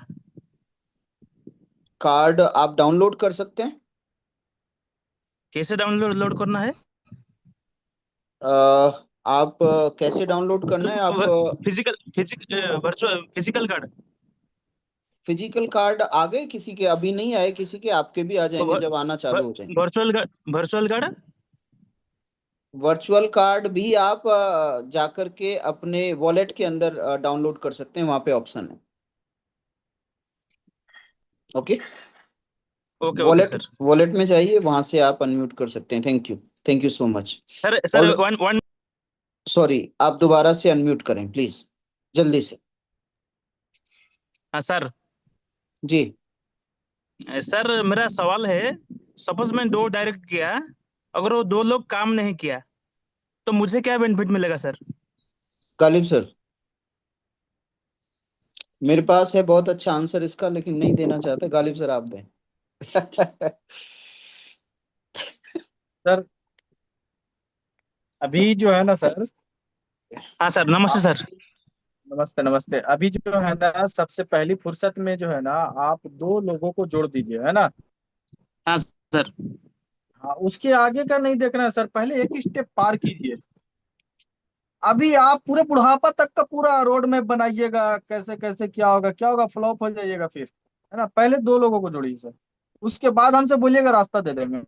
कार्ड आप डाउनलोड कर सकते हैं। कैसे डाउनलोड करना है? आप कैसे डाउनलोड करना है आप? Virtual physical card. Physical card आ गए किसी के? अभी नहीं आए किसी के, आपके भी आ जाएंगे जब आना चालू हो जाएंगे। Virtual card. वर्चुअल कार्ड भी आप जाकर के अपने वॉलेट के अंदर डाउनलोड कर सकते हैं, वहां पे ऑप्शन है। Okay, okay wallet sir. Wallet में जाइए, वहां से आप अनम्यूट कर सकते हैं। Thank you so much. Sir one sorry, आप दोबारा से अनम्यूट करें प्लीज, जल्दी से। हाँ सर। जी सर मेरा सवाल है, सपोज मैं 2 डायरेक्ट किया, अगर वो 2 लोग काम नहीं किया तो मुझे क्या बेनिफिट मिलेगा सर? गालिब सर, मेरे पास है बहुत अच्छा आंसर इसका, लेकिन नहीं देना चाहते। गालिब सर आप दें। सर अभी जो है ना सर, हाँ सर, नमस्ते सर। नमस्ते नमस्ते। अभी जो है ना, सबसे पहली फुर्सत में जो है ना, आप 2 लोगों को जोड़ दीजिए, है ना। हाँ सर। हाँ, उसके आगे का नहीं देखना है सर, पहले एक स्टेप पार कीजिए। अभी आप पूरे बुढ़ापा तक का पूरा रोड मैप बनाइएगा, कैसे कैसे क्या होगा, फ्लॉप हो जाइएगा फिर, है ना। पहले 2 लोगों को जोड़िए सर, उसके बाद हमसे बोलिएगा, रास्ता दे देंगे।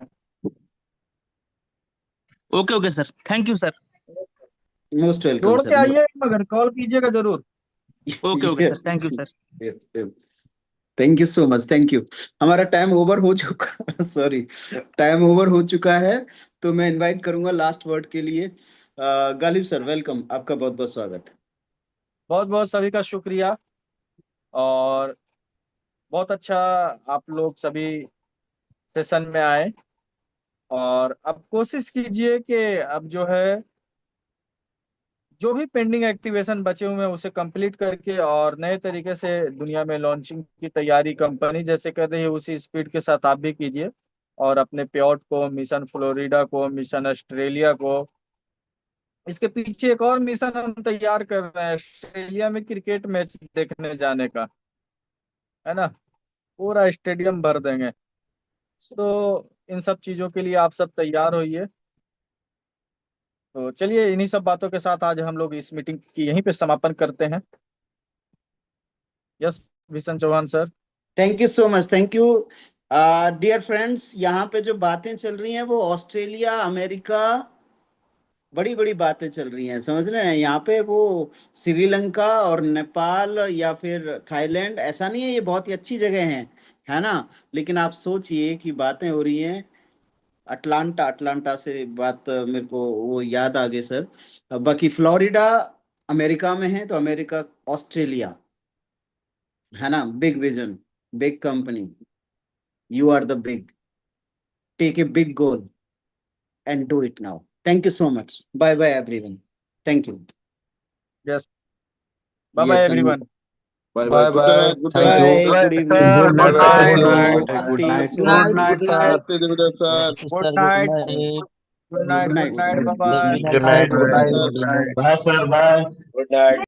Okay okay sir, thank you sir. Most welcome जोड़ सर। के आइए, मगर कॉल कीजिएगा जरूर। Okay okay sir, thank you sir. Thank you so much, thank you. हमारा टाइम ओवर हो चुका सॉरी, टाइम ओवर हो चुका है, तो मैं इनवाइट करूंगा लास्ट वर्ड के लिए। गालिब सर वेलकम, आपका बहुत बहुत स्वागत है। बहुत बहुत सभी का शुक्रिया, और बहुत अच्छा आप लोग सभी सेशन में आए। और अब कोशिश कीजिए कि अब जो है, जो भी पेंडिंग एक्टिवेशन बचे हुए हैं उसे कंप्लीट करके और नए तरीके से दुनिया में लॉन्चिंग की तैयारी कंपनी जैसे कर रही है, उसी स्पीड के साथ आप भी कीजिए। और अपने प्योट को, मिशन फ्लोरिडा को, मिशन ऑस्ट्रेलिया को, इसके पीछे एक और मिशन हम तैयार कर रहे हैं, ऑस्ट्रेलिया में क्रिकेट मैच देखने जाने का, है ना। पूरा स्टेडियम भर देंगे। तो इन सब चीजों के लिए आप सब तैयार होइए। तो चलिए, इन्हीं सब बातों के साथ आज हम लोग इस मीटिंग की यहीं पे समापन करते हैं। Yes Bhishan Chauhan sir. Thank you so much, thank you. Dear friends, यहाँ पे जो बातें चल रही हैं वो ऑस्ट्रेलिया, अमेरिका, बड़ी बड़ी बातें चल रही हैं, समझ रहे हैं। यहाँ पे वो श्रीलंका और नेपाल या फिर थाईलैंड, ऐसा नहीं है, ये बहुत ही अच्छी जगह है ना। लेकिन आप सोचिए कि बातें हो रही हैं अटलांटा, अटलांटा से बात मेरे को वो याद आ गई सर। बाकी फ्लोरिडा अमेरिका में है, तो अमेरिका, ऑस्ट्रेलिया, है ना। Big vision, big company, you are the big, take a big goal and do it now. Thank you so much. Bye bye everyone. Thank you. Yes, bye bye Yes, and everyone. Bye bye, bye good bye, night, good thank night. You. bye. Good evening. Sir bye good bye, night. Thank you. Aarti, good Sumit, night, नमस्ते Devidas sir. Good sir good night, night. Good night, good good night. Night, bye Devi bye. Good sir night, good good night. Night. Good night. Bye sir, bye. Good night.